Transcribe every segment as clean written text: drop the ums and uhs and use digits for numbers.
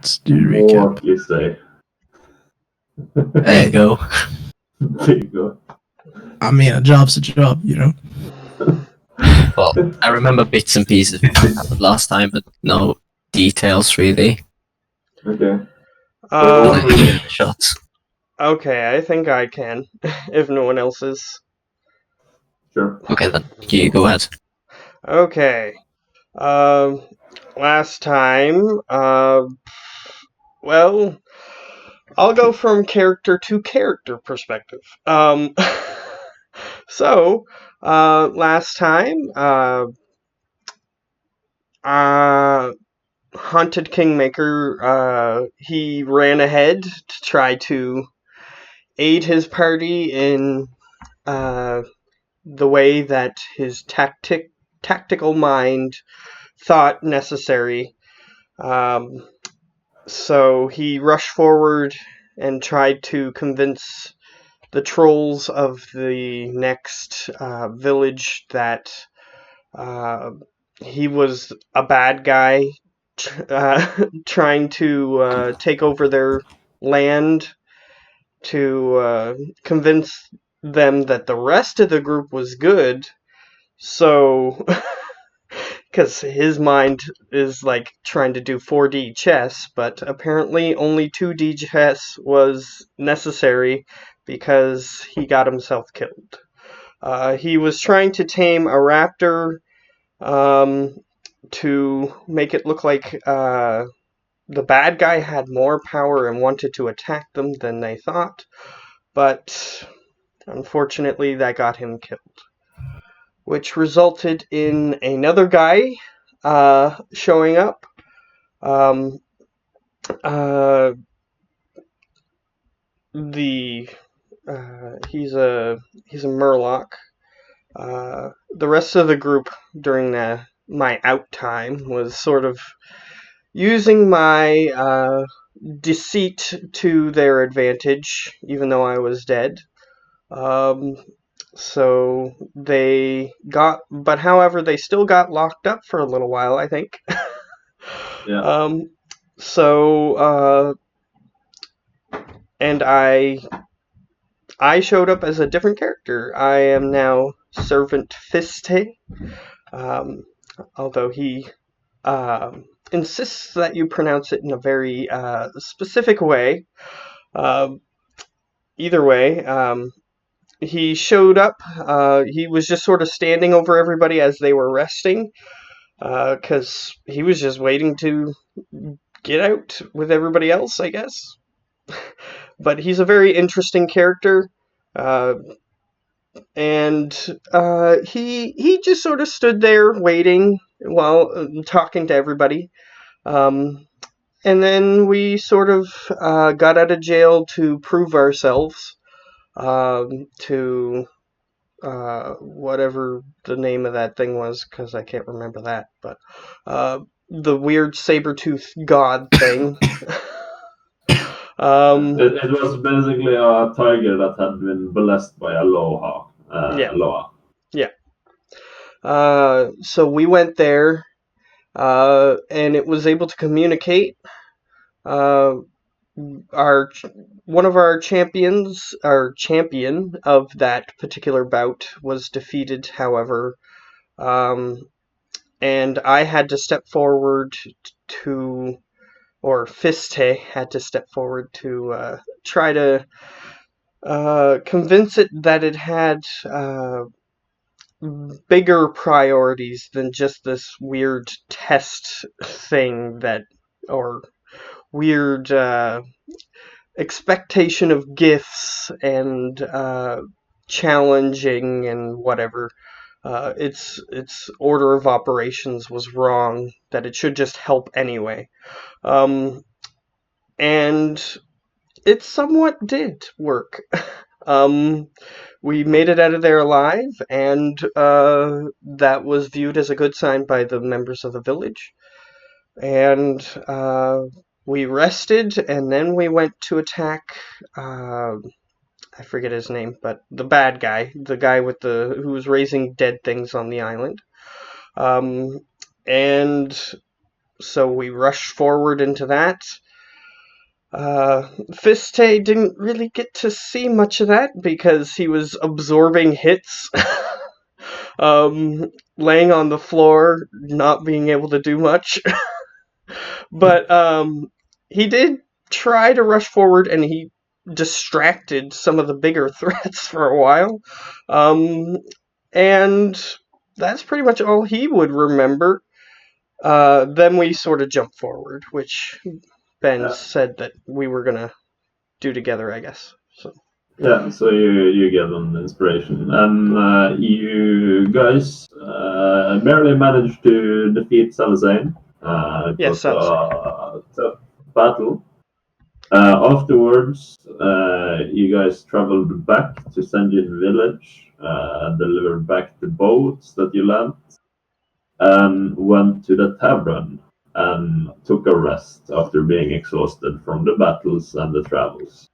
Let's do the recap. What you say? There you go. There you go. I mean, a job's a job, you know. Well, I remember bits and pieces of what happened last time, but no details really. Okay. Shots. Okay, I think I can, if no one else is. Sure. Okay, then you go ahead. Okay. Last time, well, I'll go from character to character perspective. So, last time, Haunted Kingmaker, he ran ahead to try to aid his party in, the way that his tactical mind thought necessary. So he rushed forward and tried to convince the trolls of the next village that he was a bad guy trying to take over their land, to convince them that the rest of the group was good. So, because his mind is like trying to do 4D chess, but apparently only 2D chess was necessary because he got himself killed. He was trying to tame a raptor to make it look like the bad guy had more power and wanted to attack them than they thought, but unfortunately that got him killed, which resulted in another guy showing up. He's a Murloc. The rest of the group during my out time was sort of using my deceit to their advantage, even though I was dead. So they got, but however, they still got locked up for a little while, I think. Yeah. And I showed up as a different character. I am now Servant Fiste, although he insists that you pronounce it in a very specific way. Either way, he showed up. He was just sort of standing over everybody as they were resting, because he was just waiting to get out with everybody else, I guess. But he's a very interesting character, and he just sort of stood there waiting while talking to everybody. And then we sort of got out of jail to prove ourselves to whatever the name of that thing was, because I can't remember that, but the weird saber-tooth god thing. It was basically a tiger that had been blessed by Aloha. Aloha. Yeah. So we went there, and it was able to communicate. One of our champions, our champion of that particular bout, was defeated, however, and I had to step forward or Fiste had to step forward to try to convince it that it had bigger priorities than just this weird test thing or weird expectation of gifts and challenging and whatever. Its order of operations was wrong, that it should just help anyway. And it somewhat did work. We made it out of there alive, and that was viewed as a good sign by the members of the village. And we rested, and then we went to attack, I forget his name, but the bad guy, the guy who was raising dead things on the island. And so we rushed forward into that. Fiste didn't really get to see much of that because he was absorbing hits, laying on the floor, not being able to do much. But he did try to rush forward, and he distracted some of the bigger threats for a while. And that's pretty much all he would remember. Then we sort of jump forward, which Ben said that we were gonna do together, I guess. So Yeah, so you get an inspiration, and you guys barely managed to defeat Salazane. It yes, was that's a tough battle. Afterwards, you guys traveled back to Senjin village, delivered back the boats that you lent, and went to the tavern and took a rest after being exhausted from the battles and the travels.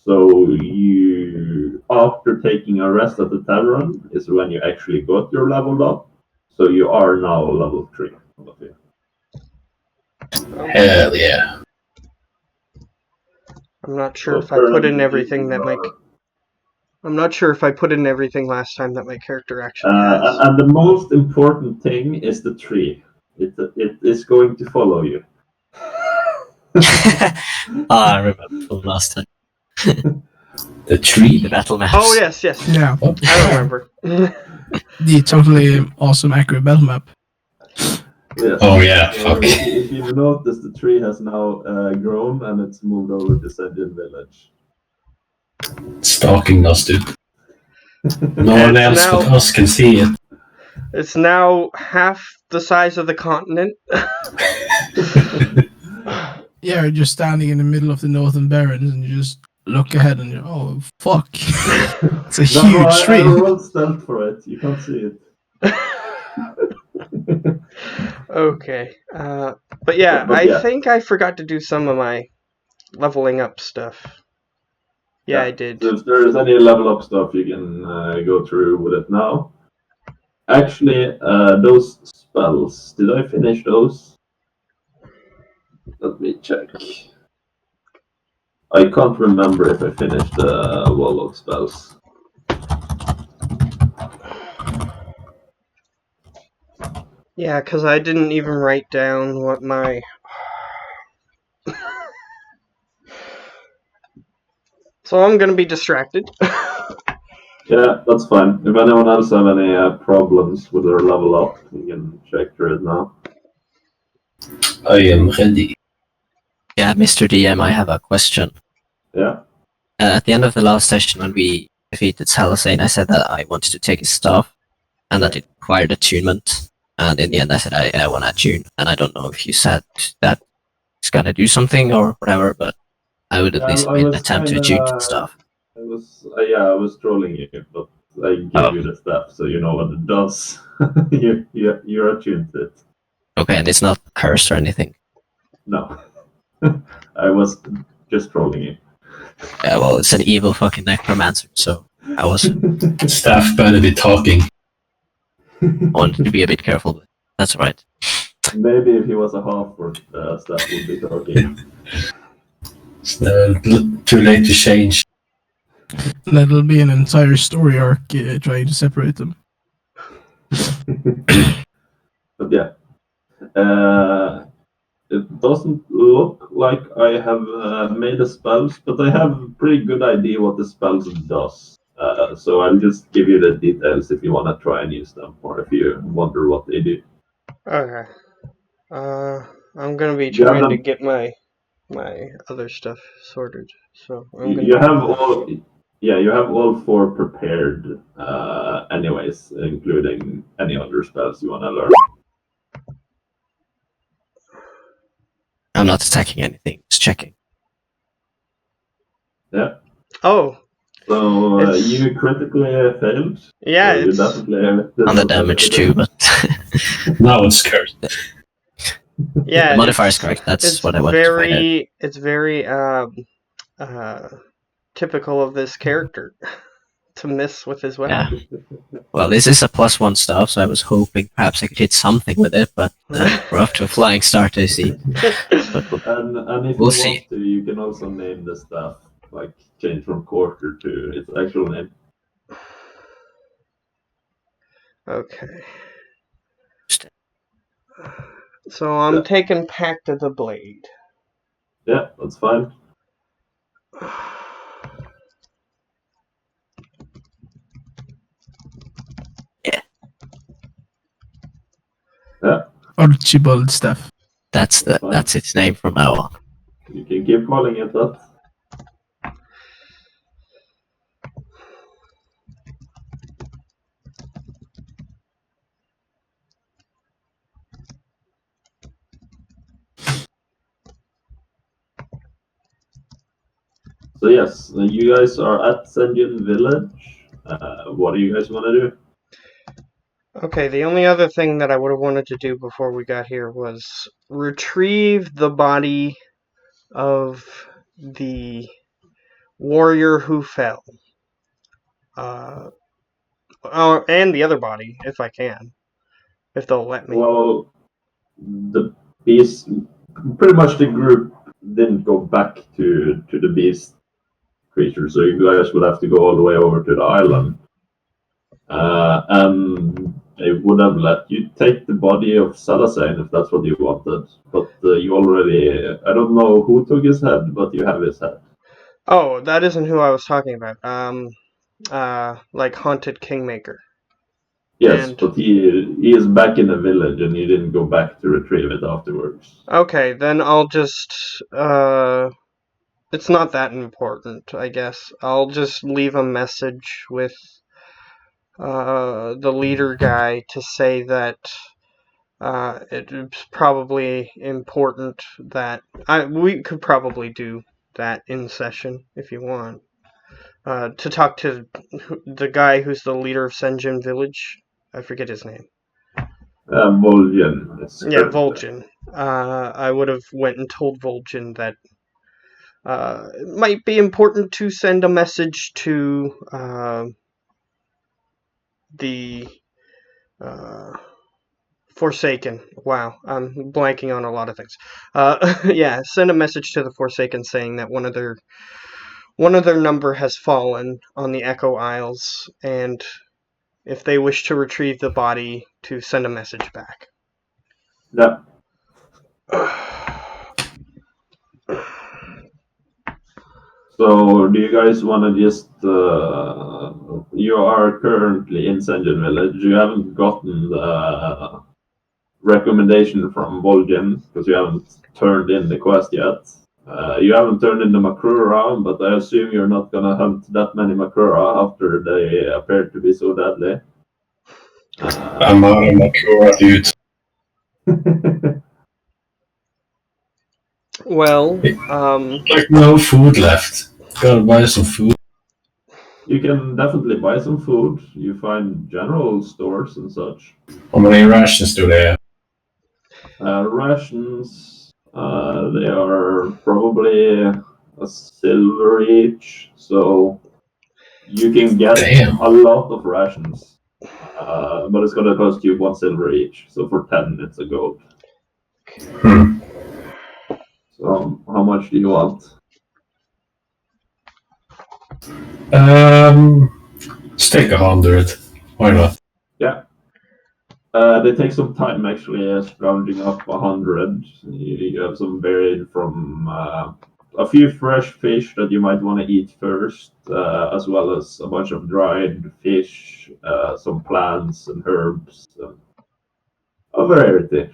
So you, after taking a rest at the tavern, is when you actually got your level up. So you are now level 3. Hell yeah. I'm not sure if I put in everything that my I'm not sure if I put in everything last time that my character actually has. And the most important thing is the tree. It is going to follow you. I remember from last time. The tree. The battle maps. Oh yes, yes. Yeah, I remember. the totally awesome, accurate battle map. Yes. Oh yeah, fuck. If you notice, the tree has now grown and it's moved over to Senjin village. Stalking us, dude. No one else but us can see it. It's now half the size of the continent. Yeah, you're just standing in the middle of the Northern Barrens and you just look ahead and you're, oh, fuck. It's a huge tree. I rolled stealth for it. You can't see it. Okay. But yeah, I think I forgot to do some of my leveling up stuff. Yeah, I did. So if there is any level up stuff, you can go through with it now. Actually, those spells, did I finish those? Let me check. I can't remember if I finished the Warlock spells. Yeah, because I didn't even write down what my... So I'm gonna be distracted. Yeah, that's fine. If anyone else have any problems with their level up, you can check through it now. I am ready. Yeah, Mr. DM, I have a question. Yeah. At the end of the last session, when we defeated Salazane, I said that I wanted to take his staff, and that it required attunement. And in the end, I said I want to attune. And I don't know if you said that it's gonna do something or whatever, but I would at least make an attempt to attune to the stuff. I was trolling you, but I gave you the stuff so you know what it does. You're attuned to it. Okay, and it's not cursed or anything. No. I was just trolling you. Yeah, well, it's an evil fucking necromancer, so I was Staff better be talking. wanted to be a bit careful, but that's right. Maybe if he was a half-orc, Staff would be talking. It's too late to change. That'll be an entire story arc trying to separate them. But yeah. It doesn't look like I have made the spells, but I have a pretty good idea what the spells does. So I'll just give you the details if you want to try and use them, or if you wonder what they do. Okay. I'm gonna be trying to get my other stuff sorted. So I'm gonna. You have all, yeah, you have all 4 prepared, anyways, including any other spells you want to learn. I'm not attacking anything, just checking. Yeah. Oh. So you critically failed. Yeah, so you it's definitely On the damage too, but Now it's cursed. yeah. the modifier's correct. That's It's what I wanted to find out. It's very typical of this character. to miss with his weapon. Yeah. Well, this is a +1 staff, so I was hoping perhaps I could hit something with it, but we're off to a flying start, I see. But And if We'll you see. want to, you can also name the staff, like change from quarter to its actual name. Okay. So I'm taking Pact of the Blade. Yeah, that's fine. Yeah, Archibald staff. that's fine. that's its name from now on. You can keep calling it that. So yes, you guys are at Senjin Village. What do you guys want to do? Okay, the only other thing that I would have wanted to do before we got here was retrieve the body of the warrior who fell. And the other body, if I can. If they'll let me. Well, the beast, pretty much the group didn't go back to the beast creature, so you guys would have to go all the way over to the island. And they would have let you take the body of Salasane if that's what you wanted. But you already, I don't know who took his head, but you have his head. Oh, that isn't who I was talking about. Like Haunted Kingmaker. Yes, And- but he is back in the village and you didn't go back to retrieve it afterwards. Okay, then I'll just, it's not that important, I guess. I'll just leave a message with the leader guy to say that it's probably important that we could probably do that in session if you want. To talk to the guy who's the leader of Senjin Village. I forget his name. Vol'jin. Yeah, Vol'jin. I would have went and told Vol'jin that it might be important to send a message to the Forsaken. Wow, I'm blanking on a lot of things. Yeah, send a message to the Forsaken saying that one of their number has fallen on the Echo Isles, and if they wish to retrieve the body, to send a message back. Yeah. So, do you guys want to just? You are currently in Senjin Village. You haven't gotten the recommendation from Vol'jin because you haven't turned in the quest yet. You haven't turned in the Makrura, but I assume you're not gonna hunt that many Makrura after they appear to be so deadly. I'm out of Makrura, dude. Well, Like no food left. Gotta buy some food. You can definitely buy some food. You find general stores and such. How many rations do they have? Rations, they are probably a silver each, so you can get Damn. a lot of rations. But it's gonna cost you 1 silver each, so for 10 it's a gold. So how much do you want? Let's take 100. Why not? Yeah. They take some time actually rounding up 100. You have some varied from a few fresh fish that you might want to eat first, as well as a bunch of dried fish, some plants and herbs, a variety.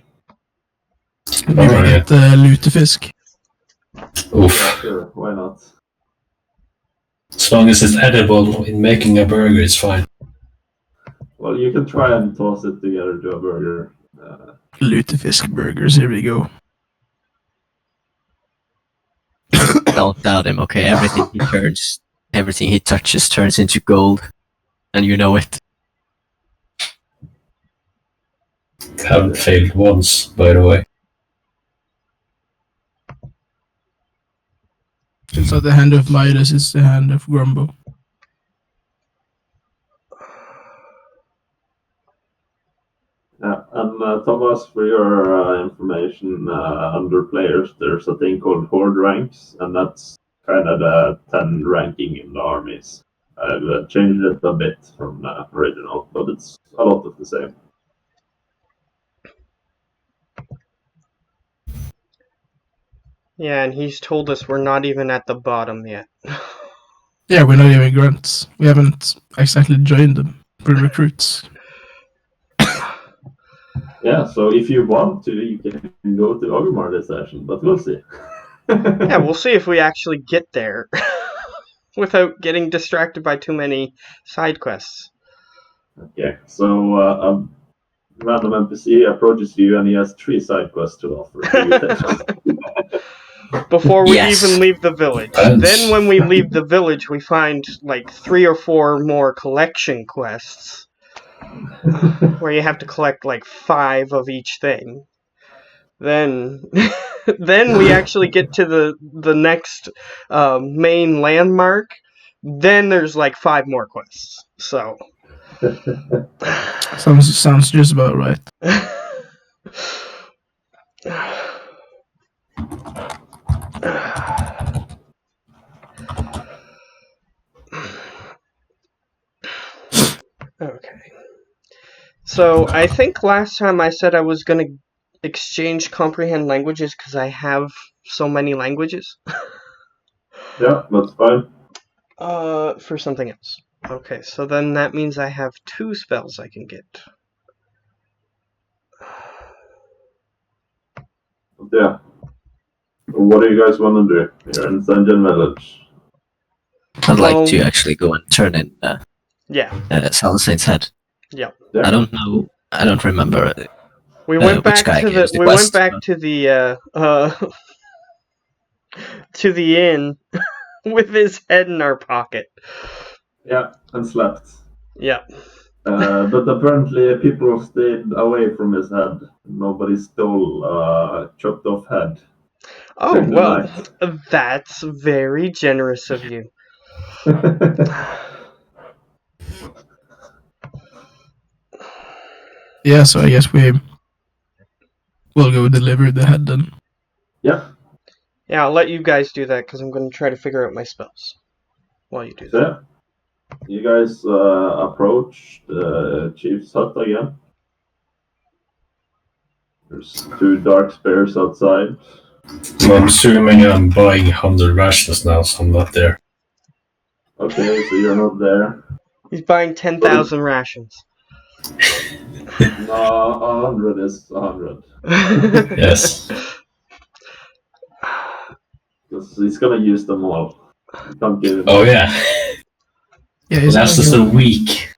Maybe Alright. get lutefisk. Oof. Yeah, sure, why not? As long as it's edible in making a burger, it's fine. Well, you can try and toss it together to a burger. Lutefisk burgers, here we go. Don't doubt him, okay? Everything he touches turns into gold. And you know it. Haven't failed once, by the way. It's not the hand of Midas, it's the hand of Grumbo. Thomas, for your information, under players, there's a thing called Horde ranks, and that's kind of the 10 ranking in the armies. I've changed it a bit from the original, but it's a lot of the same. Yeah, and he's told us we're not even at the bottom yet. Yeah, we're not even grunts. We haven't exactly joined them. We're recruits. Yeah, so if you want to, you can go to Ogmar this session, but we'll see. Yeah, we'll see if we actually get there without getting distracted by too many side quests. Okay, so a random NPC approaches you and he has 3 side quests to offer. Before we Yes. even leave the village. Thanks. Then when we leave the village, we find like 3 or 4 more collection quests where you have to collect like 5 of each thing. Then then we actually get to the next main landmark. Then there's like 5 more quests. So Sounds just about right. Okay. So I think last time I said I was gonna exchange comprehend languages because I have so many languages. Yeah, that's fine. For something else. Okay, so then that means I have 2 spells I can get. Yeah. What do you guys want to do here in Dungeon Village? I'd Well- like to actually go and turn in Yeah, Salasane's head. yeah. I don't know. I don't remember. We went which back guy to gives the the we quest, went back but- to the to the inn with his head in our pocket. Yeah, and slept. Yeah. But apparently people stayed away from his head. Nobody stole chopped off head. Oh, during the well, night. that's very generous of you. Yeah, so I guess we'll go deliver the head then. Yeah, Yeah, I'll let you guys do that because I'm going to try to figure out my spells while you do so that. yeah. You guys approach the chief's hut again. There's 2 dark spears outside. I'm assuming I'm buying 100 rations now, so I'm not there. Okay, so you're not there. He's buying 10,000 rations. No, 100 is 100. Yes. Because he's gonna use them all. You can't give him. Oh yeah. Yeah, It lasts us a week.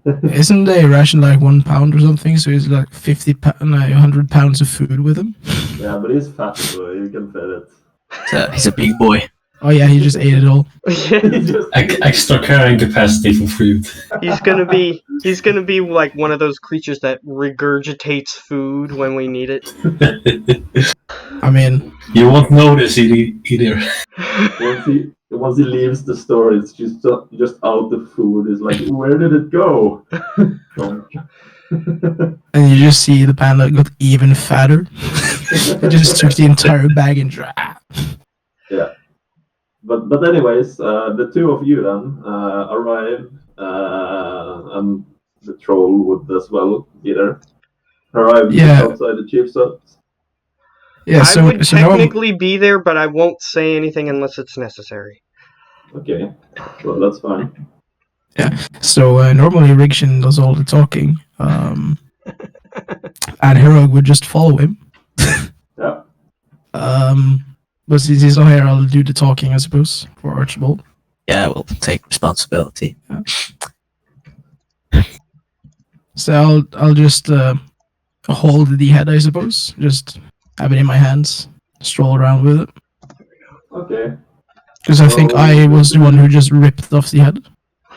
isn't they ration like £1 or something? So it's like 100 pounds of food with him. Yeah, but he's fat, so you can fit it. He's a big boy. Oh yeah, he just ate it all. He just- Extra carrying capacity for food. He's gonna be like one of those creatures that regurgitates food when we need it. I mean, You won't notice either. once he leaves the store, it's just out of food. It's like, where did it go? and you just see the panda got even fatter. It just took the entire bag and Yeah. But anyways, the 2 of you then arrive, and the troll would as well be there. Arrive Yeah. outside the chief's hut. Yeah, I would so now I'm- technically be there, but I won't say anything unless it's necessary. Okay, well that's fine. So normally Rigshin does all the talking, and Herog would just follow him. Yeah. But since he's not here, I'll do the talking, I suppose, for Archibald. Yeah, we'll take responsibility. So I'll just hold the head, I suppose. Just have it in my hands, stroll around with it. Okay. Because I think I was the one who just ripped off the head.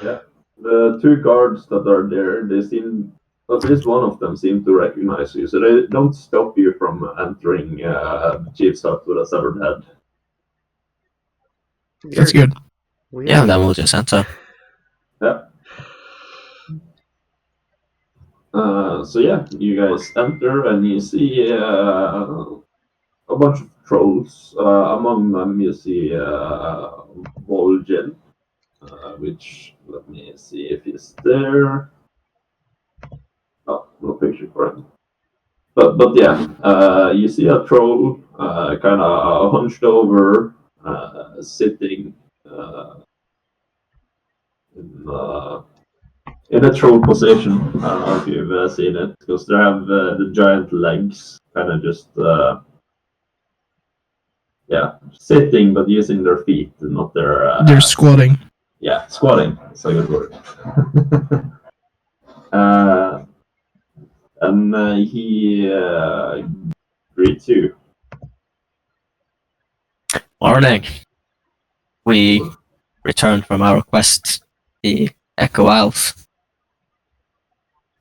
The 2 guards that are there, they seem, at least one of them seem to recognize you, so they don't stop you from entering the chief's hut with a severed head. That's good. Weird. Yeah, then we'll just enter. Yeah. So yeah, you guys enter and you see a bunch of trolls. Among them, you see Vol'jin, which let me see if he's there. Oh, no picture for him. But yeah, you see a troll, kind of hunched over, sitting in, in a troll position. I don't know if you've seen it, because they have the giant legs, kind of just yeah, sitting but using their feet, not their. They're squatting. Yeah, squatting. That's a good word. And he greets you. Morning. We returned from our quest, the Echo Isles.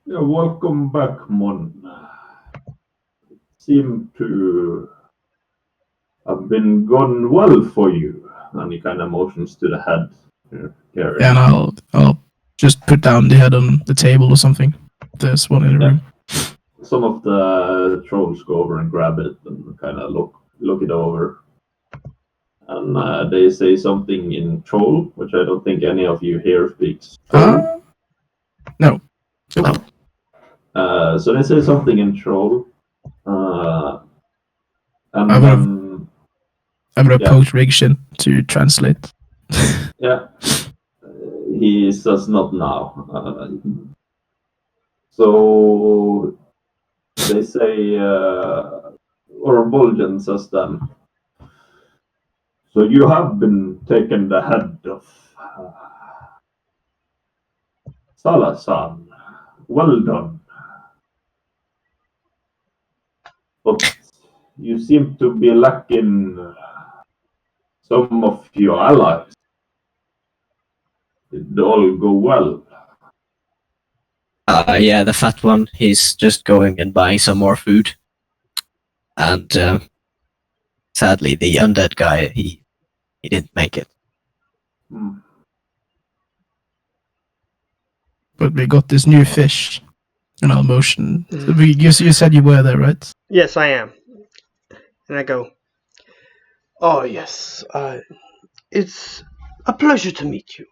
Yeah, welcome back, Mon. Seem to have been gone well for you. And he kind of motions to the head. Gary. And I'll just put down the head on the table or something. There's one in the room. Some of the trolls go over and grab it and kind of look it over. And they say something in troll, which I don't think any of you here speaks troll. No. So they say something in troll. And I'm gonna approach Rigshin to translate. Yeah. He says not now. So they say, or Vol'jin says then, so you have been taken the head of Salazan. Well done. But you seem to be lacking some of your allies. Did all go well? Yeah, the fat one, he's just going and buying some more food. And sadly, the undead guy, he didn't make it. But we got this new fish in our motion. You said you were there, right? Yes, I am. And I go, oh, yes. It's a pleasure to meet you.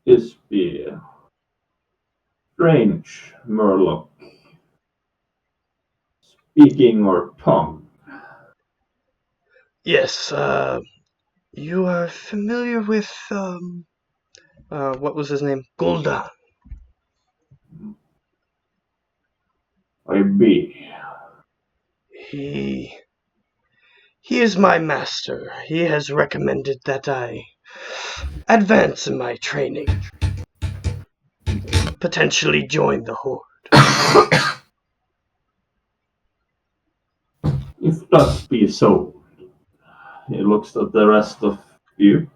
This be strange, Murloc. Speaking our tongue. Yes, you are familiar with, what was his name? Gul'dan. I be. He is my master. He has recommended that I advance in my training. Potentially join the Horde. If that be so, he looks at the rest of you.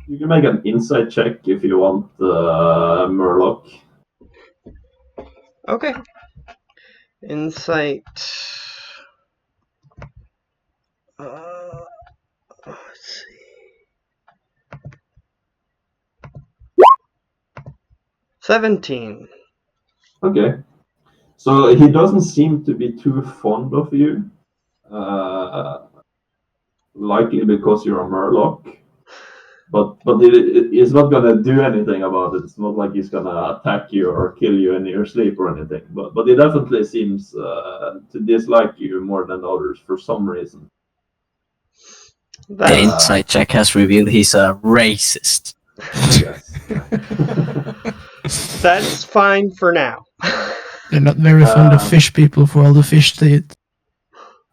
You can make an insight check if you want, Murloc. Okay. Insight. Let's see. 17. Okay. So he doesn't seem to be too fond of you. Likely because you're a Murloc. But he's not gonna do anything about it. It's not like he's gonna attack you or kill you in your sleep or anything. But he definitely seems to dislike you more than others for some reason. The insight check has revealed he's a racist. Yes. That's fine for now. They're not very fond of fish people for all the fish they eat.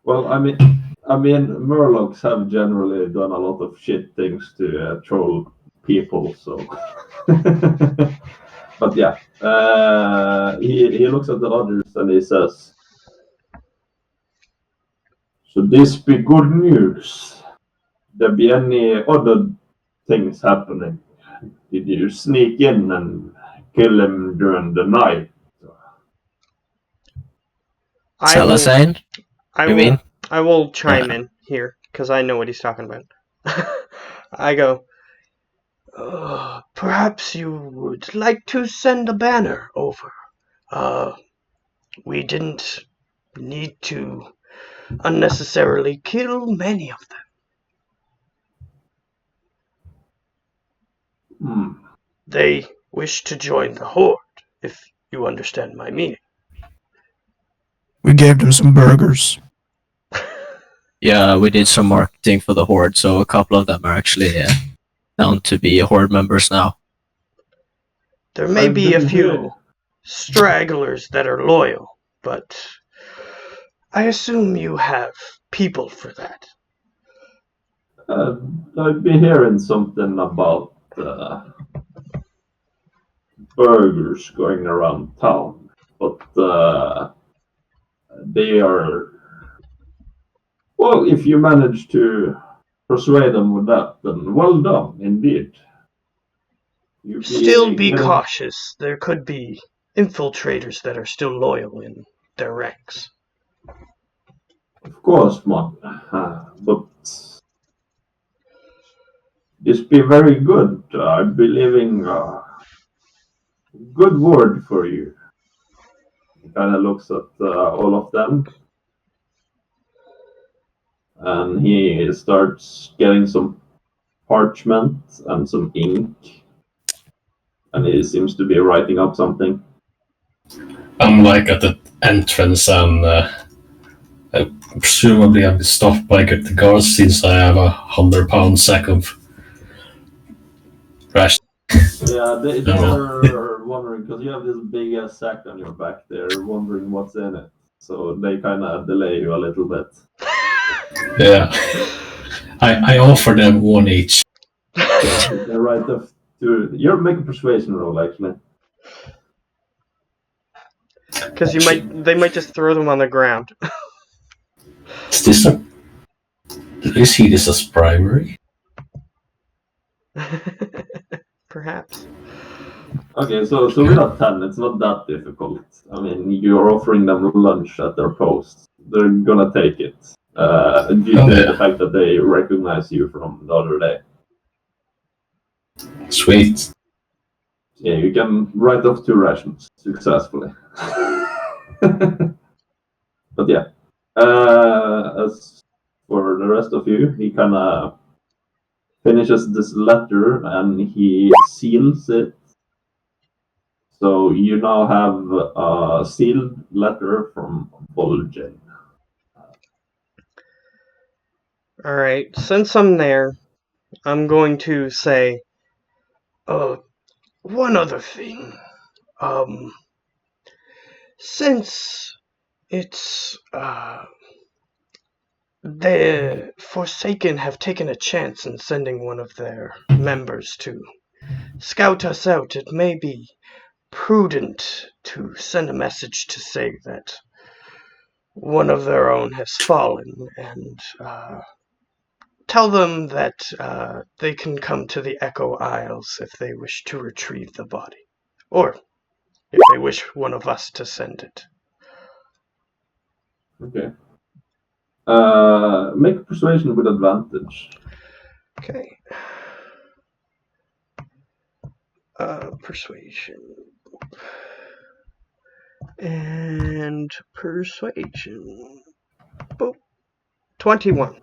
Well, I mean, Murlocs have generally done a lot of shit things to troll people. So, but yeah, he looks at the others and he says, "So this be good news. There be any other things happening? Did you sneak in and kill him during the night?" Salazan? I will chime in here because I know what he's talking about. I go, Perhaps you would like to send a banner over. We didn't need to unnecessarily kill many of them. They wish to join the Horde, if you understand my meaning. We gave them some burgers. Yeah, we did some marketing for the Horde, so a couple of them are actually down to be Horde members now. There may be a Good to few hear. stragglers that are loyal, but I assume you have people for that. I've been hearing something about burgers going around town, but they are. Well, if you manage to persuade them with that, then well done, indeed. Still be getting- cautious. There could be infiltrators that are still loyal in their ranks. Of course, man. But just be very good. I'd be leaving a good word for you. He kind of looks at all of them. And he starts getting some parchment and some ink. And he seems to be writing up something. I'm like at the entrance and presumably I'll be stopped by the guards since I have a 100-pound sack of rations. Yeah, they're wondering, because you have this big ass sack on your back, they're wondering what's in it. So they kind of delay you a little bit. Yeah. I offer them one each. They're right up to. You're making a persuasion roll, actually. Because they might just throw them on the ground. Is this a... Do you see this as primary? Perhaps. Okay, so with a 10, it's not that difficult. I mean, you're offering them lunch at their post. They're gonna take it. Due to the fact that they recognize you from the other day. Sweet. Yeah, you can write off 2 rations successfully. But yeah, as for the rest of you, he kind of finishes this letter and he seals it. So you now have a sealed letter from Vol'jin. Alright, since I'm there, I'm going to say, one other thing. Since it's, the Forsaken have taken a chance in sending one of their members to scout us out, it may be prudent to send a message to say that one of their own has fallen and tell them that they can come to the Echo Isles if they wish to retrieve the body, or if they wish one of us to send it. Okay. Make a persuasion with advantage. Okay. Persuasion. And persuasion. Boop. 21.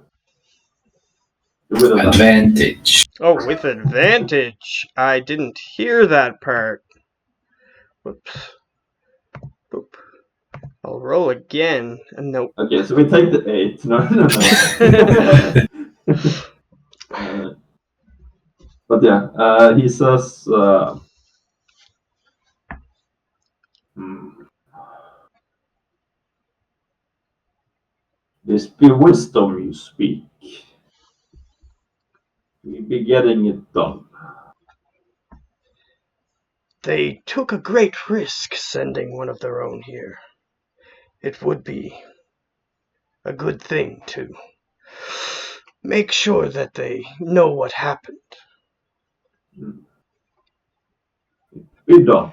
With Advantage. Oh, with advantage. I didn't hear that part. Whoops. Boop. I'll roll again. Nope. Okay, so we take the 8. No. But yeah, he says, this be wisdom you speak. We be getting it done. They took a great risk sending one of their own here. It would be a good thing to make sure that they know what happened. Be done.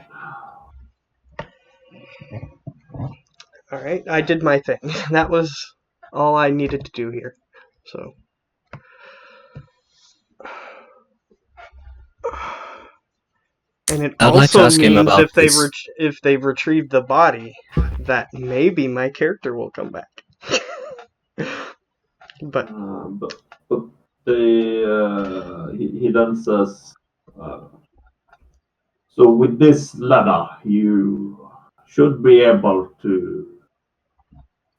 Alright, I did my thing. That was all I needed to do here. So. And it I'd like to also ask him means about if they this. if they retrieve the body, that maybe my character will come back. But But he then says, so with this ladder, you should be able to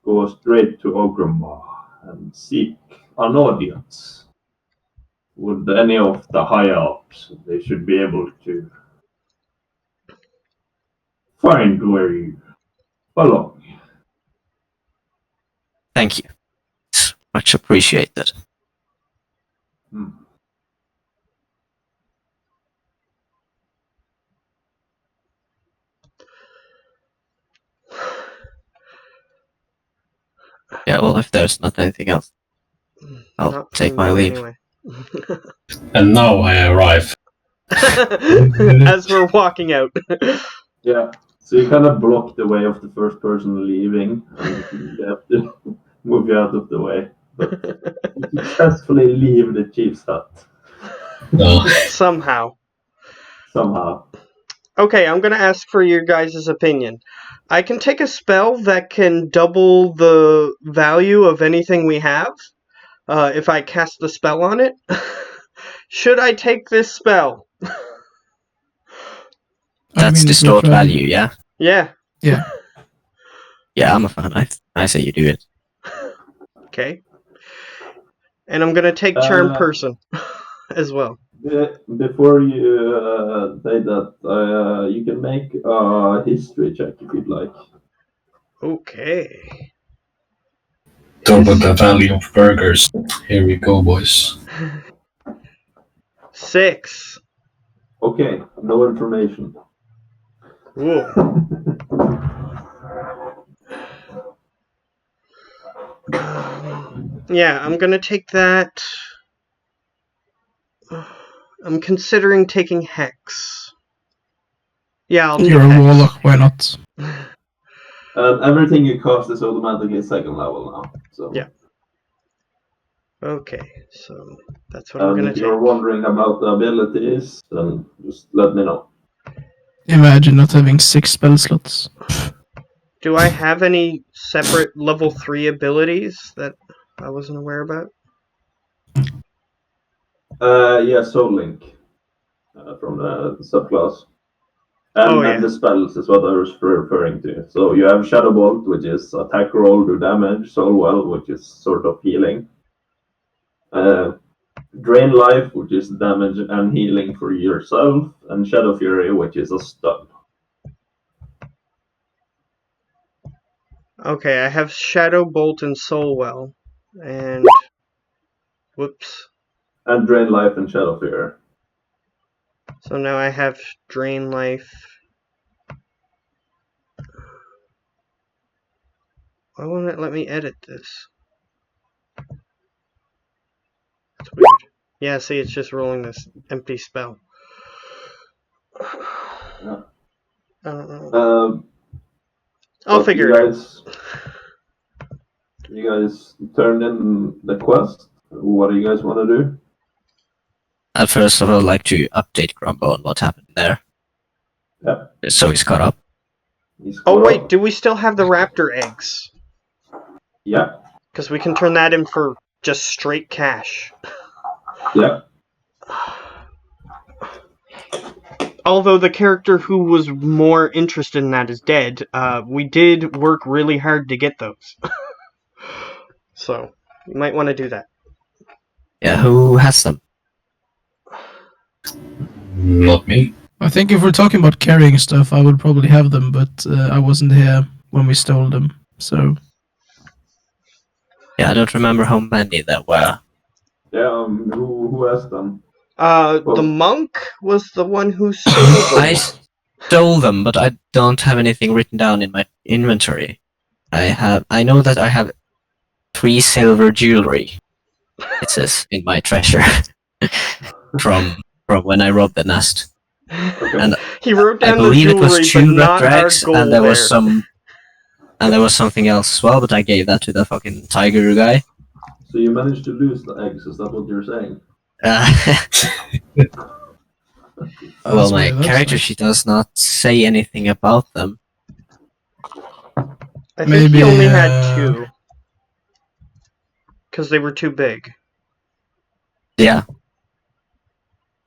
go straight to Ogrima and seek an audience with any of the higher ups. They should be able to find where you belong. Thank you. It's much appreciated. Hmm. Yeah, well, if there's not anything else, I'll not take from my you leave. anyway. And now I arrive. As we're walking out. Yeah, so you kind of block the way of the first person leaving, and they have to move you out of the way. But you successfully leave the chief's hut No. Somehow. somehow. Okay, I'm gonna ask for your guys' opinion. I can take a spell that can double the value of anything we have if I cast the spell on it. Should I take this spell? That's distort value, yeah? Yeah. Yeah. Yeah, I'm a fan. I say you do it. Okay. And I'm gonna take Charm Person as well. Before you say that, you can make a history check if you'd like. Okay. Double the value of burgers. Here we go, boys. 6. Okay, no information. Ooh. Yeah, I'm gonna take that. I'm considering taking Hex. Yeah, I'll take You're a Hex. warlock, why not? Everything you cast is automatically second level now. So. Yeah. Okay, so that's what I'm gonna If take. you're wondering about the abilities, then just let me know. Imagine not having 6 spell slots. Do I have any separate level 3 abilities that I wasn't aware about? Yeah, Soul Link from the subclass. And the spells is what I was referring to. So you have Shadow Bolt, which is attack roll, do damage, Soul Well, which is sort of healing. Drain Life, which is damage and healing for yourself, and Shadow Fury, which is a stun. Okay, I have Shadow Bolt and Soul Well. And... whoops. And Drain Life and Shadow Fury. So now I have Drain Life. Why won't it let me edit this? It's weird. Yeah, see, it's just rolling this empty spell. Yeah. I don't know. I'll But figure it out. You guys turned in the quest. What do you guys want to do? I'd first of all like to update Grumbo on what happened there. Yeah. So he's caught up. Oh wait, do we still have the raptor eggs? Yeah. Because we can turn that in for just straight cash. Yeah. Although the character who was more interested in that is dead, we did work really hard to get those. So, you might want to do that. Yeah, who has them? Not me. I think if we're talking about carrying stuff, I would probably have them, but I wasn't here when we stole them, so... Yeah, I don't remember how many there were. Yeah, who has them? The monk was the one who stole them. I stole them, but I don't have anything written down in my inventory. I know that I have 3 silver jewelry. It says in my treasure from when I robbed the nest. Okay. And He wrote down I believe the it was jewelry, 2 but not red our eggs, gold and there was there. there was something else as well, but I gave that to the fucking tiger guy. So you managed to lose the eggs, is that what you're saying? Well, what my it looks character like. she does not say anything about them. I think Maybe, he only had 2. Because they were too big. Yeah.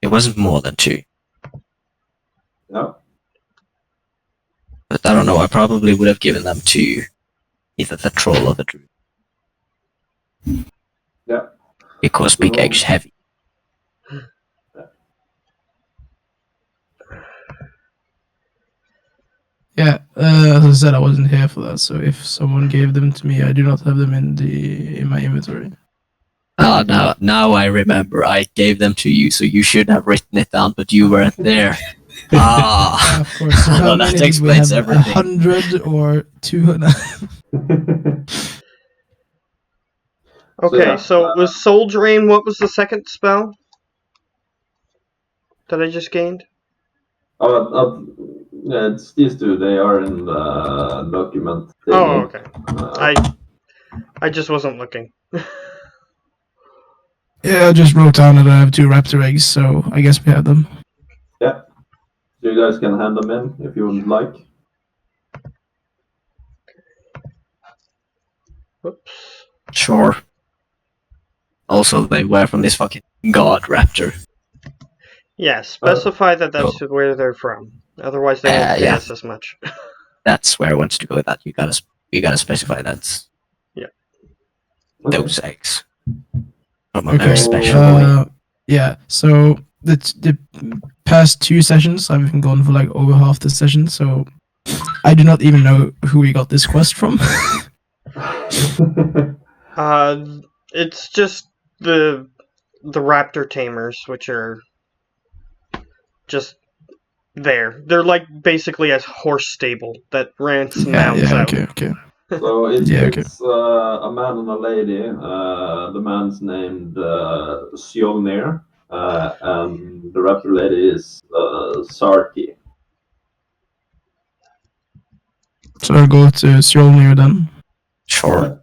It wasn't more than 2. No. But I don't know, I probably would have given them to either the troll or the druid. Yeah. Because big egg's heavy. Yeah, as I said, I wasn't here for that. So if someone gave them to me, I do not have them in my inventory. Ah, now I remember. I gave them to you, so you should have written it down, but you weren't there. Ah, Of course. So how well, many that did we explains have? everything. 100 or 200? Okay, yeah, so it was Soul Drain. What was the second spell that I just gained? yeah, it's these 2. They are in the document. Oh, thingy. okay. I just wasn't looking. Yeah, I just wrote down that I have 2 raptor eggs, so I guess we have them. Yeah. So you guys can hand them in if you would like. Whoops. Sure. Also, they were from this fucking god raptor. Yeah, specify that that's Oh. where they're from. Otherwise, they won't pay Yeah. us as much. That's where I wanted to go with that. You gotta specify that's Okay. those eggs. From a Okay. very special way. Yeah, so the past 2 sessions, I've been gone for like over half the session, so I do not even know who we got this quest from. It's just the raptor tamers, which are just there. They're like basically a horse stable that rents mounts out. Okay. So it's Yeah, okay. a man and a lady. The man's named Sjolnir, and the raptor lady is Sarki. So I'll go to Sjolnir then. Sure.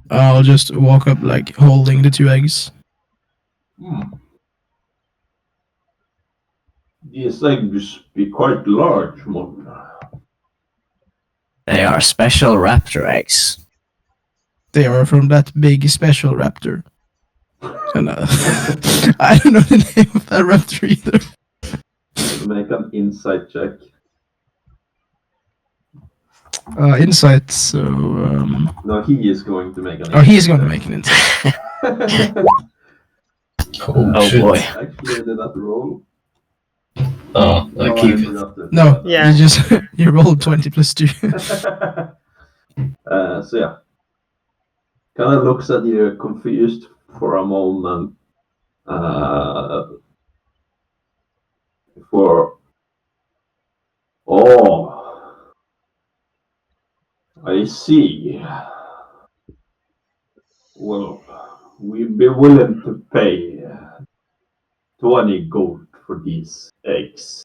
I'll just walk up like holding the 2 eggs. These eggs be quite large, mon. They are special raptor eggs. They are from that big special raptor. And, I don't know the name of that raptor either. Make an insight check. Insight, so... No, he is going to make an. Oh, he's going to make an insight. Oh shit. boy. Actually, did that roll? Oh, I keep it. forgot to. No, Yeah. you rolled 20 plus 2. So yeah, kind of looks at you confused for a moment. I see. Well, we'd be willing to pay 20 gold for these eggs.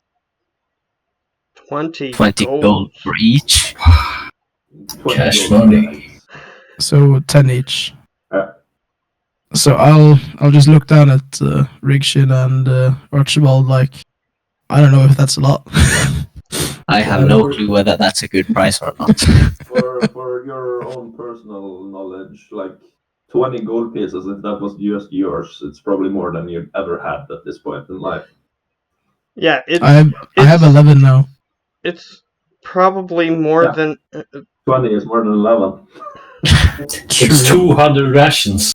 20 gold for each. 20 Cash gold for money. eggs. So 10 each. Yeah. So I'll just look down at Rigshin and Archibald like, I don't know if that's a lot. I have no clue whether that's a good price or not. For your own personal knowledge, like 20 gold pieces, if that was just yours, it's probably more than you've ever had at this point in life. Yeah, I have 11 now. It's probably more Yeah. than 20 is more than 11. It's 200 rations.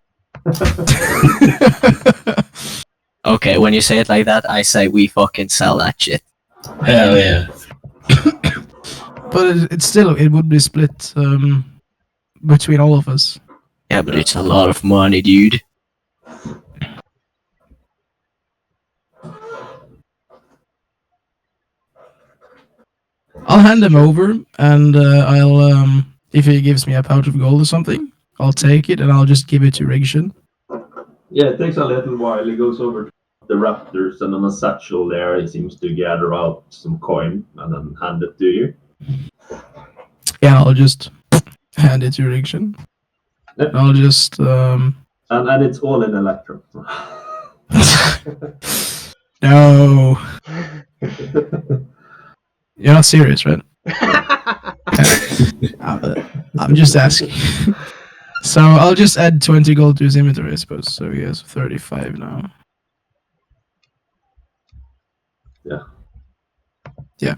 Okay, when you say it like that, I say we fucking sell that shit. Hell yeah. But it's still, it would be split between all of us. Yeah, but it's a lot of money, dude. I'll hand him over, and I'll if he gives me a pouch of gold or something, I'll take it and I'll just give it to Rigshin. Yeah, it takes a little while. He goes over to the raptors, and on a satchel there, he seems to gather out some coin and then hand it to you. Yeah, I'll just hand it to Rigshin. Yep. I'll just And it's all in electrum. No. You're not serious, right? I'm just asking. So I'll just add 20 gold to his inventory, I suppose. So he has 35 now. Yeah. Yeah.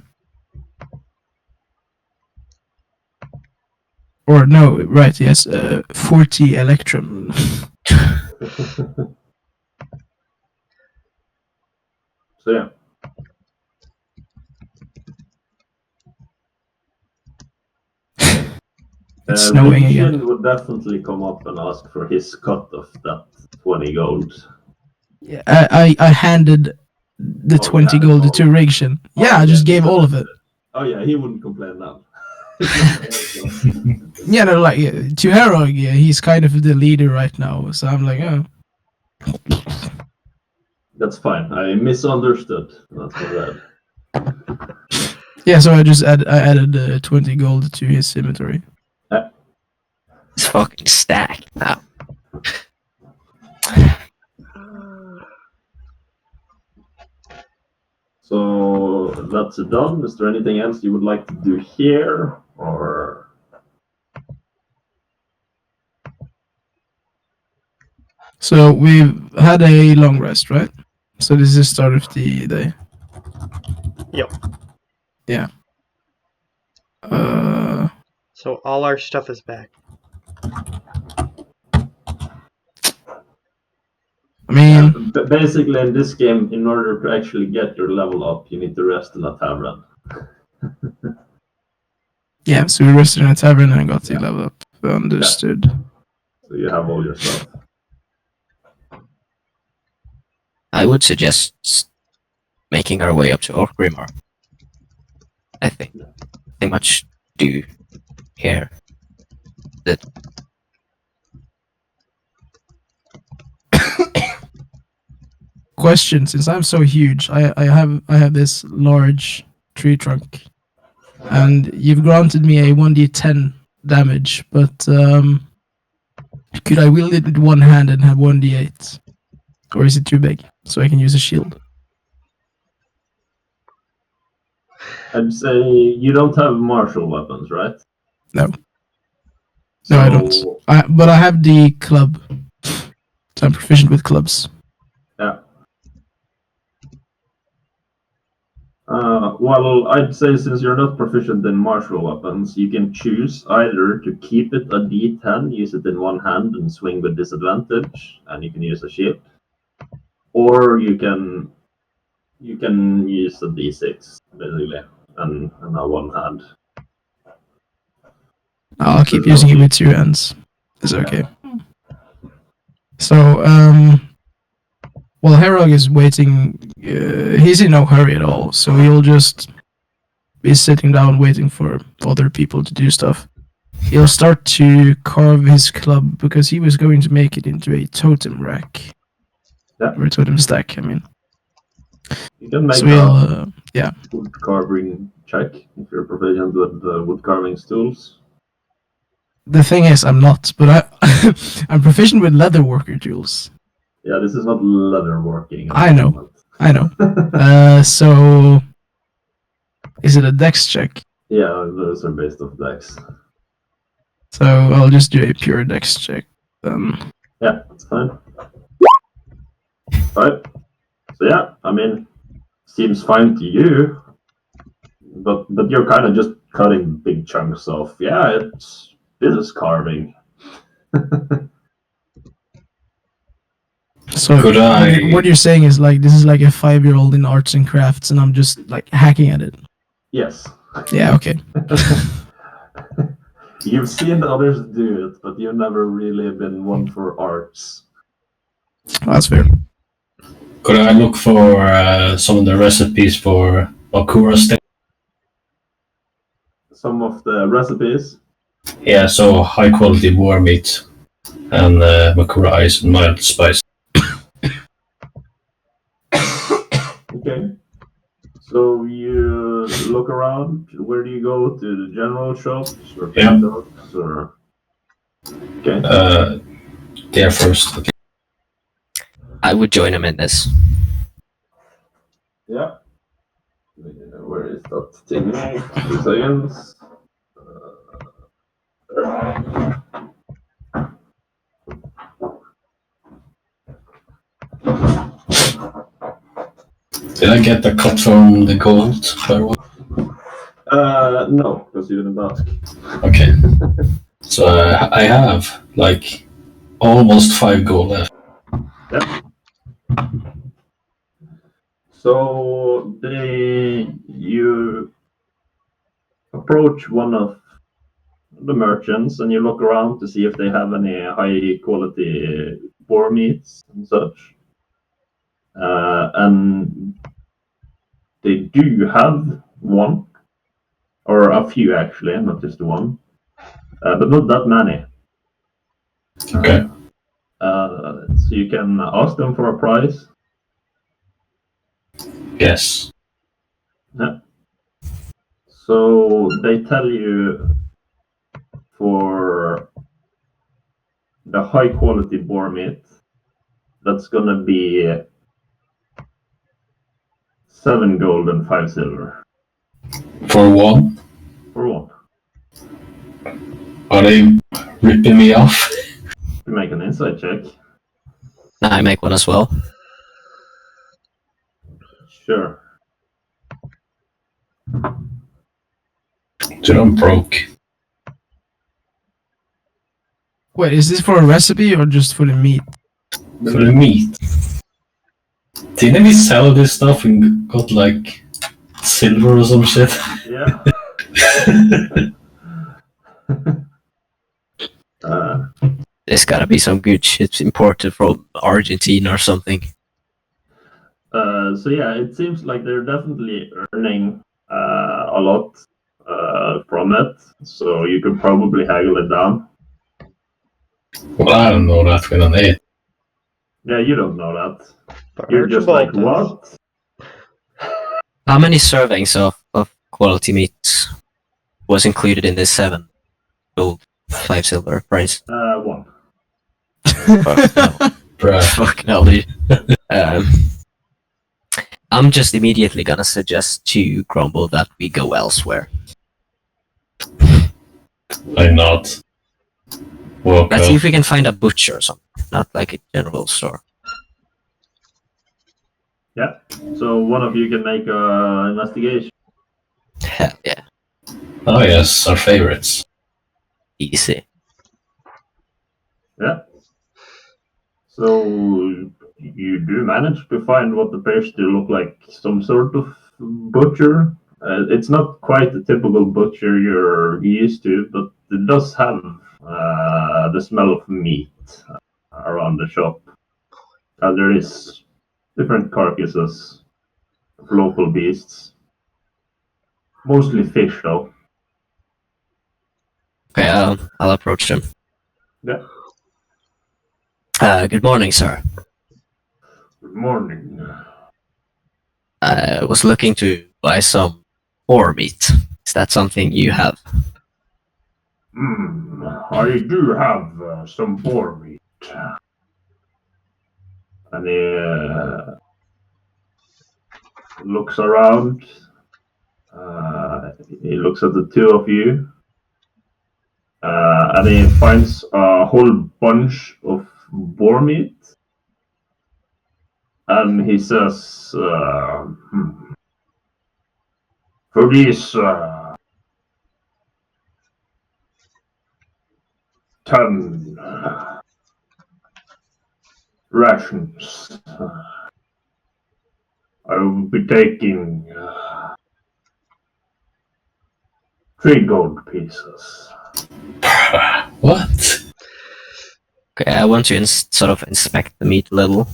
Or no, right, he has 40 electrum. So yeah. It's snowing again. Vincent would definitely come up and ask for his cut of that 20 gold. Yeah, I handed the Oh, 20 yeah, gold all. to Rigshin. Yeah, I just gave all of it. Oh yeah, he wouldn't complain now. Yeah, no, like to Herog, yeah, he's kind of the leader right now. So I'm like, oh. That's fine. I misunderstood. That's my bad. Yeah, so I added 20 gold to his inventory. It's fucking stacked now. So that's done. Is there anything else you would like to do here, or? So we've had a long rest, right? So this is the start of the day. Yep. Yeah. So all our stuff is back. I mean, Basically, in this game, in order to actually get your level up, you need to rest in a tavern. yeah. So we rested in a tavern and got the level up. Understood. So you have all your stuff. I would suggest making our way up to Orgrimmar. I think. Nothing much to do here. That Question: since I'm so huge, I have this large tree trunk, and you've granted me a 1d10 damage, but could I wield it with one hand and have 1d8, or is it too big so I can use a shield? I'd say you don't have martial weapons, right? No. No, I don't. But I have the club. So I'm proficient with clubs. Yeah. Well, I'd say since you're not proficient in martial weapons, you can choose either to keep it a D10, use it in one hand and swing with disadvantage, and you can use a shield, or you can use a D6 basically, and a one hand. I'll keep using it with two hands. It's okay. So, well, Herog is waiting. He's in no hurry at all, so he'll just be sitting down waiting for other people to do stuff. He'll start to carve his club because he was going to make it into a totem rack. Yeah. Or a totem stack, I mean. You can make So he'll, yeah. wood carving check if you're proficient with wood carving tools. The thing is, I'm not, but I'm proficient with leather worker tools. Yeah, this is not leather working. I know. So is it a dex check? Yeah, those are based off dex. So I'll just do a pure dex check then. Yeah, that's fine. Right. So yeah, I mean, seems fine to you, but you're kind of just cutting big chunks off. Yeah, this is carving. So Could I- what you're saying is like this is like a 5-year-old in arts and crafts, and I'm just like hacking at it. Yes. Yeah. Okay. You've seen others do it, but you've never really been one for arts. That's fair. Could I look for some of the recipes for Makura steak? Some of the recipes. Yeah, so high quality boar meat and Makura ice and mild spice. Okay. So you look around. Where do you go? To the general shops or Yeah. shops or? Okay. There first. Okay. I would join him in this. Yeah. Where is that thing? 2 seconds. Did I get the cut from the gold? No, because you didn't ask. Okay. So I have like almost 5 gold left. Yeah. So you approach one of the merchants and you look around to see if they have any high quality boar meats and such. And they do have one, or a few actually, not just one, but not that many. Okay. So you can ask them for a price. Yes. Yeah. So they tell you for the high quality boar meat, that's gonna be 7 gold and 5 silver. For one? For one. Are they ripping me off? You make an insight check. I make one as well. Sure. Dude, I'm broke. Wait, is this for a recipe or just for the meat? For the meat. Didn't we sell this stuff and got like silver or some shit? Yeah. There's gotta be some good shit imported from Argentina or something. So yeah, it seems like they're definitely earning a lot from it. So you could probably haggle it down. Well, I don't know that when I'm it. Yeah, you don't know that. But You're just like, Archibald does. what? How many servings of quality meat was included in this 7 gold, 5 silver price? 1. Fuck no. Bruh. Fuck no, dude. I'm just immediately gonna suggest to Grumble that we go elsewhere. I'm not. Walk Let's see up. if we can find a butcher or something, not like a general store. Yeah. So one of you can make an investigation. Hell yeah, Oh yes, our favorites. easy. Yeah. So you do manage to find what appears to look like some sort of butcher. It's not quite the typical butcher you're used to, but it does have the smell of meat around the shop. There is different carcasses of local beasts. Mostly fish, though. Okay, I'll approach him. Yeah. Good morning, sir. Good morning. I was looking to buy some boar meat. Is that something you have? I do have some boar meat. And he looks around. He looks at the two of you. And he finds a whole bunch of boar meat. And he says, for these 10 rations, I will be taking 3 gold pieces. What? Okay, I want to sort of inspect the meat a little,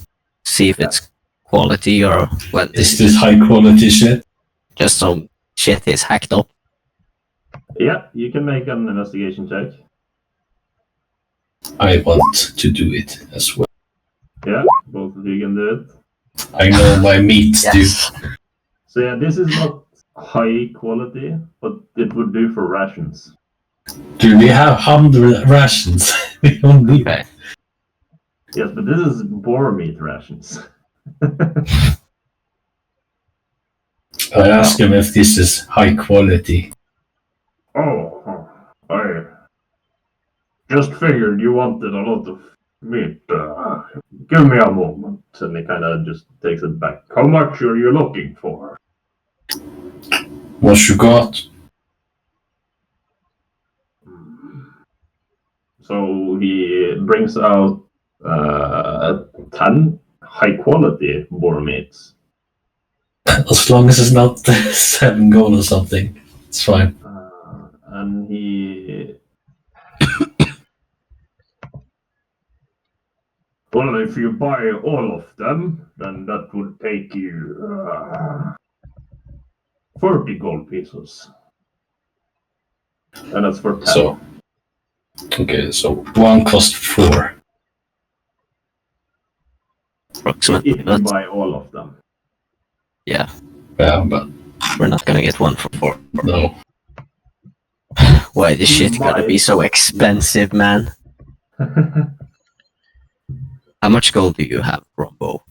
see if it's quality or well, Is this high quality shit? just some shit is hacked up. Yeah, you can make an investigation check. I want to do it as well. Yeah, both of you can do it. I know my meats, Yes. So yeah, this is not high quality, but it would do for rations. dude. We have 100 rations. We don't need. Okay. Yes, but this is boar meat rations. I ask him if this is high quality. Oh, I just figured you wanted a lot of meat. Give me a moment. And he kind of just takes it back. How much are you looking for? What you got? So he brings out 10 high quality boar meats. As long as it's not 7 gold or something, it's fine. And he. Well, if you buy all of them, then that would take you 30 gold pieces. And that's for 10. So, okay, so one cost 4. Approximately, If you but buy all of them. yeah, Yeah, but we're not gonna get one for 4. no. Why this shit gotta be so expensive, man? How much gold do you have, Rombo?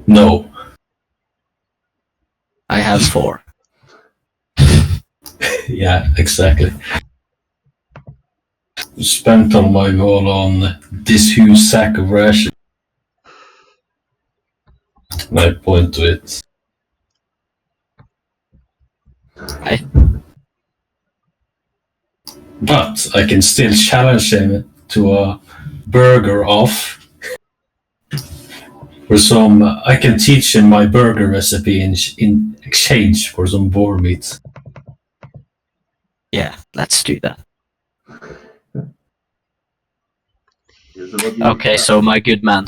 No. I have 4. Yeah, exactly. Spent all my gold on this huge sack of ration. And I point to it. But I can still challenge him to a burger off. For some, I can teach him my burger recipe in exchange for some boar meat. Yeah, let's do that. Okay, Okay, so my good man,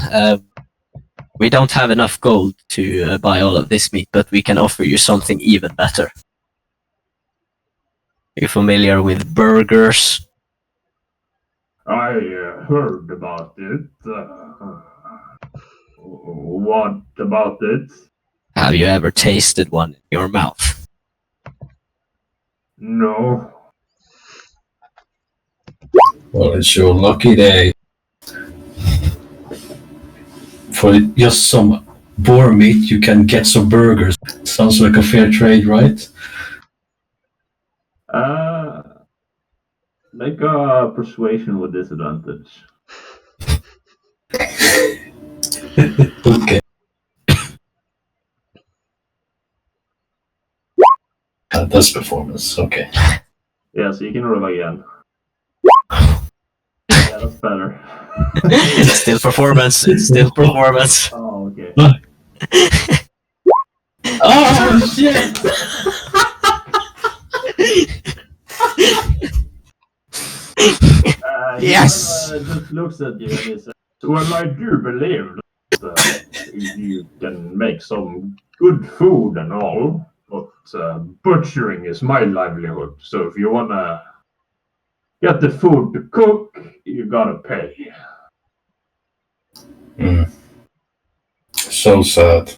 we don't have enough gold to buy all of this meat, but we can offer you something even better. You familiar with burgers? I heard about it. What about it? Have you ever tasted one in your mouth? No. Well, it's your lucky day. For just some boar meat, you can get some burgers. Sounds like a fair trade, right? Make a persuasion with disadvantage. Okay. That's performance. Okay. Yeah, so you can roll again. Yeah, that's better. It's still performance. It's still performance. Oh, okay. Oh shit! Yes! He just looks at you and he says, well, I do believe that you can make some good food and all, but butchering is my livelihood. So if you want to get the food to cook, you gotta pay. So sad.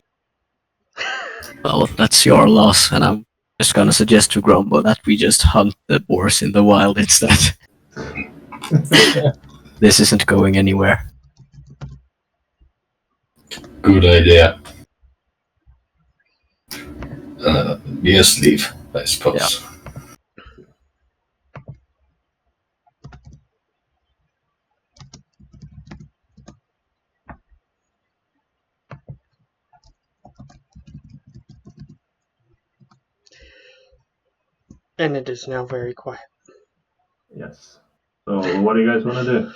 Well, that's your loss, and I'm just gonna suggest to Grumbo that we just hunt the boars in the wild instead. This isn't going anywhere. Good idea. Just leave, I suppose. And it is now very quiet. Yes. So what do you guys want to do?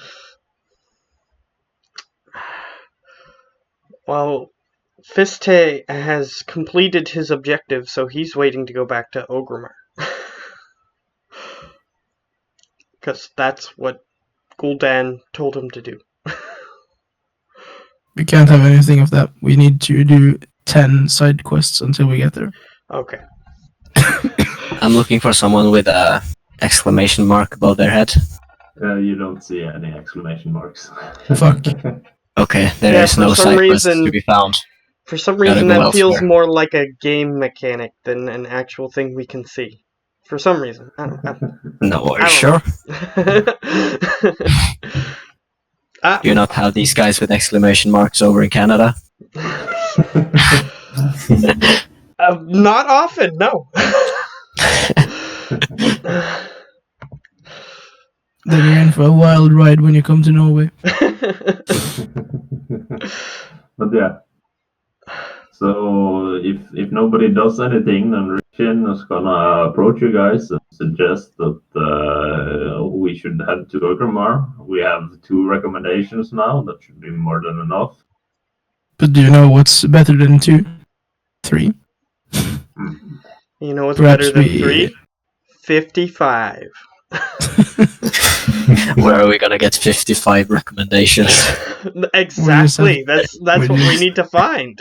Well, Fiste has completed his objective, so he's waiting to go back to Ogrimmar. Because that's what Gul'dan told him to do. We can't have anything of that. We need to do 10 side quests until we get there. Okay. I'm looking for someone with a exclamation mark above their head. You don't see any exclamation marks. Fuck. Okay, there is for no some side quests reason- to be found. For some Gotta reason, go that feels elsewhere. more like a game mechanic than an actual thing we can see. For some reason. I don't No, are you I sure? know. Do you not have these guys with exclamation marks over in Canada? Not often, no. Then you're in for a wild ride when you come to Norway. But yeah. So if nobody does anything, then Richin is gonna approach you guys and suggest that we should head to Ögrimar. We have 2 recommendations now. That should be more than enough. But do you know what's better than 2? 3? You know what's Perhaps better than we- 3? 55. Where are we gonna get 55 recommendations? Exactly. That's what we need to find.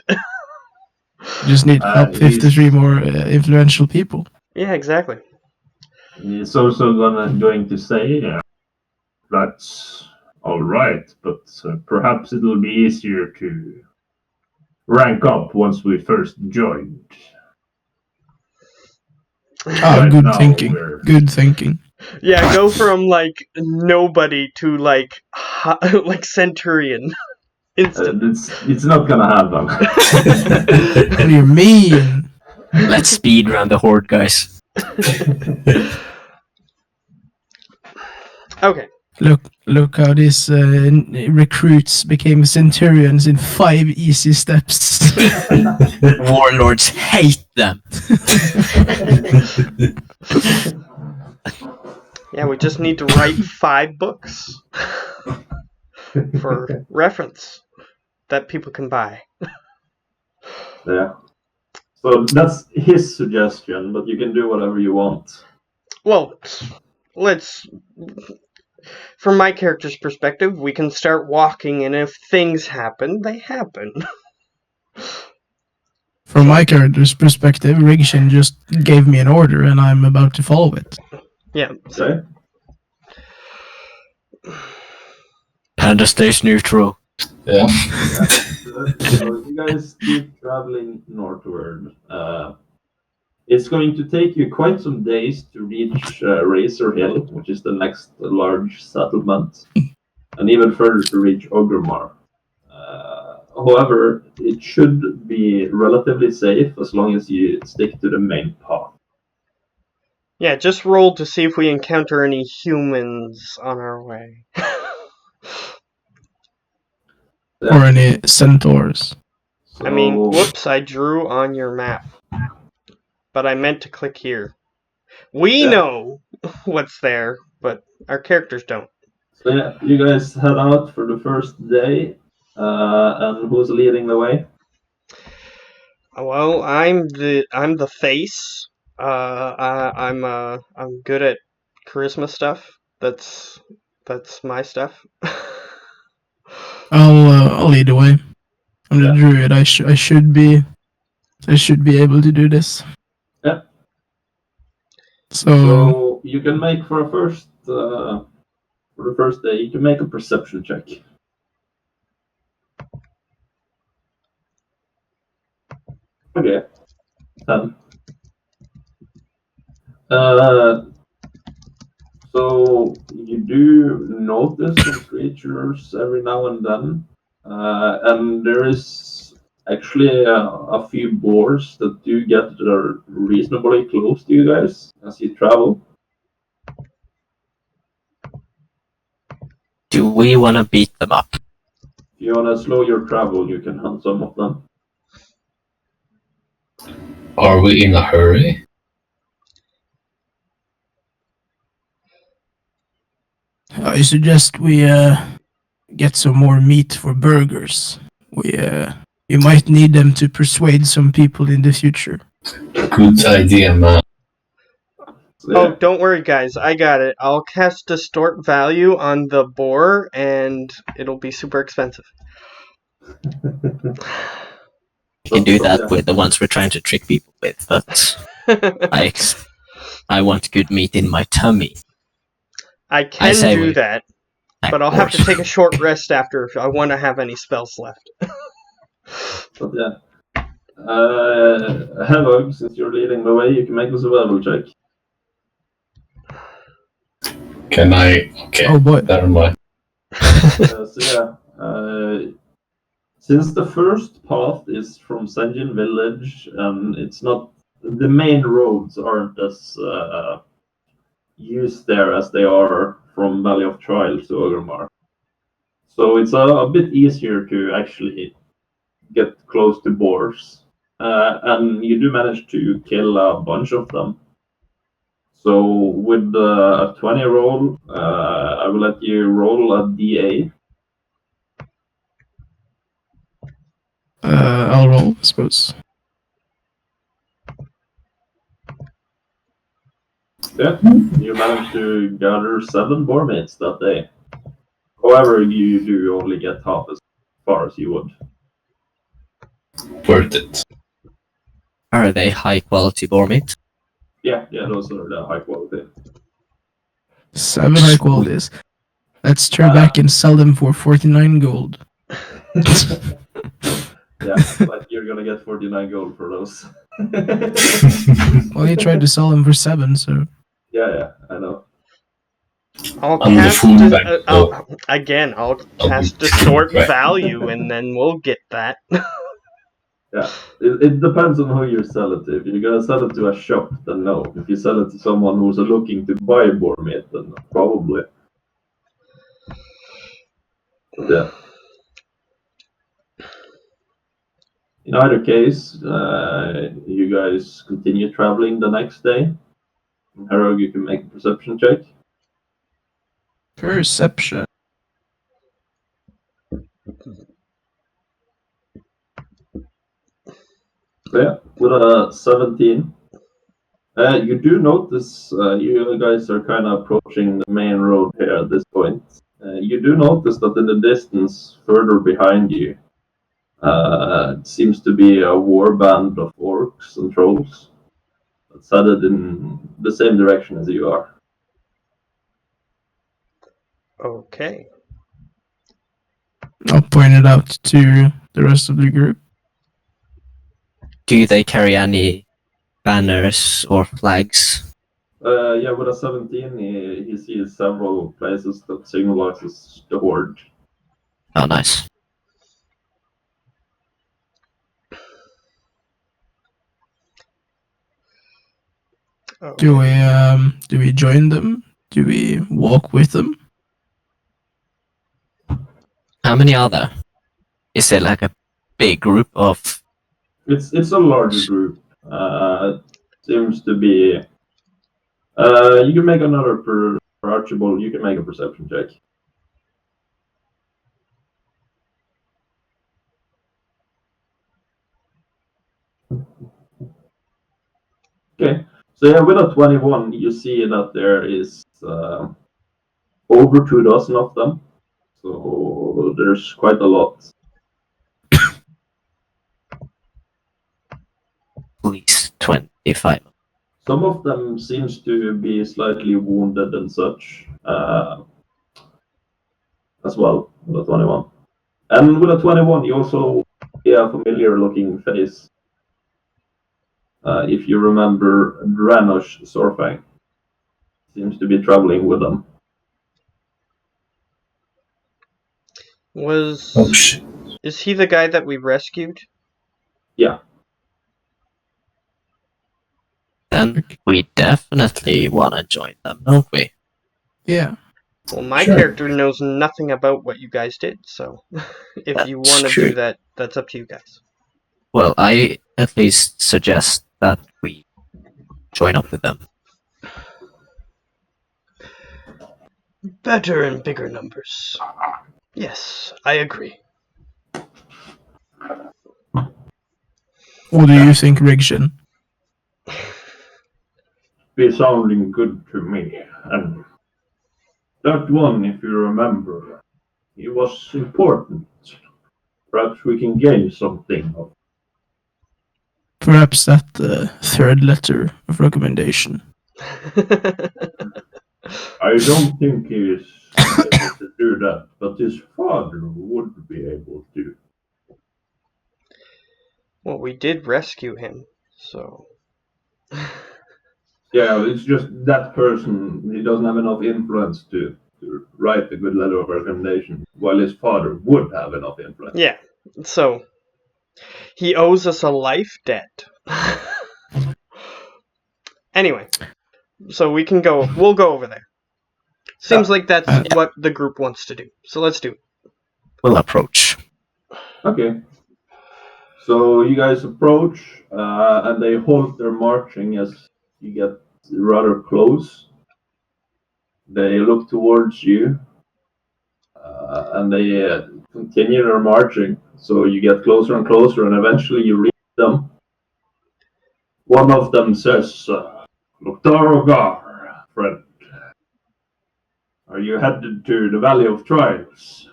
Just need help 53 more influential people. Yeah, exactly. He's also going to say, that's all right, but perhaps it'll be easier to rank up once we first joined. Ah, Right good now thinking. we're- Good thinking. Yeah, go from like nobody to like centurion. Instant. It's not gonna happen. What do you mean? Let's speed run the horde, guys. Okay. Look how these recruits became centurions in 5 easy steps. Warlords hate them. Yeah, we just need to write 5 books for reference that people can buy. Yeah. So that's his suggestion, but you can do whatever you want. Well, let's. From my character's perspective, we can start walking, and if things happen, they happen. From my character's perspective, Rigshin just gave me an order and I'm about to follow it. Yeah. Okay? Panda stays neutral. Yeah. So you guys keep traveling northward. It's going to take you quite some days to reach Razor Hill, which is the next large settlement, and even further to reach Ogremar. However, it should be relatively safe as long as you stick to the main path. Yeah, just roll to see if we encounter any humans on our way. Or any centaurs. So, I mean, whoops, I drew on your map. But I meant to click here. We know what's there, but our characters don't. So yeah, you guys head out for the first day, and who's leading the way? Well, I'm the face. I'm good at charisma stuff. That's my stuff. I'll lead the way. I'm the Yeah. druid. I should be able to do this. Yeah. So So you can make for the first day, you can make a perception check. Okay. 10. So you do notice some creatures every now and then, and there is actually a few boars that do get reasonably close to you guys as you travel. Do we want to beat them up? If you want to slow your travel, you can hunt some of them. Are we in a hurry? I suggest we get some more meat for burgers. You might need them to persuade some people in the future. Good idea, man. So, Oh, don't worry, guys. I got it. I'll cast Distort Value on the boar, and it'll be super expensive. We can do that with the ones we're trying to trick people with, but I want good meat in my tummy. I can say do we- that, but I'll have to take a short rest after if I want to have any spells left. But yeah. Hello, since you're leading the way, you can make a survival check. Can I? Okay, Oh boy. never mind. So yeah, Since the first path is from Senjin village, and it's not the main roads aren't as used there as they are from Valley of Trials to Ogremark. So it's a bit easier to actually get close to boars. And you do manage to kill a bunch of them. So with a 20 roll, I will let you roll a DA. I'll roll, I suppose. Yeah, you manage to gather 7 boar mates that day. However, you do only get half as far as you would. Worth it. Are they high quality boar meat? Yeah, those are the high quality. 7 high qualities. Let's turn back and sell them for 49 gold. Yeah, like you're gonna get 49 gold for those. Well, he tried to sell them for 7, so. Yeah, I know. I'll I'm the cast food bank, I'll I'll cast be distort back. value, and then we'll get that. Yeah, it depends on who you sell it to. If you're gonna sell it to a shop, then no. If you sell it to someone who's looking to buy boar meat, then probably. But yeah. In either case, you guys continue traveling the next day. Harrow, you can make a perception check. Perception. So yeah, with a 17. You do notice you guys are kind of approaching the main road here at this point. You do notice that in the distance, further behind you, it seems to be a war band of orcs and trolls that's headed in the same direction as you are. Okay. I'll point it out to the rest of the group. Do they carry any banners or flags? Yeah, with a 17, he sees several places that symbolizes the horde. Oh, nice. Do we join them? Do we walk with them? How many are there? Is it like a big group of? It's a larger group. Seems to be. You can make another per Archibald. You can make a perception check. Okay, so yeah, with a 21, you see that there is over 2 dozen of them. So there's quite a lot. At least 25. Some of them seems to be slightly wounded and such as well with a 21. And with a 21, you also see a familiar-looking face. If you remember Dranosh Sorfang, seems to be traveling with them. Oh shit. Is he the guy that we rescued? Yeah. Then we definitely want to join them, don't we? Yeah. Well, my Sure. character knows nothing about what you guys did, so if you That's want to true. do that, that's up to you guys. Well, I at least suggest that we join up with them. Better in bigger numbers. Yes, I agree. What do you think, Rigshin? Be sounding good to me. And that one, if you remember, it was important. Perhaps we can gain something. Perhaps that third letter of recommendation. I don't think he is able to do that, but his father would be able to. Well, we did rescue him, so. Yeah, it's just that person, he doesn't have enough influence to write a good letter of recommendation, while his father would have enough influence. Yeah, So he owes us a life debt. Anyway, so we can go. We'll go over there. Seems like that's what the group wants to do. So let's do it. We'll approach. Okay. So you guys approach, and they halt their marching as you get rather close. They look towards you, and they continue their marching. So you get closer and closer, and eventually you reach them. One of them says, Loktarogar, friend, are you headed to the Valley of Trials?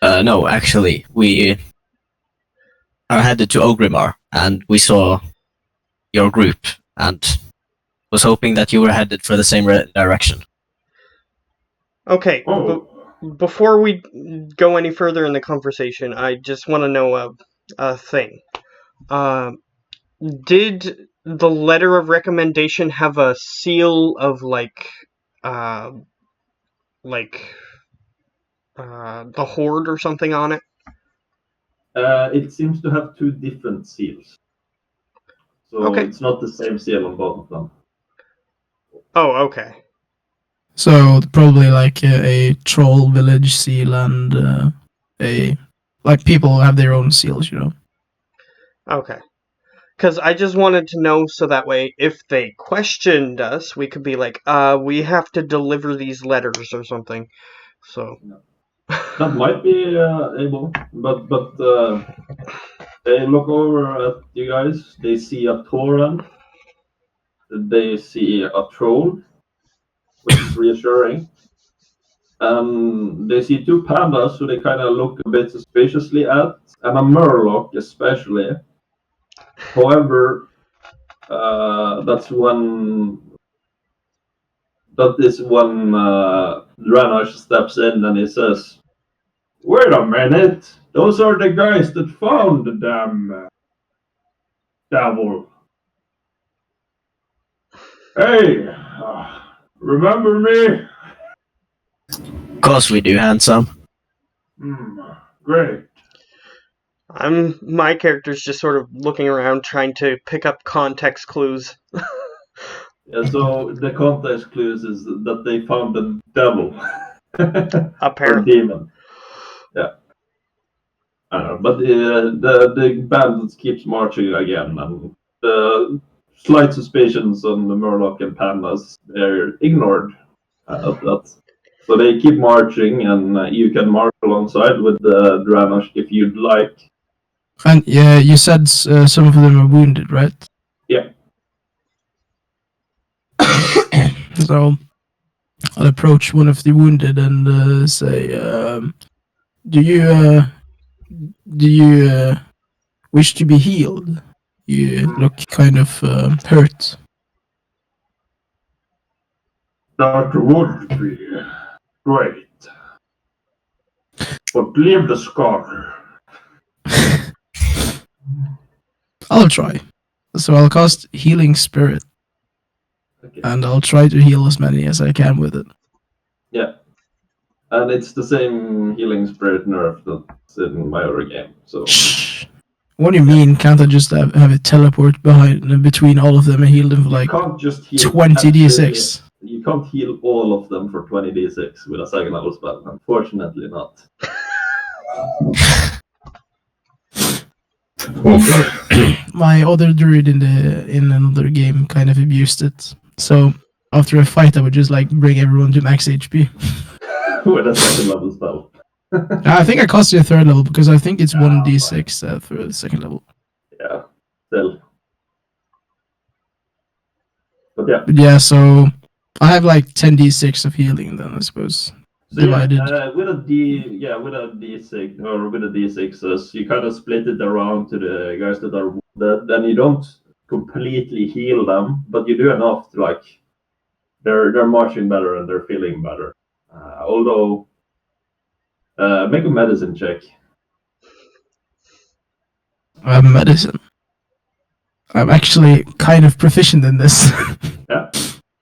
No, actually, we are headed to Ogrimmar, and we saw your group, and was hoping that you were headed for the same direction. Okay, before we go any further in the conversation, I just want to know a thing. Did the letter of recommendation have a seal of the Horde or something on it? It seems to have two different seals. So it's not the same seal on both of them. Oh, okay. So probably like a troll village seal and people have their own seals, you know. Okay. Because I just wanted to know so that way if they questioned us, we could be like, we have to deliver these letters or something. So that might be able, but they look over at you guys. They see a Tauren. They see a troll, which is reassuring. They see two pandas who they kind of look a bit suspiciously at, and a murloc especially. However, that is when Draenor steps in and he says, "Wait a minute! Those are the guys that found the damn devil. Hey, remember me?" Of course we do, handsome. Great. my character's just sort of looking around trying to pick up context clues. Yeah, so the context clues is that they found the devil. Apparently. Or demon. Yeah. I don't know, but the bandits keeps marching again, and the slight suspicions on the Murloc and Pandas, they're ignored at that. So they keep marching, and you can march alongside with the Draenor if you'd like. And yeah, you said some of them are wounded, right? Yeah. So I'll approach one of the wounded and say, "Do you wish to be healed? You look kind of hurt." That would be great. But leave the scar. I'll try. So I'll cast Healing Spirit. Okay. And I'll try to heal as many as I can with it. Yeah. And it's the same Healing Spirit nerf that's in my other game. So. What do you mean? Can't I just have it teleport between all of them and heal them for like 20 d6? You can't heal all of them for 20 d6 with a second level spell. Unfortunately not. My other druid in another game kind of abused it. So after a fight, I would just like bring everyone to max HP. With a second level spell. I think I cost you a third level because I think it's 1d6 for the second level. Yeah, still. But yeah. Yeah, so I have like 10d6 of healing then, I suppose. So divided. With a d6 or with a d6s, you kind of split it around to the guys that are wounded. Then you don't completely heal them, but you do enough to like they're marching better and they're feeling better. Although, make a medicine check. Medicine. I'm actually kind of proficient in this. Yeah.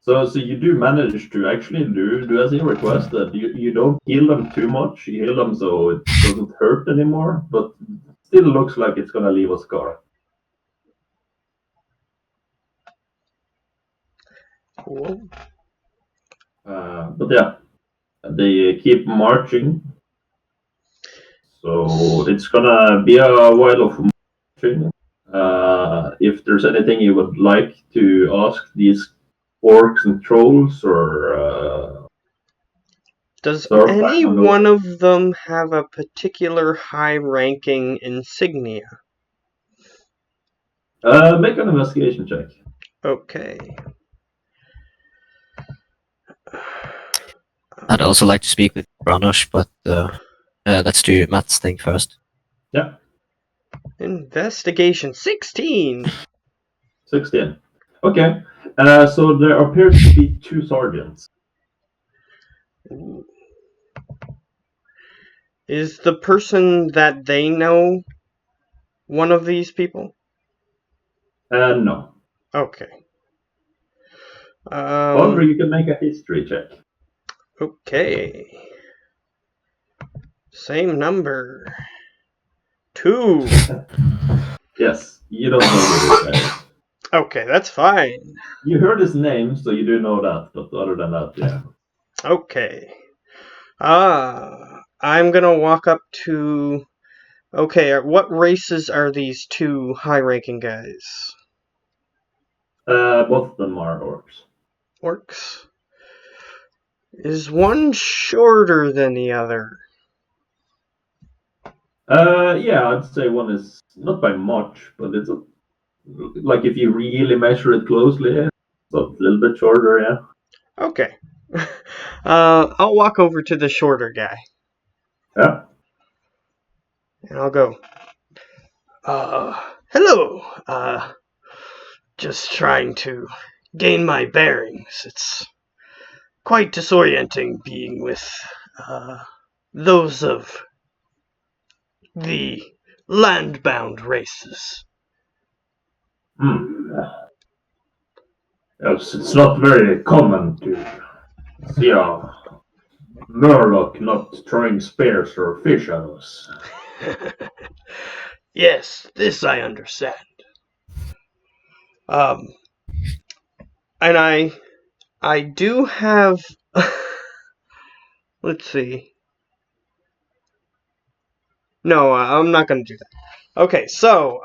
So you do manage to actually do as you requested. You don't heal them too much. You heal them so it doesn't hurt anymore, but still looks like it's gonna leave a scar. Cool. But yeah, they keep marching. So it's gonna be a while of marching. If there's anything you would like to ask these orcs and trolls, or Does start back any on the one of them have a particular high-ranking insignia? make an investigation check. Okay. I'd also like to speak with Branosh, but let's do Matt's thing first. Yeah, Investigation 16. 16. Okay. So there appears to be two sergeants. Ooh. Is the person that they know one of these people? No. Okay. However, you can make a history check. Okay. Same number. 2. Yes, you don't know who this guy is. Okay, that's fine. You heard his name, so you do know that. But other than that, yeah. Okay. I'm gonna walk up to... Okay, what races are these two high-ranking guys? Both of them are orcs. Orcs? Is one shorter than the other? Yeah, I'd say one is not by much, but it's like if you really measure it closely, it's a little bit shorter, yeah. Okay. I'll walk over to the shorter guy. Yeah. And I'll go, hello. Just trying to gain my bearings. It's quite disorienting being with, those of the land-bound races. Yes, it's not very common to see a Murloc not throwing spears or fish at us. Yes, this I understand. And I do have, let's see. No, I'm not gonna do that. Okay, so,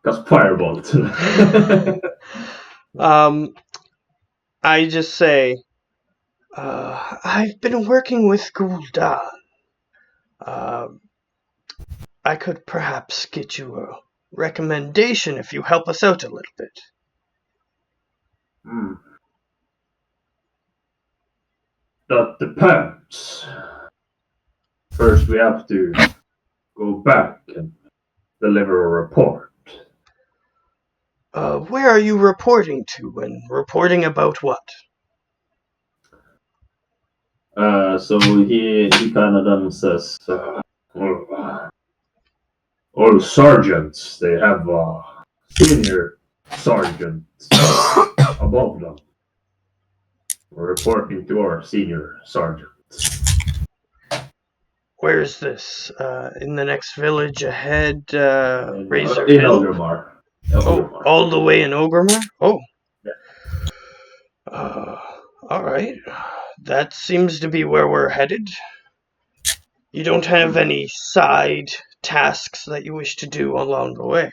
Because firebolt. I just say, I've been working with Gul'dan. I could perhaps get you a recommendation if you help us out a little bit. That depends. First, we have to go back and deliver a report. Where are you reporting to, and reporting about what? So he kind of then says, all sergeants, they have a senior sergeant above them. We're reporting to our senior sergeant. Where's this? In the next village ahead, Razor in Hill? Ogremar. Oh, all the way in Ogremar? Oh. Yeah. Alright. That seems to be where we're headed. You don't have any side tasks that you wish to do along the way?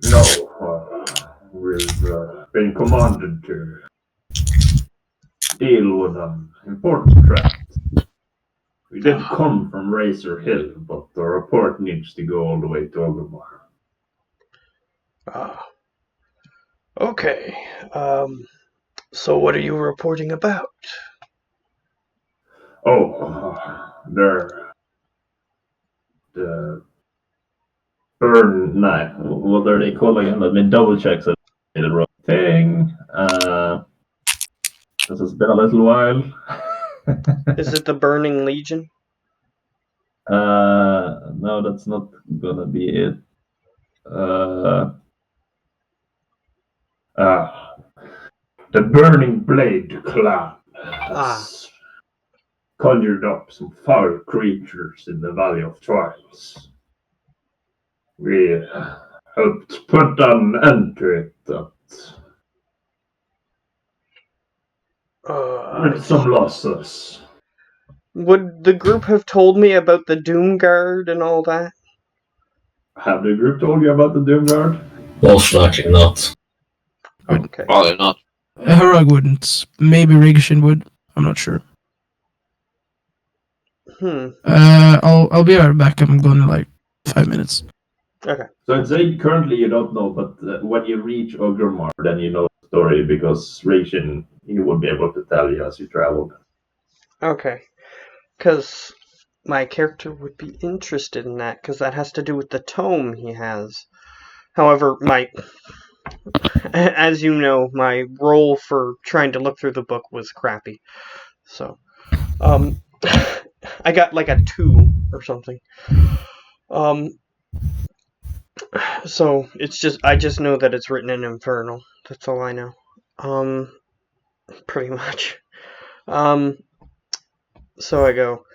No, we've been commanded to deal with an important threat. We did come from Razor Hill, but the report needs to go all the way to Ogremar. Okay. So what are you reporting about? They're the what are they called again? Let me double check so I did the wrong thing. This has been a little while. Is it the Burning Legion? No, that's not gonna be it. The Burning Blade clan Ah, has conjured up some foul creatures in the Valley of Trials. We helped put an end to it with some losses. would the group have told me about the Doom Guard and all that? Have the group told you about the Doom Guard? Most likely not. Okay. Probably not. Herog wouldn't. Maybe Rigshin would. I'm not sure. I'll be right back. I'm going in like 5 minutes. Okay. So I'd say currently you don't know, but when you reach Ogromar, then you know the story because Ration, he would be able to tell you as you traveled. Okay. Because my character would be interested in that, because that has to do with the tome he has. However, as you know, my role for trying to look through the book was crappy. So, I got like a 2 or something. So I just know that it's written in Infernal. That's all I know. Pretty much. So I go,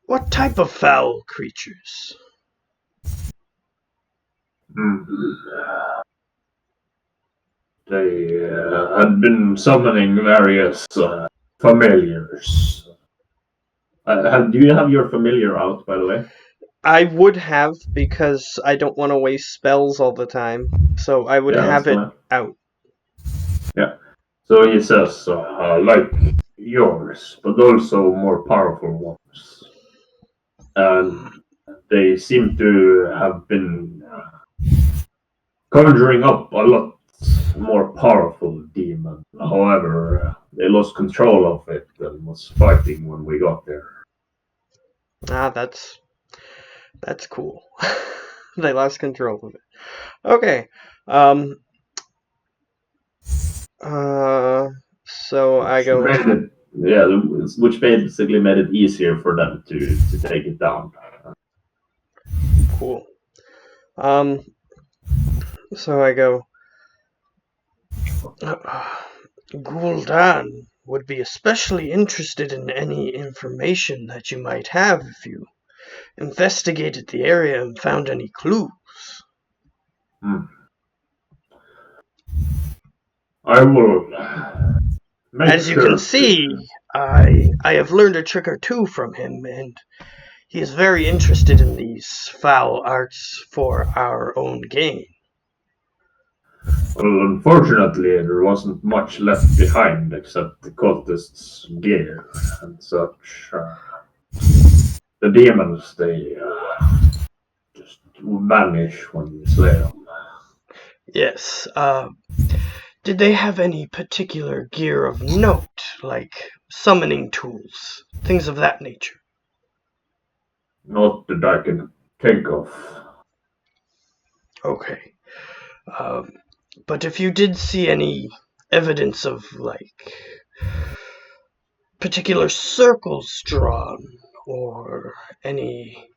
what type of foul creatures? They had been summoning various familiars. Do you have your familiar out, by the way? I would have, because I don't want to waste spells all the time. So I would have it out. Yeah. So he says, like yours, but also more powerful ones. And they seem to have been conjuring up a lot more powerful demon. However, they lost control of it and was fighting when we got there. Ah, that's cool. They lost control of it. Okay. So I go. Which basically made it easier for them to take it down. Cool. So I go. Gul'dan would be especially interested in any information that you might have if you investigated the area and found any clues. I will. As you can see, I have learned a trick or two from him, and he is very interested in these foul arts for our own gain. Well, unfortunately, there wasn't much left behind except the cultists' gear and such. The demons, they just vanish when you slay them. Yes. Did they have any particular gear of note, like summoning tools, things of that nature? Not that I can think of. Okay. But if you did see any evidence of, like, particular circles drawn, or any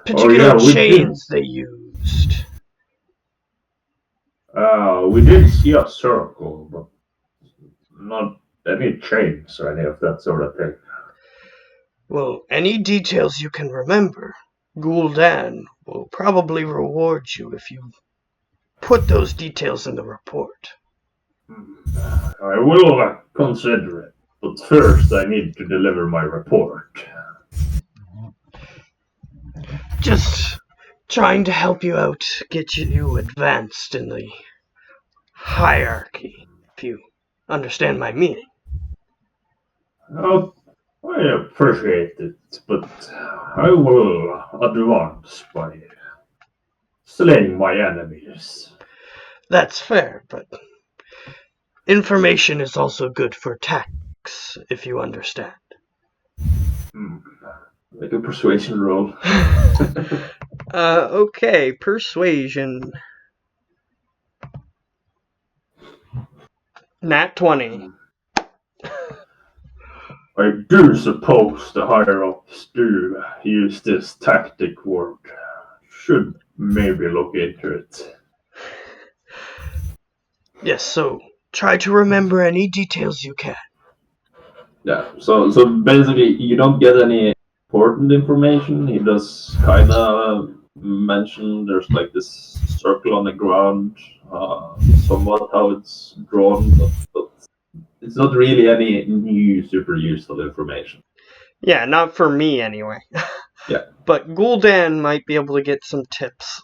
particular chains they used. We did see a circle, but not any chains or any of that sort of thing. Well, any details you can remember, Gul'dan will probably reward you if you put those details in the report. I will consider it, but first I need to deliver my report. Just trying to help you out, get you advanced in the hierarchy, if you understand my meaning. Oh, I appreciate it, but I will advance by slaying my enemies. That's fair, but information is also good for tactics, if you understand. Make a persuasion roll. Okay, persuasion. Nat 20. I do suppose the higher-ups do use this tactic word. Should maybe look into it. Yes, so try to remember any details you can. Yeah. So basically, you don't get any important information. He does kind of mention there's like this circle on the ground, somewhat how it's drawn, but it's not really any new super useful information. Yeah, not for me anyway. Yeah. But Gul'dan might be able to get some tips.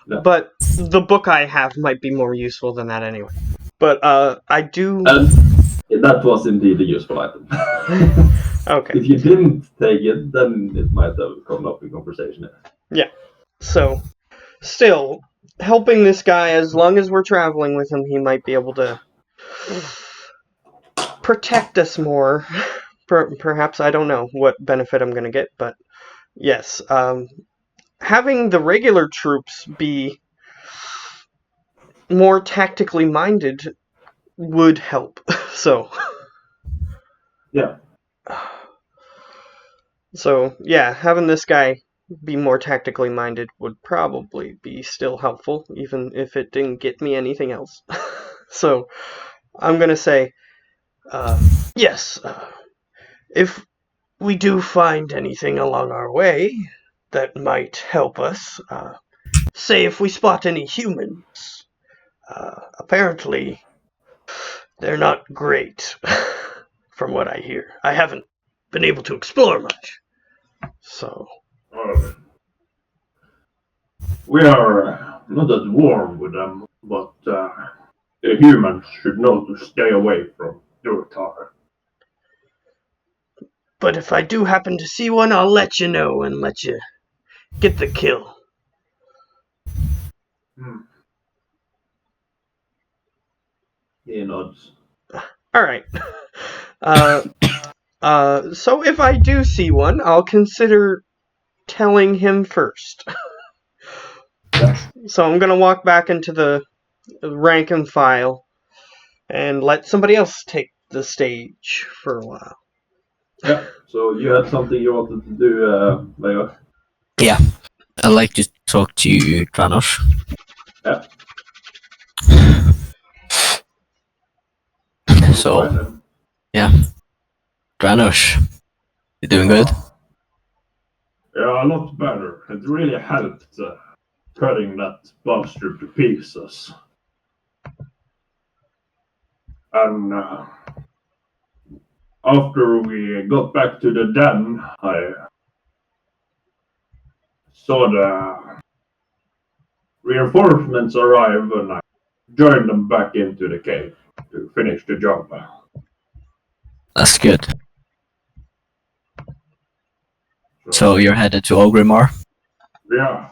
Yeah. But the book I have might be more useful than that anyway. But I do. And that was indeed a useful item. Okay. If you didn't take it, then it might have come up in conversation. So, still, helping this guy, as long as we're traveling with him, he might be able to protect us more. Perhaps, I don't know what benefit I'm going to get, but yes. Having the regular troops be more tactically minded would help. So. Yeah. So, yeah, having this guy be more tactically minded would probably be still helpful, even if it didn't get me anything else. So, I'm gonna say, yes, if we do find anything along our way that might help us, say if we spot any humans, apparently they're not great, from what I hear. I haven't been able to explore much, so... We are not at war with them, but the humans should know to stay away from Durtar. But if I do happen to see one, I'll let you know and let you get the kill. He nods. Alright. So if I do see one, I'll consider telling him first. So I'm gonna walk back into the rank and file and let somebody else take the stage for a while. Yeah. So you had something you wanted to do, Leo? Yeah, I'd like to talk to you, Kranos. Yeah. So, Kranos, you doing good? Yeah, a lot better. It really helped cutting that bastard to pieces. And after we got back to the den, I saw the reinforcements arrive and I joined them back into the cave to finish the job. That's good. So you're headed to Ogrimmar? Yeah.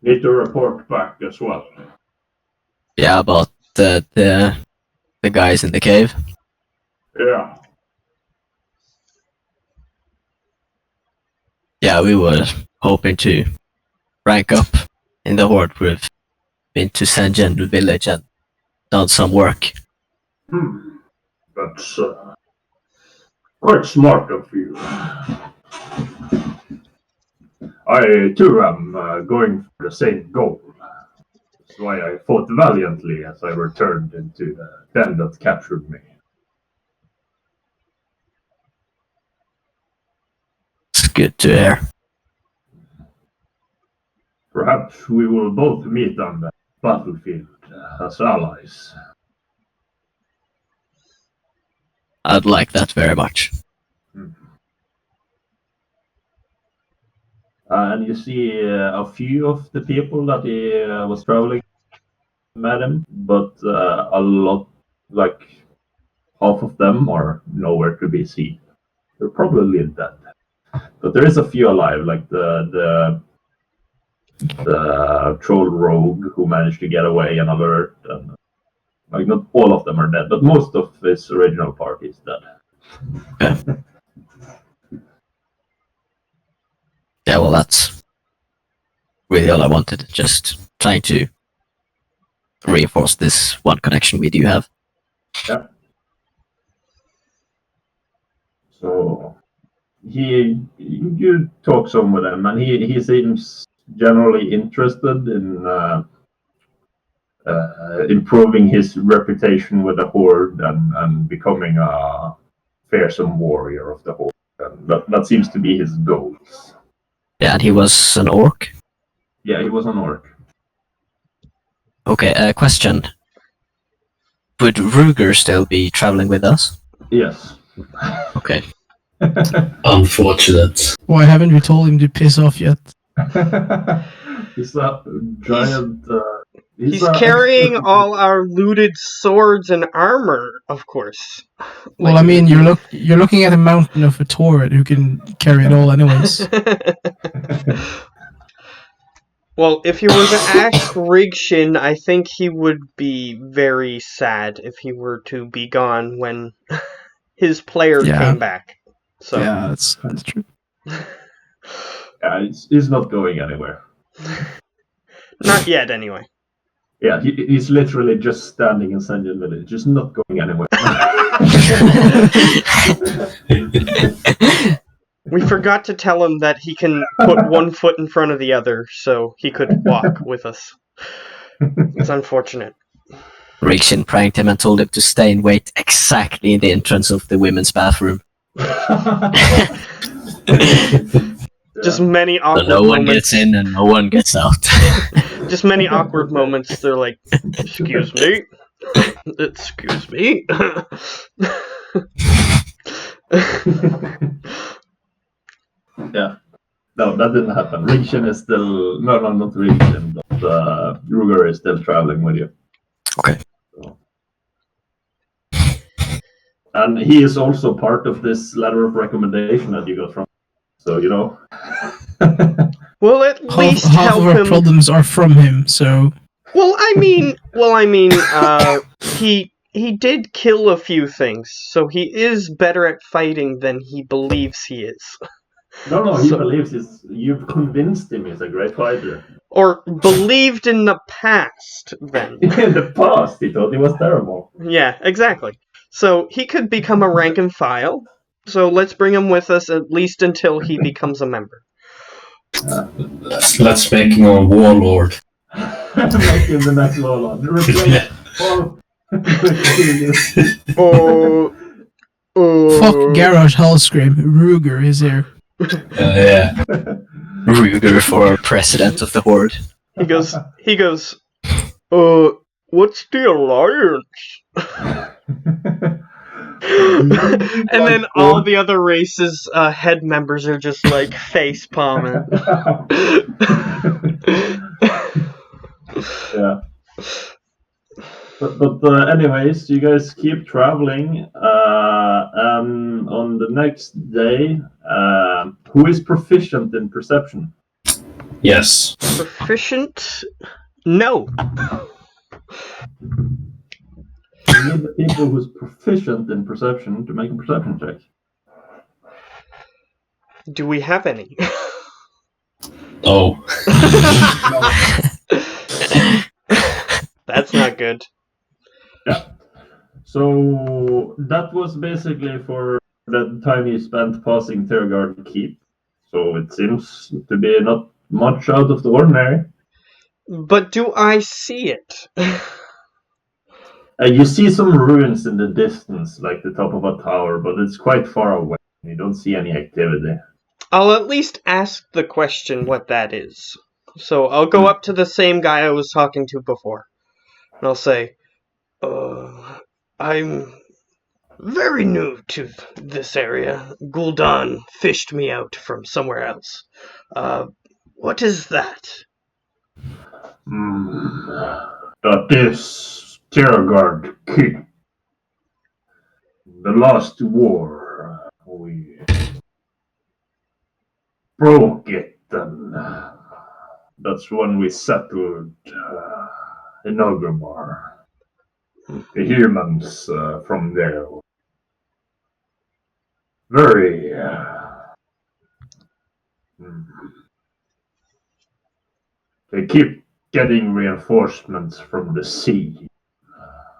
Need to report back as well. Yeah, about the guys in the cave. Yeah. Yeah, we were hoping to rank up in the horde. We've been to Senjen village and done some work. That's quite smart of you. I too am going for the same goal. That's why I fought valiantly as I returned into the den that captured me. It's good to hear. Perhaps we will both meet on the battlefield as allies. I'd like that very much. And you see a few of the people that he was traveling met him, but a lot, like half of them, are nowhere to be seen. They're probably dead. But there is a few alive, like the troll rogue who managed to get away and alert. And, like, not all of them are dead, but most of his original party is dead. Okay. Yeah, well, that's really all I wanted. Just trying to reinforce this one connection we do have. Yeah. So you talk some with him, and he seems generally interested in improving his reputation with the Horde and becoming a fearsome warrior of the Horde. And that seems to be his goals. Yeah, and he was an orc. Yeah, he was an orc. Okay, question. Would Ruger still be traveling with us? Yes. Okay. Unfortunate. Why haven't you told him to piss off yet? He's a giant. He's a carrying expert- all our looted swords and armor, of course. Well, I mean, you're looking at a mountain of a Tauren who can carry it all, anyways. Well, if you were to ask Rigshin, I think he would be very sad if he were to be gone when his player Yeah. came back. So Yeah, that's true. Yeah, he's not going anywhere. not yet, anyway. Yeah, he's literally just standing in Sanjin Village, just not going anywhere. We forgot to tell him that he can put one foot in front of the other so he could walk with us. It's unfortunate. Rigshin pranked him and told him to stay and wait exactly in the entrance of the women's bathroom. Just many So awkward no one moments. gets in and no one gets out. Just many awkward moments. They're like, excuse me? Excuse me? Yeah. No, that didn't happen. Rigshin is still... No, not Rigshin, but Ruger is still traveling with you. Okay. So. And he is also part of this letter of recommendation that you got from. So, you know. Well, at least Half help of our him. problems are from him, so Well, I mean, he did kill a few things, so he is better at fighting than he believes he is. No, he So- believes you've convinced him he's a great fighter. Or believed in the past, then. In the past, he thought he was terrible. Yeah, exactly. So he could become a rank and file. So let's bring him with us at least until he becomes a member. Let's make him a warlord. Make him the next warlord. Replace all. fuck Garage Hellscream. Ruger is here. Yeah. Ruger for president of the Horde. He goes, what's the alliance? And then all the other races' head members are just like face palming. Yeah. But anyways, you guys keep traveling. And on the next day, who is proficient in perception? Yes. Proficient? No. You need the people who's proficient in perception to make a perception check. Do we have any? Oh. That's not good. So that was basically for the time you spent passing Terragard Keep. So it seems to be not much out of the ordinary. But do I see it? You see some ruins in the distance, like the top of a tower, but it's quite far away. You don't see any activity. I'll at least ask the question what that is. So I'll go up to the same guy I was talking to before. And I'll say, I'm very new to this area. Gul'dan fished me out from somewhere else. What is that? That is Terragard Keep. The last war, we broke it, and that's when we settled in Ogrebar. The humans from there were very they keep getting reinforcements from the sea.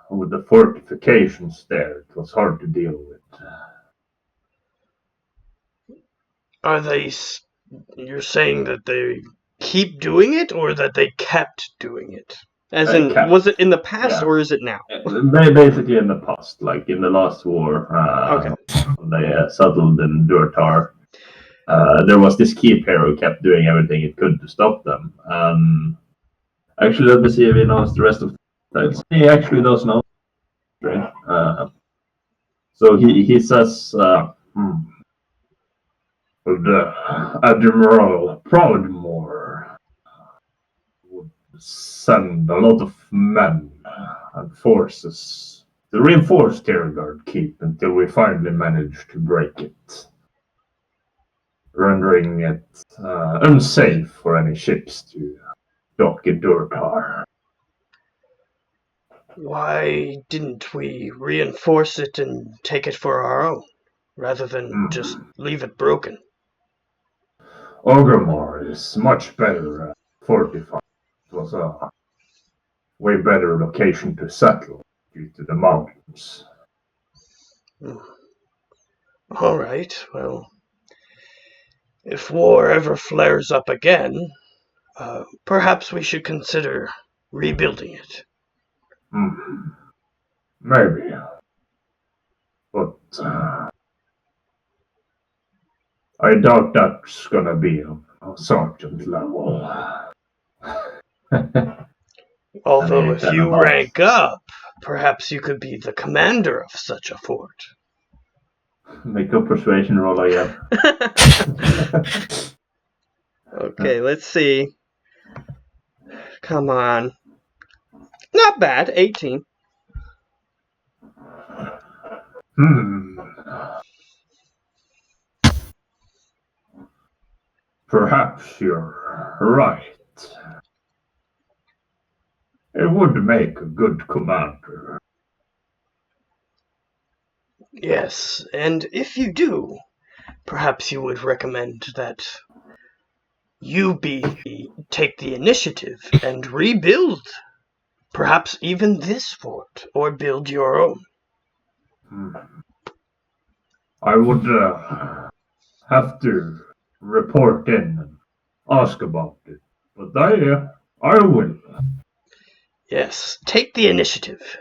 With the fortifications there, it was hard to deal with. Are they... You're saying that they keep doing it, or that they kept doing it? As in, Cap. was it in the past Yeah. or is it now? Basically in the past, like in the last war, Okay. when they settled in Durtar. There was this keep here who kept doing everything it could to stop them. Actually, let me see if he knows the rest of the titles. He actually does know. So he says, the Admiral Proudmoore would send a lot of men and forces to reinforce Terrorguard Keep until we finally manage to break it, rendering it unsafe for any ships to dock in Durtar. Why didn't we reinforce it and take it for our own, rather than just leave it broken? Orgrimmar is much better fortified. It was a way better location to settle due to the mountains. All right, well, if war ever flares up again, perhaps we should consider rebuilding it. Maybe. But I doubt that's gonna be a sergeant level. Although if you rank up, perhaps you could be the commander of such a fort. Make a persuasion roll again. Okay, let's see. Come on. Not bad, 18. Perhaps you're right. It would make a good commander. Yes, and if you do, perhaps you would recommend that you take the initiative and rebuild, perhaps even this fort, or build your own. I would have to report in and ask about it, but I will. Yes, take the initiative.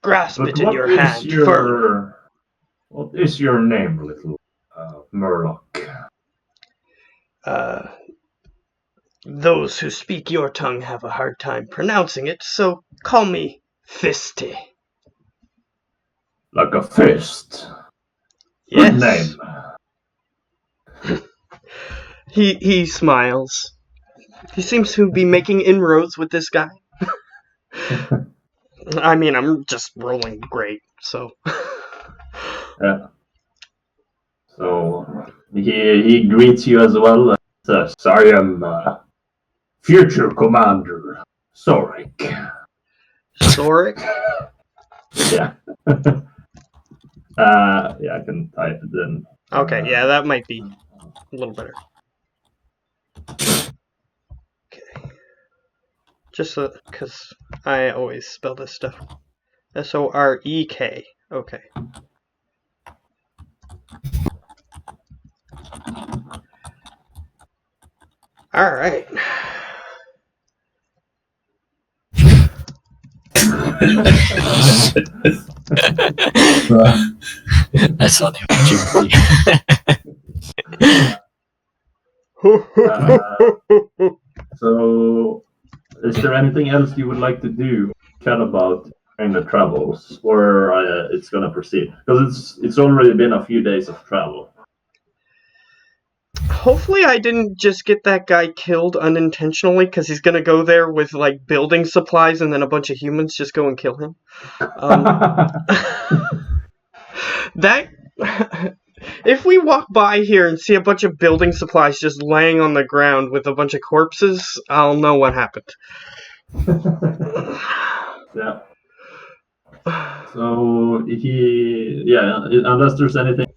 Grasp But it in your hand firmly. What is your name, little Murloc? Those who speak your tongue have a hard time pronouncing it, so call me Fisty. Like a fist. Yes. Good name. He smiles. He seems to be making inroads with this guy. I mean, I'm just rolling great, so. Yeah. So he greets you as well and says, I am future commander Sorik. Sorik? Yeah. Yeah, I can type it in. Okay, yeah, that might be a little better. Okay. Just because I always spell this stuff. Sorek. Okay. Alright. I saw the opportunity. So, is there anything else you would like to do, chat about in the travels, or it's gonna proceed? Because it's already been a few days of travel. Hopefully I didn't just get that guy killed unintentionally, because he's gonna go there with, like, building supplies and then a bunch of humans just go and kill him. That... If we walk by here and see a bunch of building supplies just laying on the ground with a bunch of corpses, I'll know what happened. Yeah. So unless there's anything.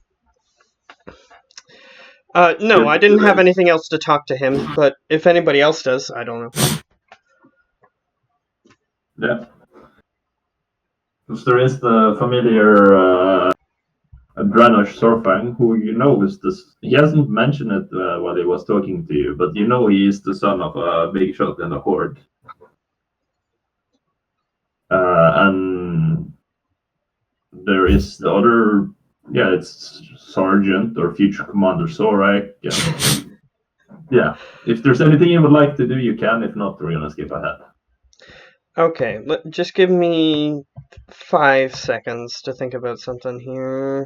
No, I didn't have anything else to talk to him, but if anybody else does, I don't know. Yeah. Because there is the familiar Dranosh Sorfang, who you know is this. He hasn't mentioned it while he was talking to you, but you know he is the son of a big shot in the Horde. And there is the other, yeah, it's Sergeant or Future Commander Sorek. Yeah, if there's anything you would like to do, you can. If not, we're gonna skip ahead. Okay, just give me 5 seconds to think about something here.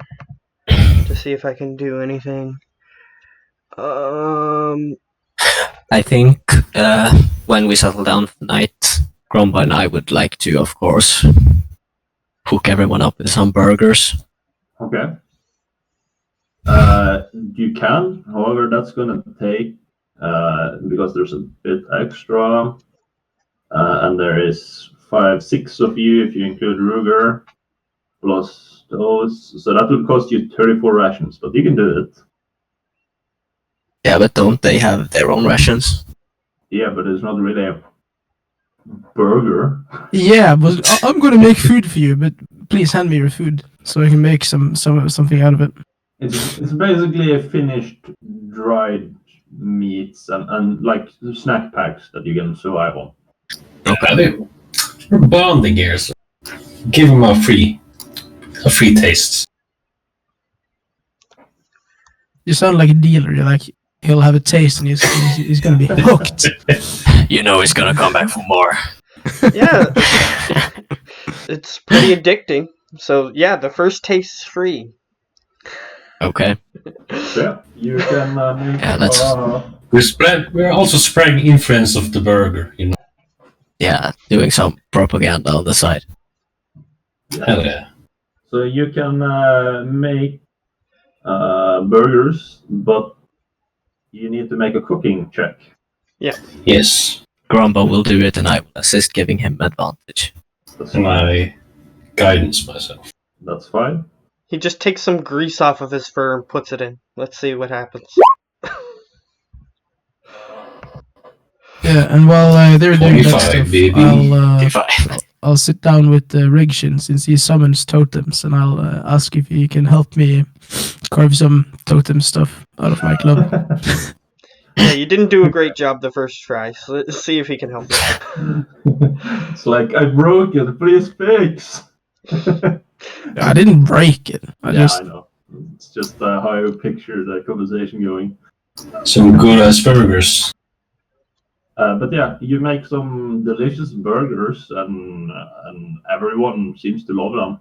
To see if I can do anything. I think when we settle down for the night, Gromba and I would like to, of course, hook everyone up with some burgers. Okay. You can, however, that's gonna take because there's a bit extra, and there is 5-6 of you if you include Ruger, plus those, so that would cost you 34 rations, but you can do it. Yeah, but don't they have their own rations? Yeah, but it's not really a burger. Yeah, but I'm gonna make food for you, but please hand me your food so I can make something out of it. It's basically a finished dried meats and like snack packs that you can survive on. Okay. We're bonding here, so give him a free taste. You sound like a dealer. You're like, he'll have a taste and he's gonna be hooked. You know he's gonna come back for more. Yeah, it's pretty addicting. So yeah, the first taste's free. Okay. Yeah, you can make. Yeah, that's- We're also spreading influence of the burger, you know. Yeah, doing some propaganda on the side. Hell yeah. So you can make burgers, but you need to make a cooking check. Yes. Gromba will do it and I will assist, giving him advantage. That's And fine. I guidance myself. That's fine. He just takes some grease off of his fur and puts it in. Let's see what happens. Yeah, and while they're doing that 25, stuff, baby. I'll sit down with Rigshin since he summons totems, and I'll ask if he can help me carve some totem stuff out of my club. Yeah, you didn't do a great job the first try, so let's see if he can help you. It's like, I broke it, please fix. I didn't break it. I Yeah, just I know. It's just how I picture the conversation going. Some good ass burgers. But yeah, you make some delicious burgers, and everyone seems to love them.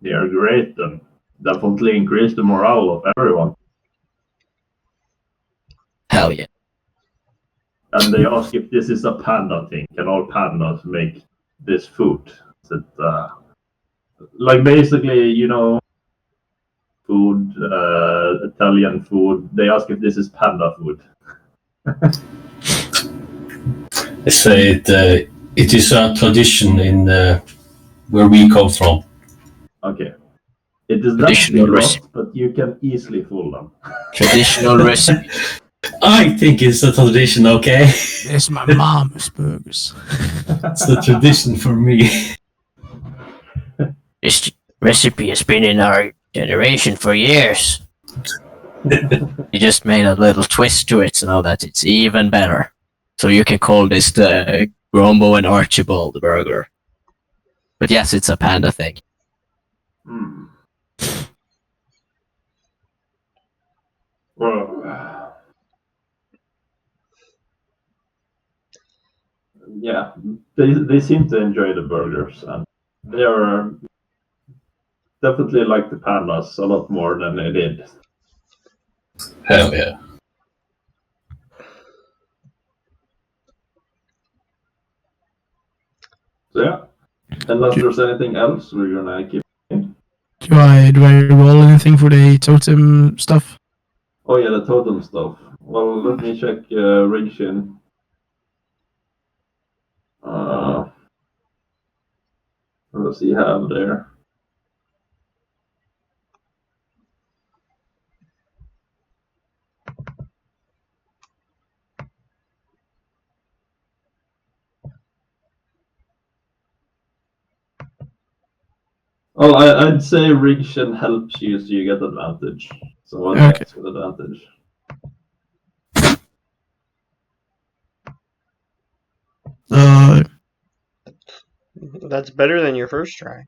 They are great and definitely increase the morale of everyone. Hell yeah. And they ask if this is a panda thing. Can all pandas make this food? Is it like basically, you know, food, Italian food? They ask if this is panda food. They say it is a tradition in where we come from. Okay. It is Traditional definitely recipe. not, but you can easily fool them. Traditional recipe. I think it's a tradition, okay? it's my mom's burgers. It's a tradition for me. This recipe has been in our generation for years. You just made a little twist to it so now that it's even better. So you can call this the Grombo and Archibald burger. But yes, it's a panda thing. Hmm. Well, yeah, they seem to enjoy the burgers, and they are definitely like the pandas a lot more than they did. Hell yeah. So yeah, unless there's anything else, we're gonna keep. Do I roll anything for the totem stuff? Oh yeah, the totem stuff. Well, let me check Rigshin. What does he have there? Well, I'd say Rigshin helps you so you get advantage. So Okay. that's with advantage. That's better than your first try.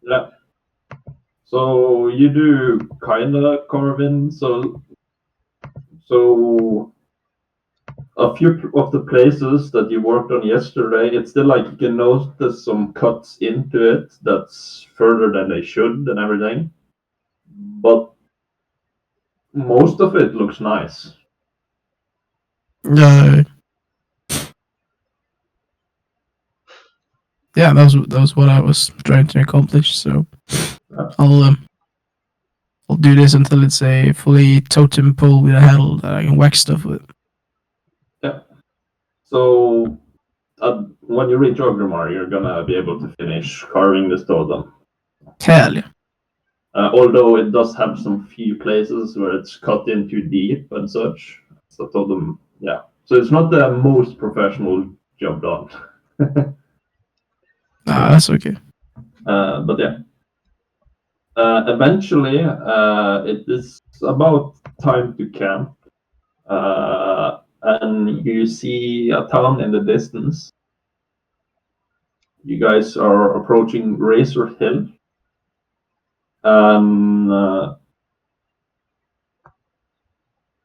Yeah. So you do kinda carve in. So a few of the places that you worked on yesterday, it's still like you can notice some cuts into it that's further than they should and everything. But most of it looks nice. Yeah, yeah, that was what I was trying to accomplish. So I'll do this until it's a fully totem pole with a handle that I can whack stuff with. Yeah. So when you reach Orgrimmar, you're gonna be able to finish carving this totem. Hell yeah. Although it does have some few places where it's cut in too deep and such. So totem, yeah. So it's not the most professional job done. Nah, that's okay. But yeah. Eventually, it is about time to camp. And you see a town in the distance. You guys are approaching Razor Hill.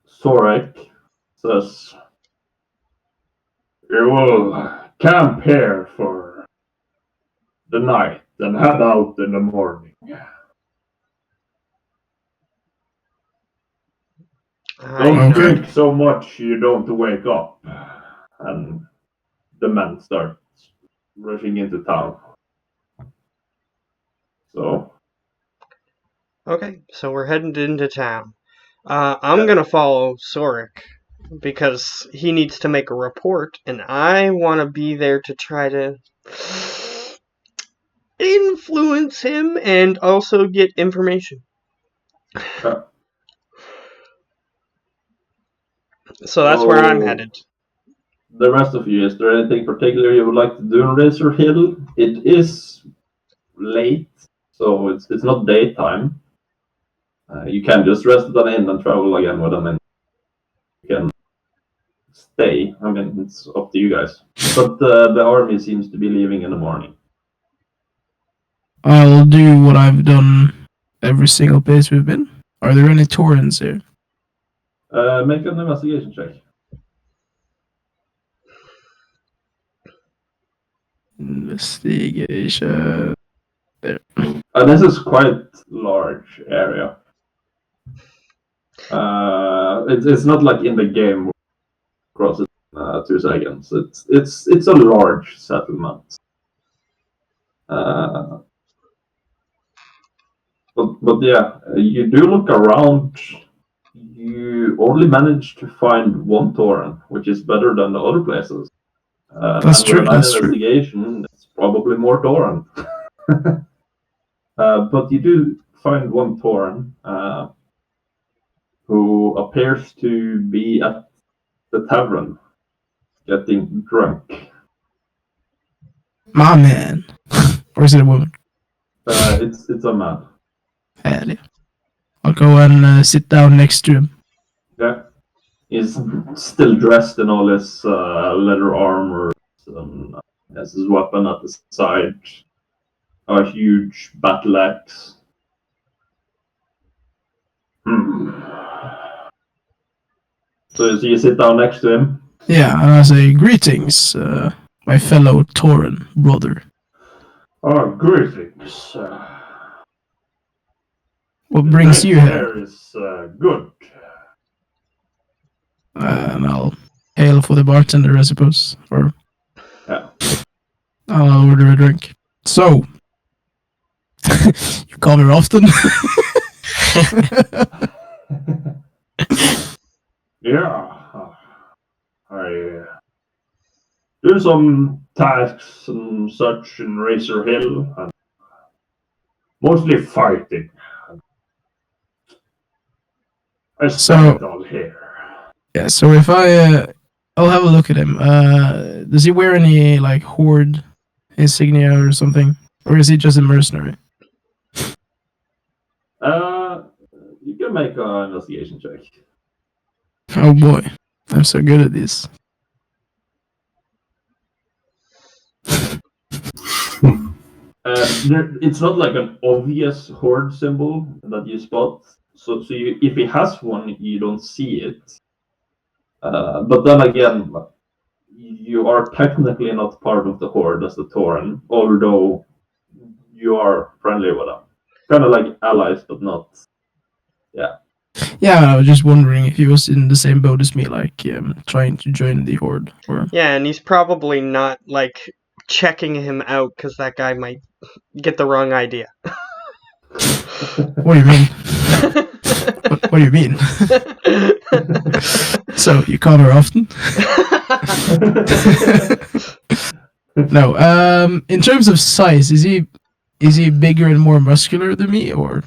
Sorek says, "You will camp here for the night and head out in the morning." Don't drink so much you don't wake up. And the men start rushing into town. So. Okay, so we're heading into town. I'm gonna follow Sorik because he needs to make a report, and I want to be there to try to influence him and also get information. So that's where I'm headed. The rest of you, is there anything particular you would like to do in Razor Hill? It is late, so it's not daytime. You can just rest at an inn and travel again with them, and you can stay. I mean, it's up to you guys. But the army seems to be leaving in the morning. I'll do what I've done every single place we've been. Are there any torrents here? Make an investigation check. Investigation. There. This is quite large area. It's not like in the game across it 2 seconds. It's a large settlement. But yeah, you do look around. You only managed to find one torrent, which is better than the other places. That's and true. with an That's true. investigation, it's probably more torrent. But you do find one torrent who appears to be at the tavern, getting drunk. My man. Or is it a woman? It's a man. Hell yeah. I'll go and sit down next to him. Yeah. He's still dressed in all his leather armor and has his weapon at the side. A huge battle axe. So you sit down next to him? Yeah, and I say, greetings, my fellow Tauren brother. Oh, greetings. What brings you here? Here is good. And I'll hail for the bartender, I suppose. Or Yeah. I'll order a drink. So, you come here often? Yeah. I do some tasks and such in Razor Hill, and mostly fighting. I spend it all here. Yeah, so if I'll have a look at him. Does he wear any, like, horde insignia or something? Or is he just a mercenary? You can make an investigation check. Oh boy, I'm so good at this. It's not like an obvious horde symbol that you spot. So if he has one, you don't see it. But then again, you are technically not part of the horde as the Tauren, although you are friendly with them. Kind of like allies, but not. Yeah. Yeah, I was just wondering if he was in the same boat as me, like trying to join the horde. Or Yeah, and he's probably not like checking him out because that guy might get the wrong idea. what do you mean? What do you mean? So you call her often? No. In terms of size, is he bigger and more muscular than me, or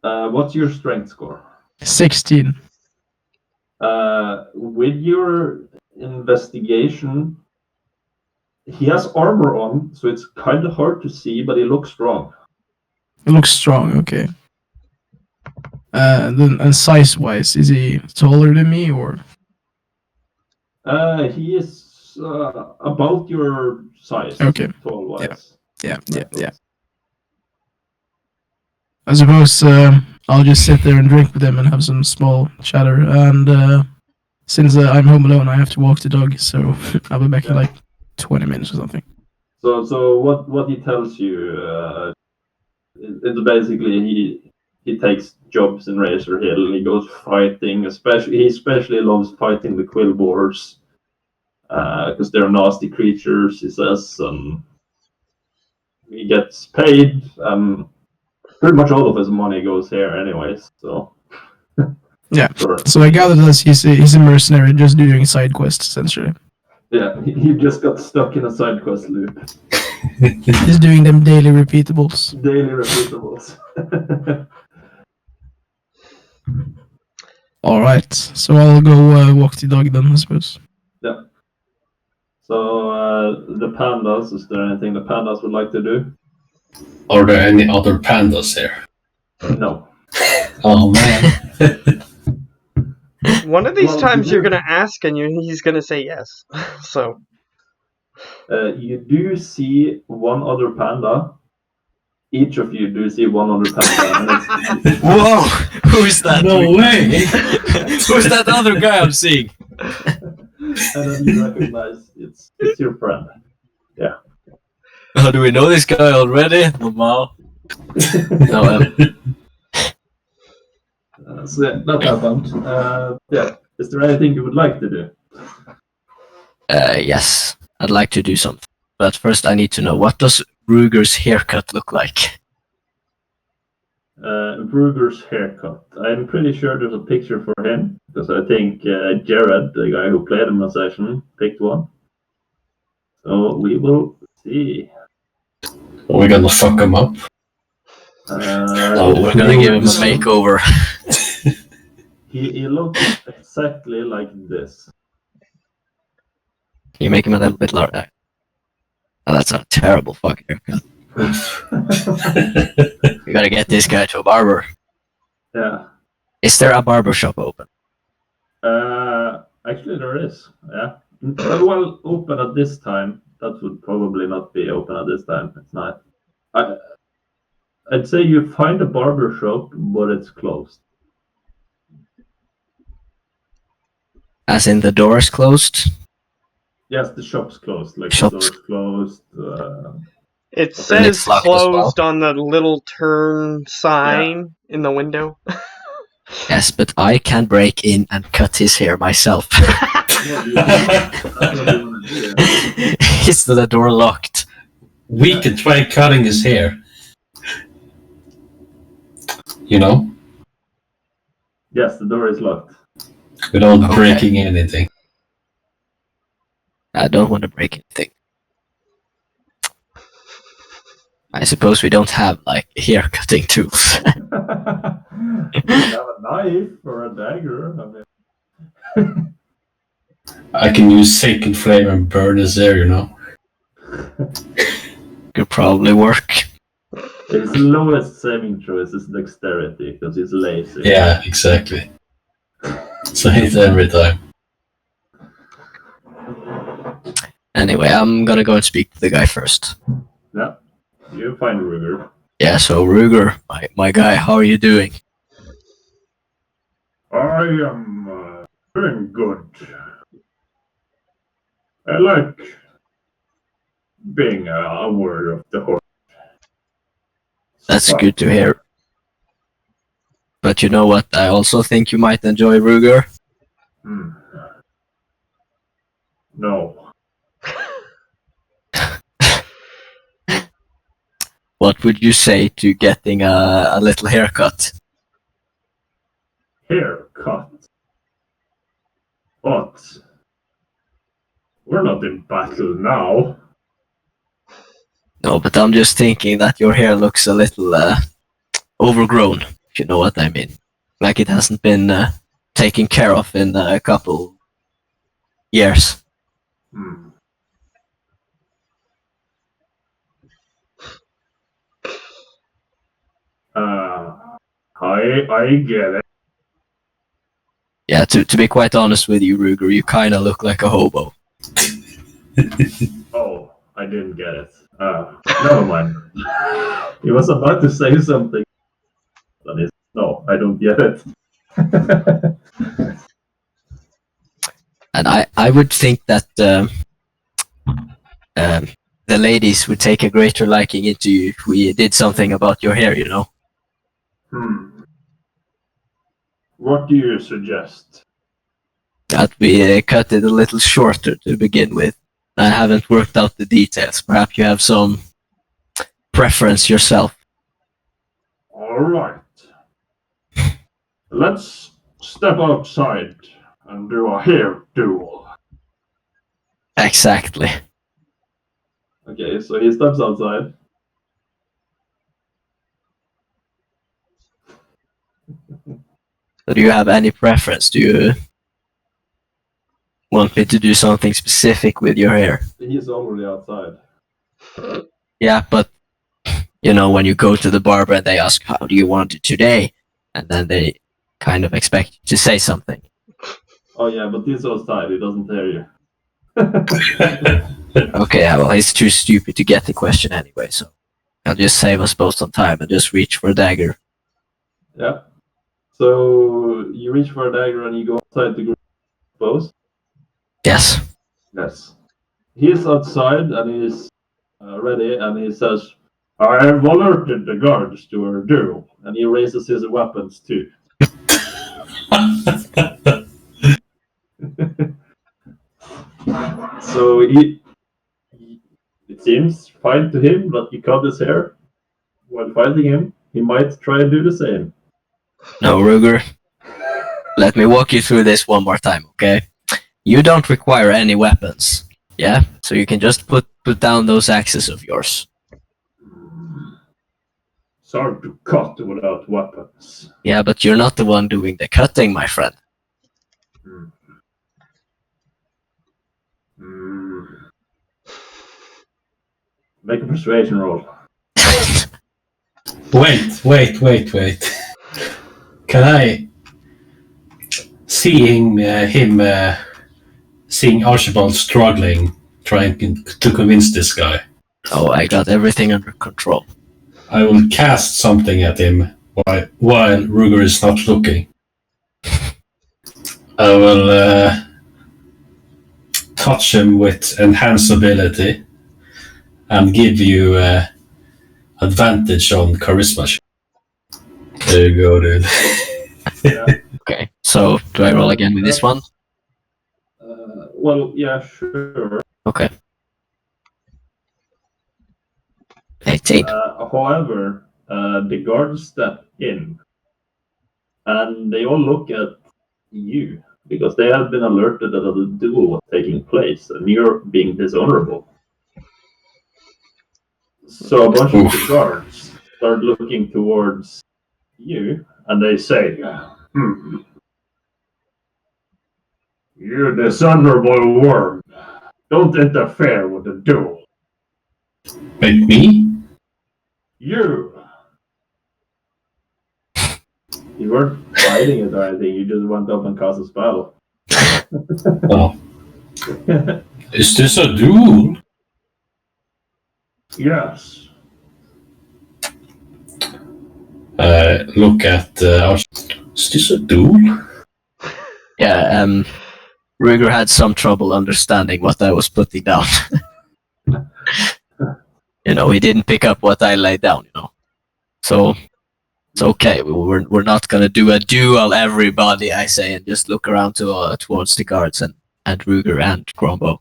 What's your strength score? 16? With your investigation, he has armor on, so it's kind of hard to see, but he looks strong. It looks strong. Okay. And size-wise, is he taller than me, or? He is about your size. Okay. Tall-wise. Yeah. I suppose I'll just sit there and drink with him and have some small chatter. And since I'm home alone, I have to walk the dog, so I'll be back in like 20 minutes or something. So what he tells you, it's basically he takes jobs in Razor Hill. He goes fighting, he especially loves fighting the quill boars because they're nasty creatures. He says, and he gets paid. Pretty much all of his money goes here, anyways. So yeah. Sure. So I gather that he's a mercenary, just doing side quests essentially. Yeah, he just got stuck in a side quest loop. He's doing them daily repeatables. Daily repeatables. All right, so I'll go walk the dog then, I suppose. Yeah. So the pandas, is there anything the pandas would like to do? Are there any other pandas here? No. Oh man. One of these times you're gonna ask and he's gonna say yes. So you do see one other panda. Each of you do see one other panda. Whoa! Who's that? No way! Who's that other guy I'm seeing? And then you recognize it's your friend. Yeah. Oh, do we know this guy already? Wow. No, So yeah, that happened. Yeah. Is there anything you would like to do? yes, I'd like to do something. But first I need to know, what does Ruger's haircut look like? Ruger's haircut. I'm pretty sure there's a picture for him, because I think Jared, the guy who played him a session, picked one. So we will see. Are we gonna fuck him up? No, we're gonna give him a makeover. He looks exactly like this. You make him a little bit larger. Oh, that's a terrible fucking haircut. We gotta get this guy to a barber. Yeah. Is there a barber shop open? Actually, there is. Yeah. Well, open at this time. That would probably not be open at this time. It's not. I'd say you find a barber shop, but it's closed. As in the door's closed? Yes, the shop's closed. Like Shop's- the door's closed. it it's says locked as well. closed on the little turn sign in the window. Yes, but I can break in and cut his hair myself. Is the door locked? We could try cutting his hair. You know? Yes, the door is locked. Without Okay. breaking anything. I don't want to break anything. I suppose we don't have, like, hair cutting tools. You have a knife or a dagger. I mean, I can use sacred flame and burn his hair, you know? Could probably work. his lowest saving throw is his dexterity because he's lazy. Yeah, exactly. So it's every time. Anyway, I'm gonna go and speak to the guy first. Yeah. You find Ruger. Yeah, so Ruger, my guy, how are you doing? I am doing good. I like being a warrior of the horse. That's good to hear. But you know what? I also think you might enjoy Ruger. Hmm. No. What would you say to getting a little haircut? Haircut. But we're not in battle now. No, but I'm just thinking that your hair looks a little overgrown, if you know what I mean. Like it hasn't been taken care of in a couple years. Hmm. I get it. Yeah, to be quite honest with you, Ruger, you kind of look like a hobo. Oh, I didn't get it. Never mind. He was about to say something. No, I don't get it. And I would think that the ladies would take a greater liking into you if we did something about your hair, you know? What do you suggest? That we cut it a little shorter to begin with. I haven't worked out the details. Perhaps you have some preference yourself. All right. Let's step outside and do a hair duel. Exactly. Okay, so he steps outside. So do you have any preference? Do you want me to do something specific with your hair? He's already outside. Yeah, but you know, when you go to the barber and they ask, how do you want it today? And then they kind of expect you to say something. Oh yeah, but he's outside. He doesn't hear you. Okay, yeah, well, he's too stupid to get the question anyway, so I'll just save us both some time and just reach for a dagger. Yeah. So you reach for a dagger and you go outside to grab bows? Yes. Yes. He's outside and he's ready and he says, I have alerted the guards to our duel. And he raises his weapons too. So it seems fine to him that you cut his hair. While fighting him, he might try and do the same. No, Ruger. Let me walk you through this one more time, okay? You don't require any weapons, yeah? So you can just put down those axes of yours. It's hard to cut without weapons. Yeah, but you're not the one doing the cutting, my friend. Make a persuasion roll. Wait. Can I seeing seeing Archibald struggling, trying to convince this guy? Oh, I got everything under control. I will cast something at him while Ruger is not looking. I will touch him with enhance ability and give you advantage on charisma. There you go, dude. Yeah. Okay, so do I roll again with this one? Well, yeah, sure. Okay. 18. However, the guards step in and they all look at you because they have been alerted that a duel was taking place and you're being dishonorable. So a bunch of the guards start looking towards you and they say, You dishonorable worm, don't interfere with the duel. Wait, me? You! You weren't fighting it or anything, you just went up and cast a spell. Oh. Is this a duel? Yes. look at is this a duel? Yeah, Ruger had some trouble understanding what I was putting down. He didn't pick up what I laid down, So it's okay. We're not gonna do a duel, everybody, I say, and just look around towards the guards and Ruger and Grombo.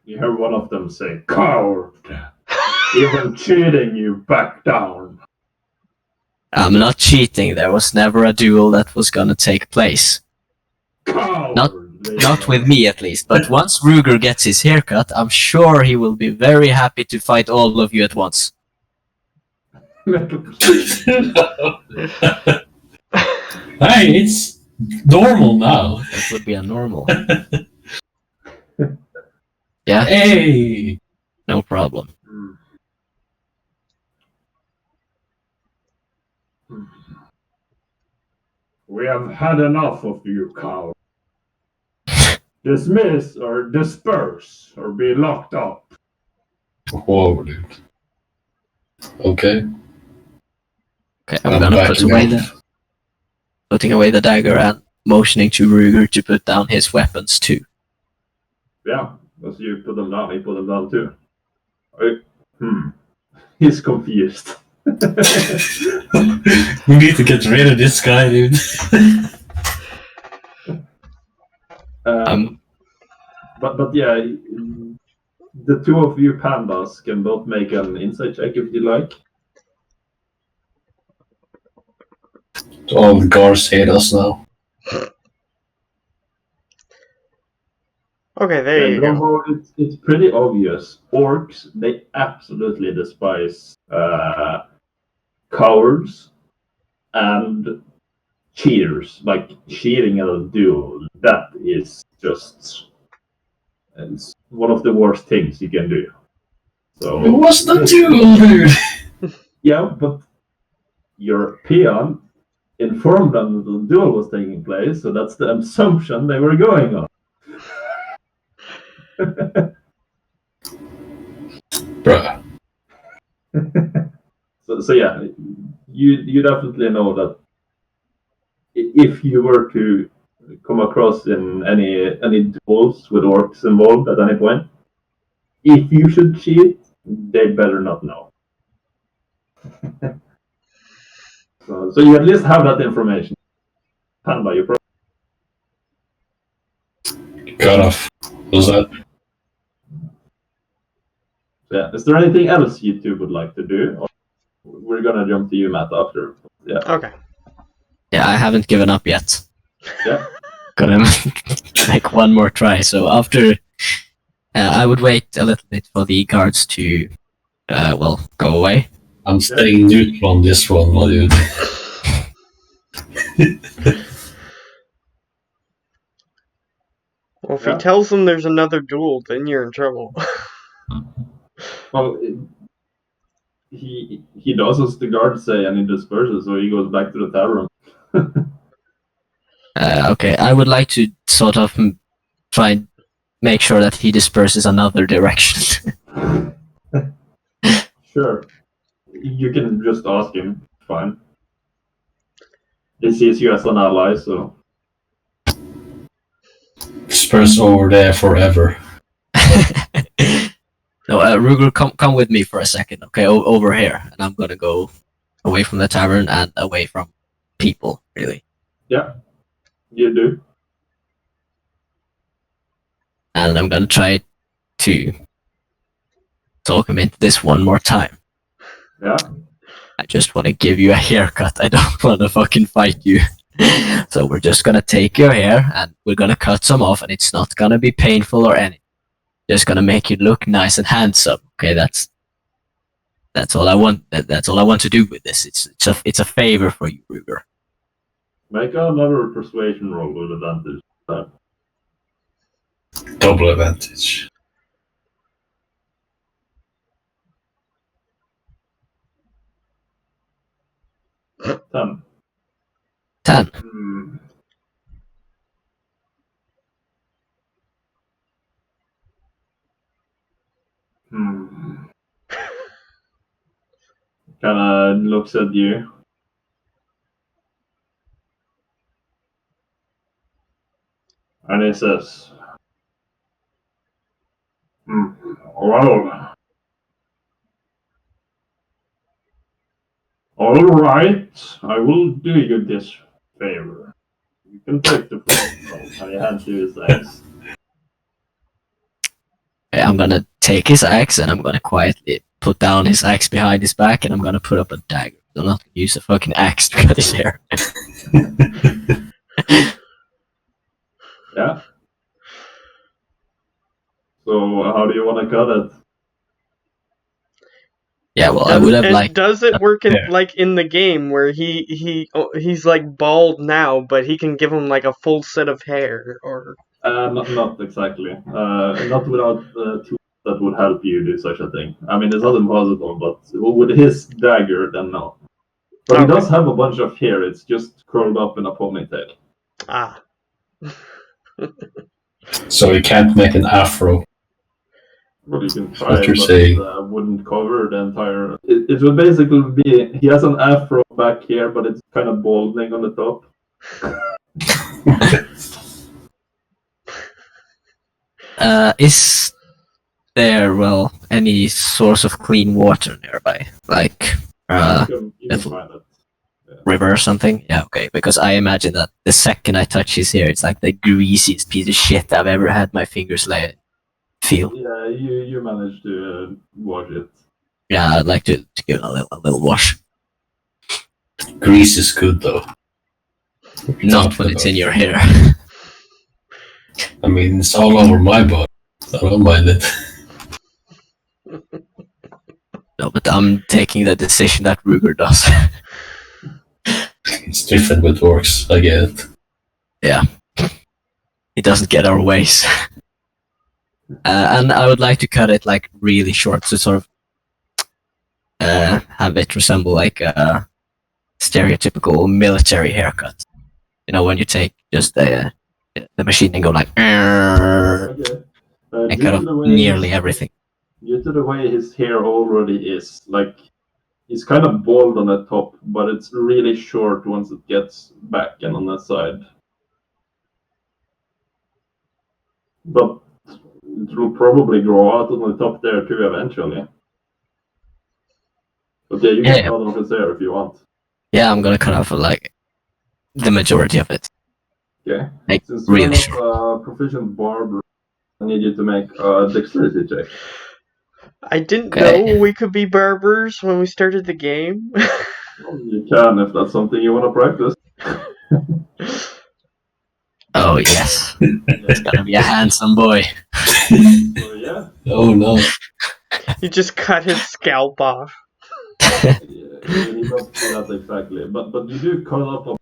You hear one of them say, "Coward! Even cheating, you back down." I'm not cheating. There was never a duel that was gonna take place. Coward! Not with me, at least. But once Ruger gets his haircut, I'm sure he will be very happy to fight all of you at once. Hey, it's normal now. That would be a normal. Yeah, Hey, no problem. We have had enough of you, coward. Dismiss or disperse or be locked up. whoa, dude. Okay. Okay, I'm gonna putting away the dagger and motioning to Ruger to put down his weapons too. Yeah, as you put them down, he put them down too. He's confused. We need to get rid of this guy, dude. But yeah, the two of you pandas can both make an insight check if you like. All the guards hate us now. Okay, there you go. Grombo, it's pretty obvious. Orcs, they absolutely despise cowards and cheaters. Like cheating at a duel, that is just it's one of the worst things you can do. So It was the duel, dude. yeah, but your peon informed them that the duel was taking place, so that's the assumption they were going on. Bruh. So yeah, you definitely know that if you were to come across in any duels with orcs involved at any point, if you should cheat, they better not know. So you at least have that information. Panda, you Cut off. What was that? yeah. Is there anything else you two would like to do? Or we're gonna jump to you, Matt, after. Yeah. Okay. Yeah, I haven't given up yet. Yeah. Gonna make one more try. So after, I would wait a little bit for the guards to, go away. I'm staying neutral on this one, my dude. Well, if he tells them there's another duel, then you're in trouble. Well, he does as the guards say, and he disperses, so he goes back to the tavern. Okay, I would like to sort of try and make sure that he disperses another direction. Sure. You can just ask him. Fine. He sees you as an ally, so. Disperse over there forever. No, Ruger, come with me for a second, okay? Over here, and I'm gonna go away from the tavern and away from people, really. Yeah, you do. And I'm gonna try to talk him into this one more time. Yeah. I just want to give you a haircut. I don't want to fucking fight you. So we're just gonna take your hair and we're gonna cut some off, and it's not gonna be painful or anything. Just gonna make you look nice and handsome. Okay, that's all I want. That's all I want to do with this. It's a favor for you, Ruger. Make another persuasion roll with advantage. Double advantage. 10. 10. kind of looks at you. And he says, well, all right, I will do you this favor. You can take the phone, and he hands you his axe. I'm gonna take his axe and I'm gonna quietly put down his axe behind his back and I'm gonna put up a dagger. I'm not gonna use a fucking axe to cut his hair. Yeah. So how do you want to cut it? Yeah, well, I would have liked. Does it work in Yeah. like in the game where he's like bald now, but he can give him like a full set of hair, or Not exactly. Not without tools that would help you do such a thing. I mean, it's not impossible, but with his dagger, then no. But he Okay. does have a bunch of hair. It's just curled up in a ponytail. ah. So you can't make an afro. Well, you can try, What you're but saying. it wouldn't cover the entire. It would basically be he has an afro back here, but it's kind of balding on the top. Is there, well, any source of clean water nearby? Like, You can find it. river or something? Yeah, okay. Because I imagine that the second I touch his hair, it's like the greasiest piece of shit I've ever had my fingers feel. Yeah, you managed to wash it. Yeah, I'd like to give it a little wash. Grease is good though. Not when it's in your hair. I mean, it's all over my body. I don't mind it. No, but I'm taking the decision that Ruger does. It's different with orcs. I get it. Yeah. He doesn't get our ways. And I would like to cut it like really short to sort of have it resemble like a stereotypical military haircut. You know, when you take just the machine and go like Okay. and cut off nearly everything. Due to the way his hair already is, like, he's kind of bald on the top, but it's really short once it gets back and on the side. But it will probably grow out on the top there too eventually. But yeah, you can cut off his hair if you want. Yeah, I'm gonna cut off like the majority of it. Okay. Like, Since really you're not a proficient barber, I need you to make a dexterity check. I didn't Okay. know we could be barbers when we started the game. Well, you can if that's something you want to practice. Oh yes, it's gonna be a handsome boy. So yeah. Oh no. You just cut his scalp off. Yeah, you don't do that exactly, but you do cut off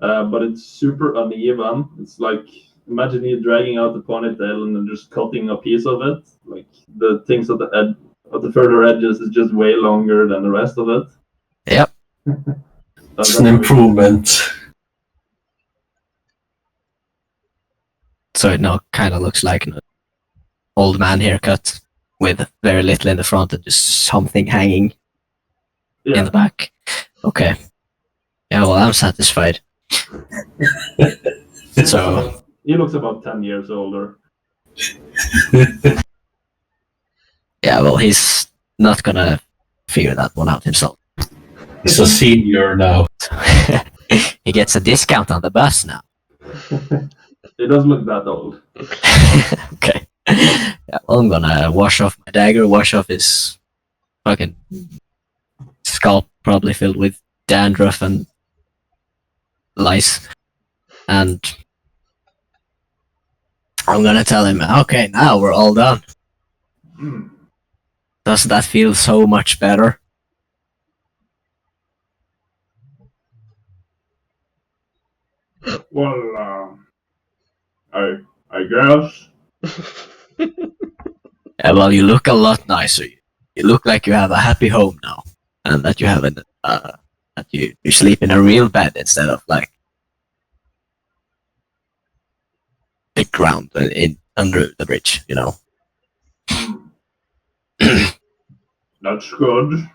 but it's super uneven. It's like, imagine you dragging out the ponytail and then just cutting a piece of it. Like the things at the further edges is just way longer than the rest of it. Yep. It's an improvement. So it now kind of looks like an old man haircut with very little in the front and just something hanging in the back. Okay. Yeah, well, I'm satisfied. So he looks about 10 years older. yeah, well, he's not gonna figure that one out himself. He's a senior now. He gets a discount on the bus now. He doesn't look that old. Okay. Yeah, well, I'm gonna wash off my dagger, wash off his fucking scalp, probably filled with dandruff and lice. And I'm gonna tell him, okay, now we're all done. Doesn't that feel so much better? Well, I guess. Yeah, well, you look a lot nicer. You look like you have a happy home now, and that you have that you sleep in a real bed instead of like the ground under the bridge. You know. That's good.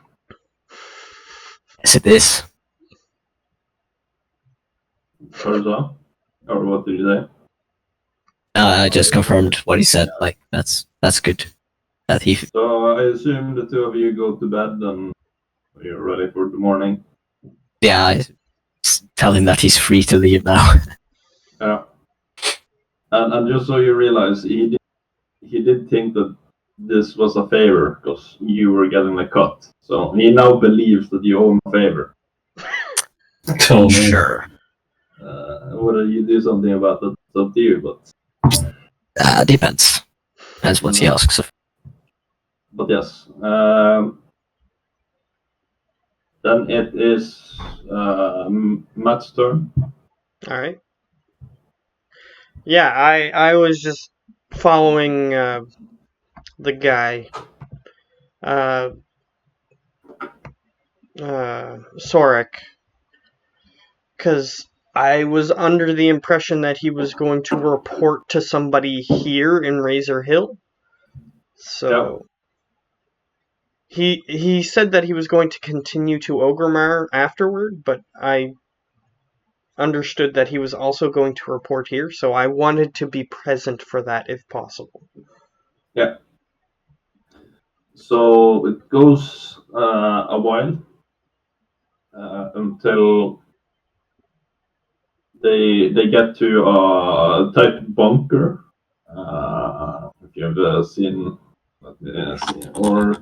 Yes, it is. Or so? Or what did you say? I just confirmed what he said. Like that's good. That he. So I assume the two of you go to bed and you're ready for the morning. Yeah, I tell him that he's free to leave now. Yeah. And just so you realize, he did think that this was a favor because you were getting a cut. So he now believes that you owe him a favor. Oh, man. Sure. Whether you do something about that, it's up to you. But Depends. Depends what he asks of. But yes. Then it is Matt's turn. All right. Yeah, I was just following the guy, Sorek, because I was under the impression that he was going to report to somebody here in Razor Hill. So he said that he was going to continue to Ogremar afterward, but I understood that he was also going to report here, so I wanted to be present for that if possible. Yeah. So it goes a while until they get to a type bunker. If you've seen, let me see, or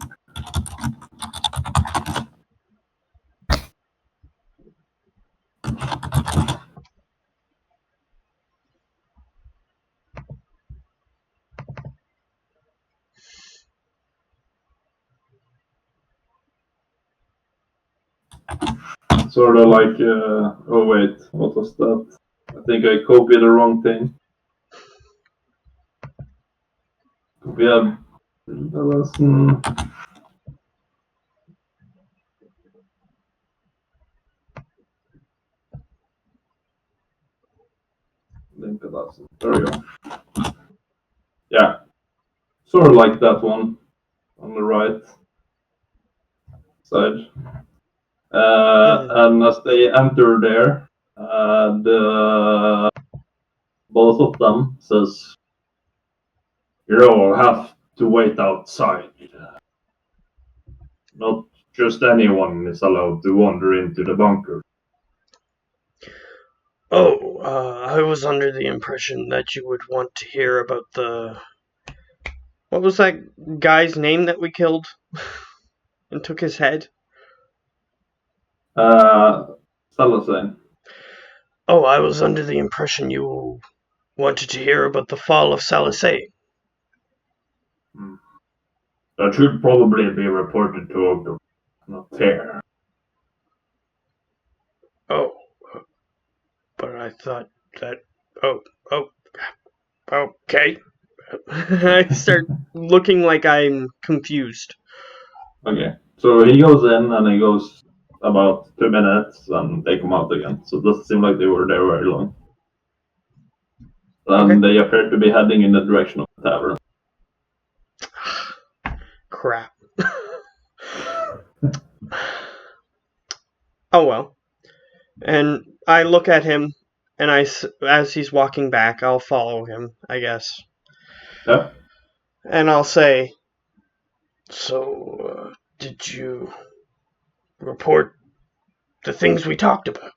sort of like, oh wait, what was that? I think I copied the wrong thing. We have the lesson. Link the lesson. There we go. Yeah, sort of like that one on the right side. And as they enter there, the both of them says, "You'll have to wait outside. Not just anyone is allowed to wander into the bunker." Oh, I was under the impression that you would want to hear about the... What was that guy's name that we killed and took his head? Salazar. Oh, I was under the impression you wanted to hear about the fall of Salisay. That should probably be reported to Ogre. Not fair. Oh, but I thought that... Oh, okay. I start looking like I'm confused. Okay, so he goes in and he goes about 2 minutes and they come out again. So it doesn't seem like they were there very long. And they appear to be heading in the direction of the tavern. Crap. Oh well. And I look at him, and as he's walking back, I'll follow him, I guess. Yeah. And I'll say, "So, did you report the things we talked about?"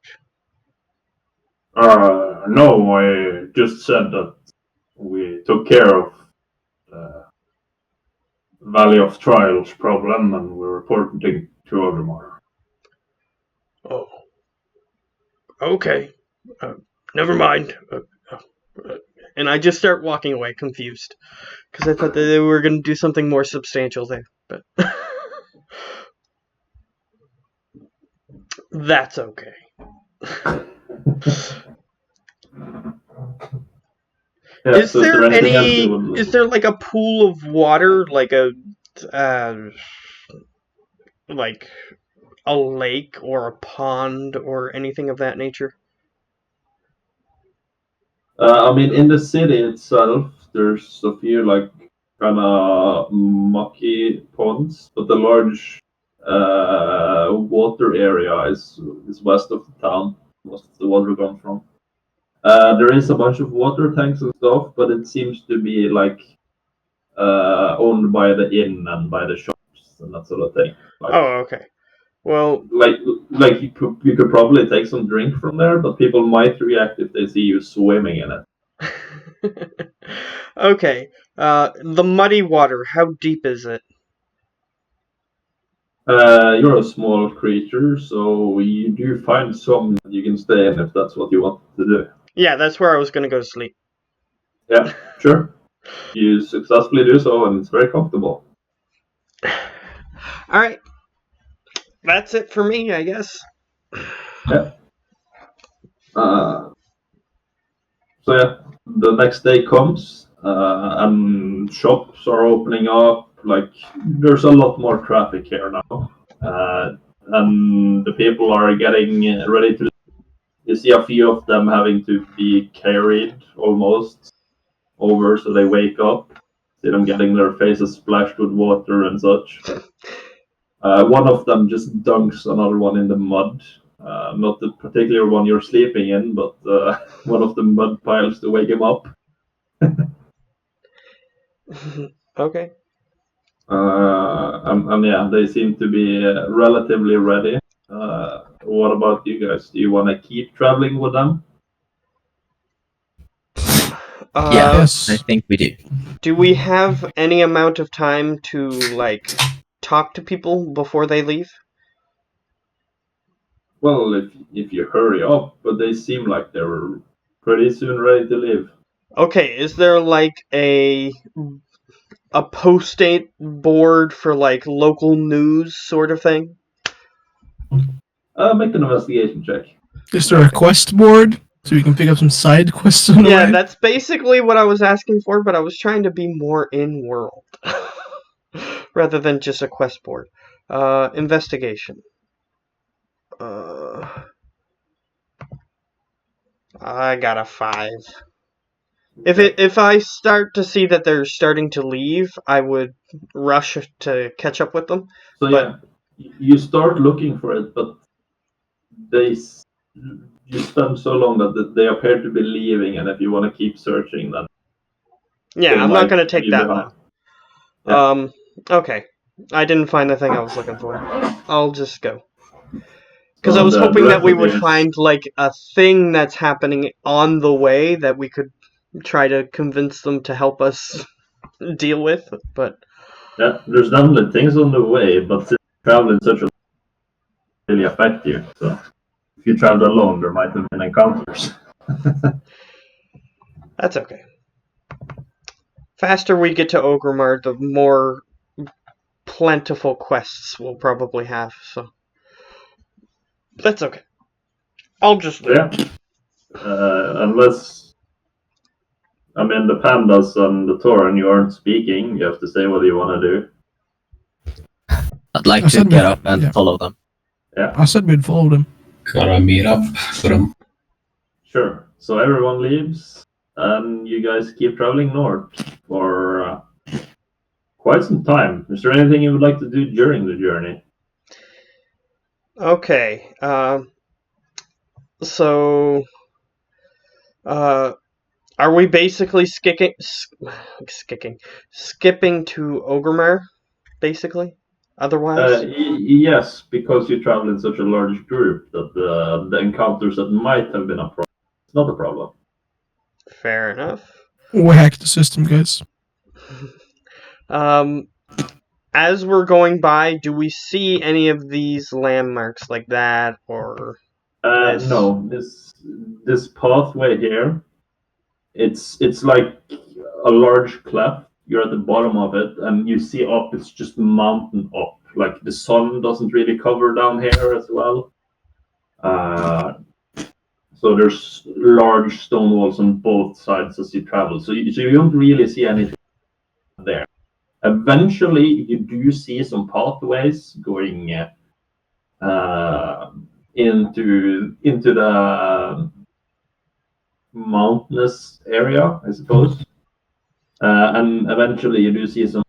No, I just said that we took care of the Valley of Trials problem and we're reporting to Ogre. Oh. Okay. Never mind. And I just start walking away, confused. Because I thought that they were going to do something more substantial there. But that's okay. Yeah, Is so there anything else any... you would... Is there like a pool of water, like a... like a lake or a pond or anything of that nature? I mean, in the city itself, there's a few like kind of mucky ponds, but the large water area is west of the town. Most of the water comes from. There is a bunch of water tanks and stuff, but it seems to be like owned by the inn and by the shops and that sort of thing. Like, Oh, okay. Well, like you could probably take some drink from there, but people might react if they see you swimming in it. okay. The muddy water, how deep is it? You're a small creature, so you do find some that you can stay in if that's what you want to do. Yeah, that's where I was gonna go to sleep. Yeah, sure. You successfully do so, and it's very comfortable. Alright. That's it for me, I guess. Yeah. So yeah, the next day comes, and shops are opening up. Like there's a lot more traffic here now, and the people are getting ready to. You see a few of them having to be carried almost over, so they wake up. See them getting their faces splashed with water and such. One of them just dunks another one in the mud. Not the particular one you're sleeping in, but one of the mud piles to wake him up. Okay. And yeah, they seem to be relatively ready. What about you guys? Do you want to keep traveling with them? Yeah, Yes. I think we do. Do we have any amount of time to, like, talk to people before they leave? Well, if you hurry up, but they seem like they're pretty soon ready to leave. Okay, is there, like, a post-date board for, like, local news sort of thing? Make an investigation check. Is there a quest board so we can pick up some side quests on the Yeah, way? that's basically what I was asking for, but I was trying to be more in-world. Rather than just a quest board. Investigation. I got a 5. If I start to see that they're starting to leave, I would rush to catch up with them. So But- yeah, you start looking for it, but you spend so long that they appear to be leaving, and if you want to keep searching, then Yeah, they I'm not might going to take leave that behind. long. Okay. I didn't find the thing I was looking for. I'll just go. Because I was the hoping that rest we of would you- find, like, a thing that's happening on the way that we could try to convince them to help us deal with, but... Yeah, there's definitely things on the way, but since you travel in such a really affect you. So if you travel alone, there might have been encounters. That's okay. Faster we get to Ogrimmar, the more plentiful quests we'll probably have, so... That's okay. I'll just leave. Yeah. Unless, I mean, the pandas and the Tauren, you aren't speaking. You have to say what you want to do. I'd like I to said get we- up and yeah. follow them. I said we'd follow them. Gotta meet up with them. Sure. So everyone leaves, and you guys keep traveling north for quite some time. Is there anything you would like to do during the journey? Okay, so... are we basically skipping to Ogrimmar, basically? Otherwise? Yes, because you travel in such a large group that the encounters that might have been a problem. It's not a problem. Fair enough. We hacked the system, guys. As we're going by, do we see any of these landmarks like that, or... Yes. No, this pathway here, it's like a large cleft. You're at the bottom of it, and you see up. It's just mountain up. Like the sun doesn't really cover down here as well. So there's large stone walls on both sides as you travel. So you don't really see anything there. Eventually, you do see some pathways going into the mountainous area, I suppose. And eventually, you do see some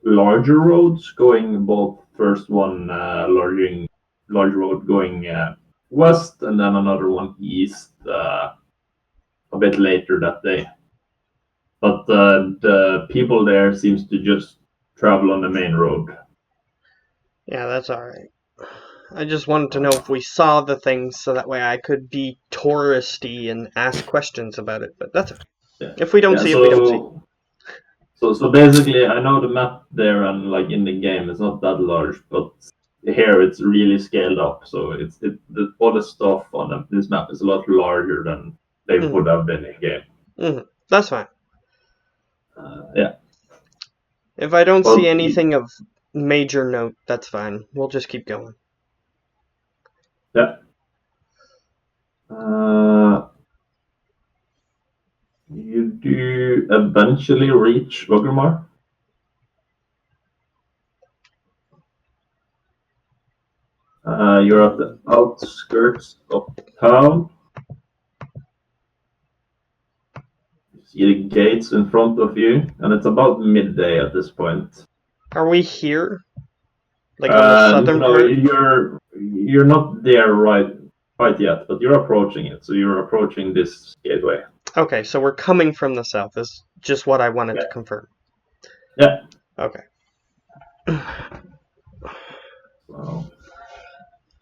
larger roads going both first one large road going west, and then another one east a bit later that day. But the people there seems to just travel on the main road. Yeah, that's alright. I just wanted to know if we saw the things so that way I could be touristy and ask questions about it, but that's alright. Yeah. If we don't see it, we don't see it. So basically, I know the map there and like in the game it's not that large, but here it's really scaled up. So all the stuff on this map is a lot larger than they would have been in game. That's fine. Yeah. If I don't Well, see anything of major note, that's fine. We'll just keep going. Yeah. You do eventually reach Ogrimmar. You're at the outskirts of town. You see the gates in front of you, and it's about midday at this point. Are we here? Like on the southern no, part? you're not there right yet, but you're approaching it. So you're approaching this gateway. Okay, so we're coming from the south. Is just what I wanted to confirm. Yeah. Okay. So.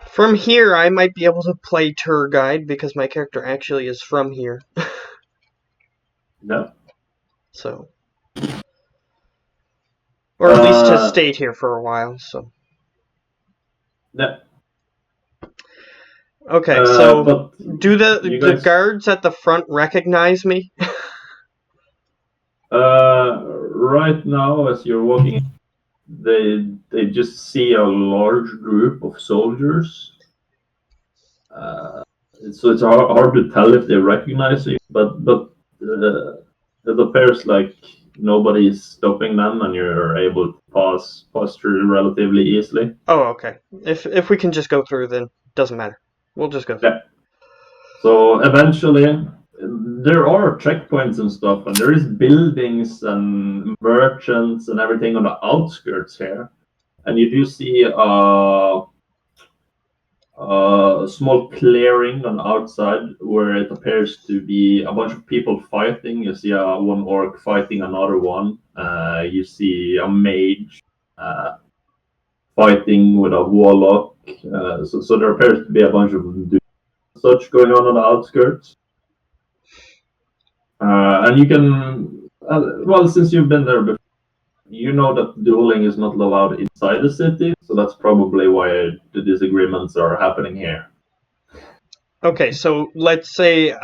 From here, I might be able to play tour guide because my character actually is from here. Yeah. So. Or at least has stayed here for a while, so. Yeah. Okay, so do the guards at the front recognize me? Right now, as you're walking, they just see a large group of soldiers. So it's hard to tell if they recognize you, but it appears like nobody's stopping them, and you're able to pass through relatively easily. Oh, okay. If we can just go through, then doesn't matter. We'll just go through. Yeah. So eventually, there are checkpoints and stuff, and there is buildings and merchants and everything on the outskirts here. And you do see a small clearing on the outside where it appears to be a bunch of people fighting. You see one orc fighting another one. You see a mage fighting with a warlock. So there appears to be a bunch of such going on the outskirts. And you can, well, since you've been there before, you know that dueling is not allowed inside the city, so that's probably why the disagreements are happening here. Okay, so let's say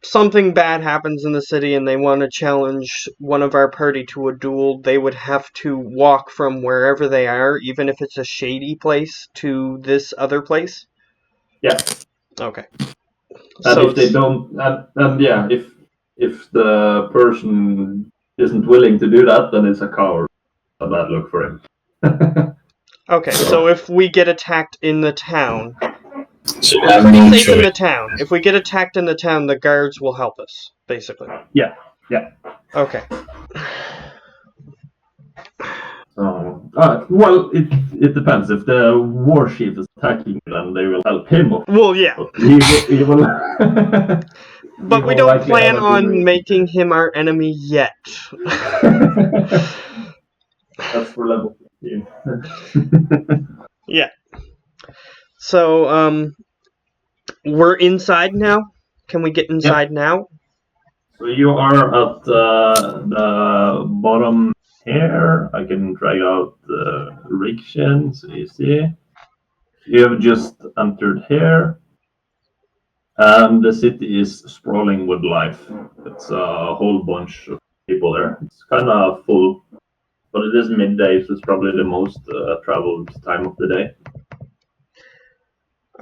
something bad happens in the city and they want to challenge one of our party to a duel. They would have to walk from wherever they are, even if it's a shady place, to this other place? Yeah. Okay. And so if they don't, and yeah, if the person isn't willing to do that, then it's a coward. A bad look for him. Okay, so if we get attacked in the town, So we're pretty safe in the town. If we get attacked in the town, the guards will help us, basically. Yeah. Okay. Well, it depends. If the war chief is attacking, then they will help him. Well, yeah. He will But we don't plan on making him our enemy yet. That's for level 15. Yeah. So, we're inside now? Can we get inside now? So you are at the bottom here. I can drag out the rickshaw so you see. You have just entered here. And the city is sprawling with life. It's a whole bunch of people there. It's kind of full, but it is midday, so it's probably the most traveled time of the day.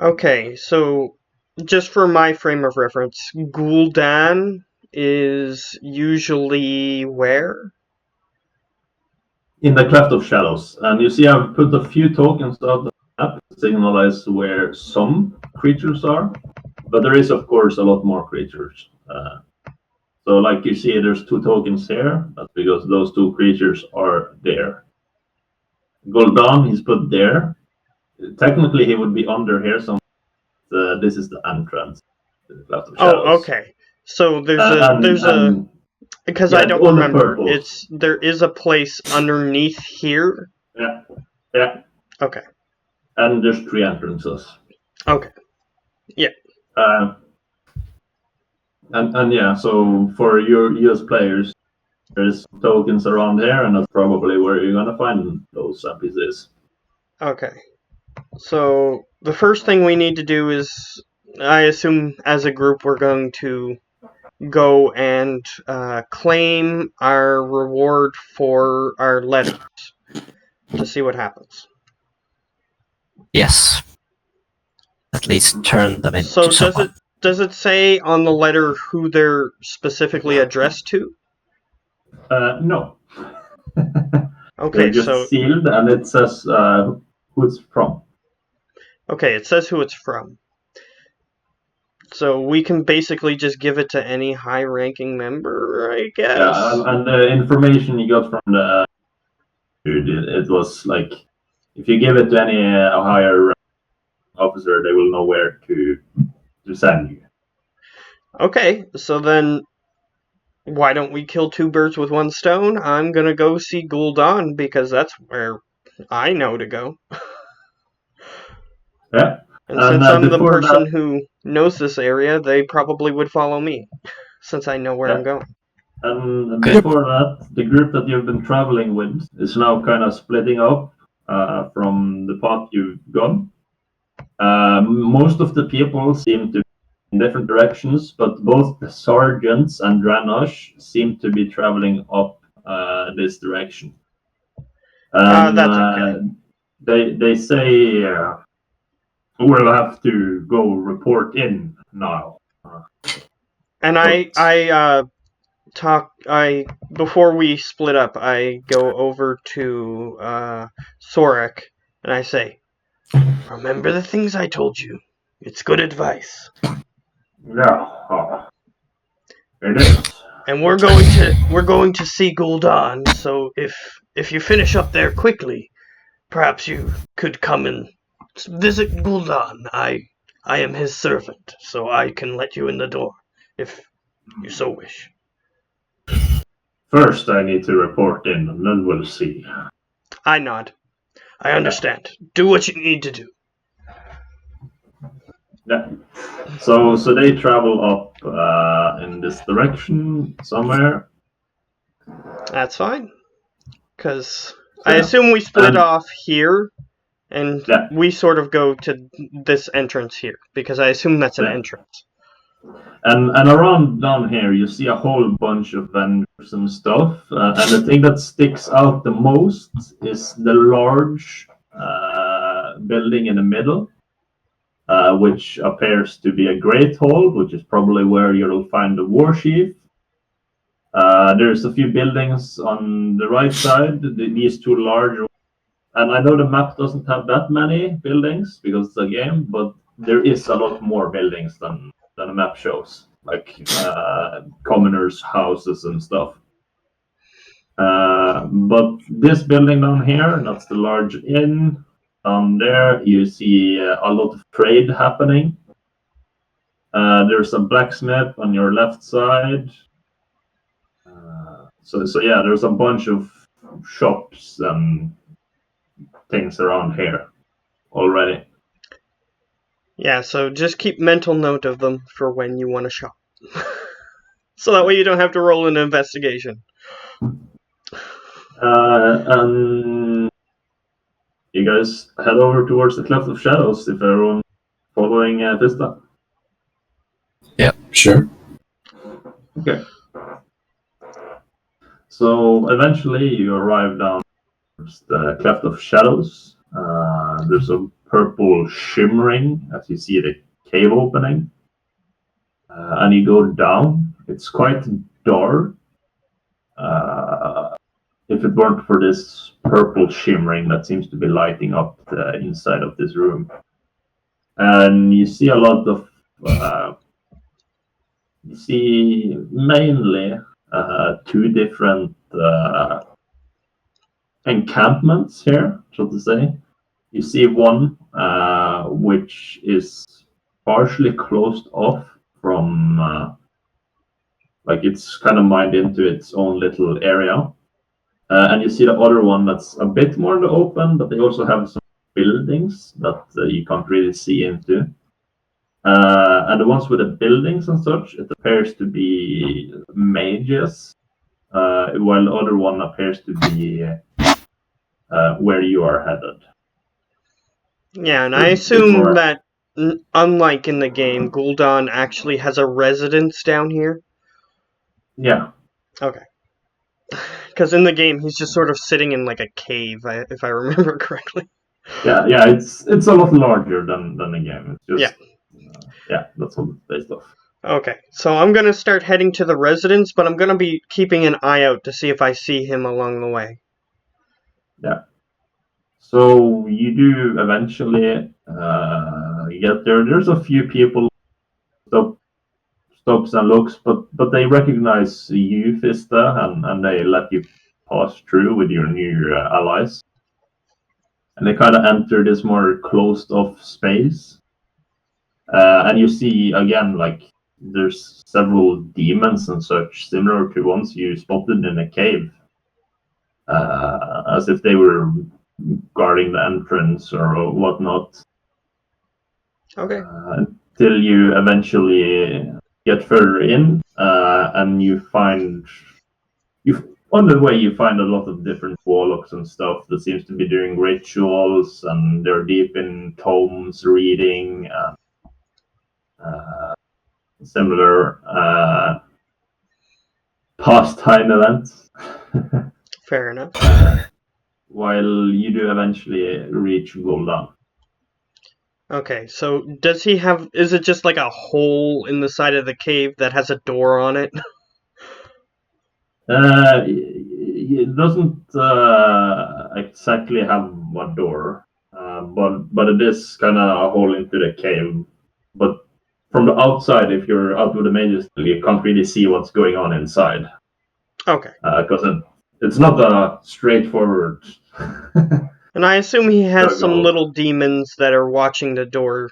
Okay, so just for my frame of reference, Gul'dan is usually where? In the Cleft of Shadows. And you see I've put a few tokens out the map to signalize where some creatures are. But there is, of course, a lot more creatures. So like you see, there's 2 tokens here. That's because those 2 creatures are there. Gul'dan, he's put there. Technically, he would be under here, so this is the entrance to the Cleft of Shadows. Oh, okay. So because yeah, I don't all the remember. purples. There is a place underneath here. Yeah. Okay. And there's 3 entrances. Okay. Yeah. And yeah, so for your US players, there's tokens around here, and that's probably where you're gonna find those NPCs. Okay. So the first thing we need to do is, I assume as a group we're going to go and claim our reward for our letters to see what happens. Yes. At least turn them into So someone. does it say on the letter who they're specifically addressed to? No. Okay, They're just sealed, and it says who it's from. Okay, it says who it's from. So we can basically just give it to any high-ranking member, I guess. Yeah, and the information you got from the dude, it was like, if you give it to any higher officer, they will know where to send you. Okay, so then why don't we kill 2 birds with 1 stone? I'm gonna go see Gul'dan because that's where I know to go. Yeah. And since I'm the person who knows this area, they probably would follow me, since I know where I'm going. And before that, the group that you've been traveling with is now kind of splitting up from the path you've gone. Most of the people seem to be in different directions, but both the sergeants and Dranosh seem to be traveling up this direction. That's okay. They say we'll have to go report in now. And before we split up, I go over to Sorek and I say, "Remember the things I told you. It's good advice." Yeah, it is. And we're going to see Gul'dan, so if you finish up there quickly, perhaps you could come and visit Gul'dan. I am his servant, so I can let you in the door if you so wish. First, I need to report in, and then we'll see. I nod. I understand. Do what you need to do. Yeah. So they travel up in this direction somewhere. That's fine. Because I assume we split off here, and we sort of go to this entrance here, because I assume that's an entrance. And around down here, you see a whole bunch of vendors and stuff. And the thing that sticks out the most is the large building in the middle, which appears to be a great hall, which is probably where you'll find the war chief. There's a few buildings on the right side, these 2 large. And I know the map doesn't have that many buildings because it's a game, but there is a lot more buildings than the map shows, like commoners' houses and stuff. But this building down here, that's the large inn. Down there, you see a lot of trade happening. There's a blacksmith on your left side. So yeah, there's a bunch of shops and things around here already. Yeah, so just keep mental note of them for when you want to shop. So that way you don't have to roll an investigation. And you guys head over towards the Cleft of Shadows if everyone following Vista. Yeah, sure. Okay. So eventually you arrive down towards the Cleft of Shadows. There's a purple shimmering as you see the cave opening. And you go down. It's quite dark. If it weren't for this purple shimmering that seems to be lighting up the inside of this room. And you see a lot of you see mainly 2 different encampments here, so to say. You see one which is partially closed off from, like it's kind of mined into its own little area. And you see the other one that's a bit more in the open, but they also have some buildings that you can't really see into. And the ones with the buildings and such, it appears to be mages, while the other one appears to be where you are headed. Yeah, and So I it's a bit assume more- that, unlike in the game, Gul'dan actually has a residence down here. Yeah, Okay. Because in the game, he's just sort of sitting in like a cave, if I remember correctly. yeah. It's a lot larger than the game. It's just that's what it's based off. Okay, so I'm gonna start heading to the residence, but I'm gonna be keeping an eye out to see if I see him along the way. Yeah. So you do eventually get there. There's a few people stops and looks, but they recognize you, Fista, and they let you pass through with your new allies. And they kind of enter this more closed off space. And you see again, like there's several demons and such, similar to ones you spotted in a cave, as if they were guarding the entrance or whatnot. Okay. Until you eventually get further in, and you find on the way you find a lot of different warlocks and stuff that seems to be doing rituals, and they're deep in tomes reading. Similar pastime events. Fair enough. While you do eventually reach Gul'dan. Okay, so does he have... Is it just like a hole in the side of the cave that has a door on it? It doesn't exactly have a door, but it is kind of a hole into the cave. But from the outside, if you're out with the mages, you can't really see what's going on inside. Okay. Because it's not a straightforward. And I assume he has Dug some hole. little demons that are watching the door,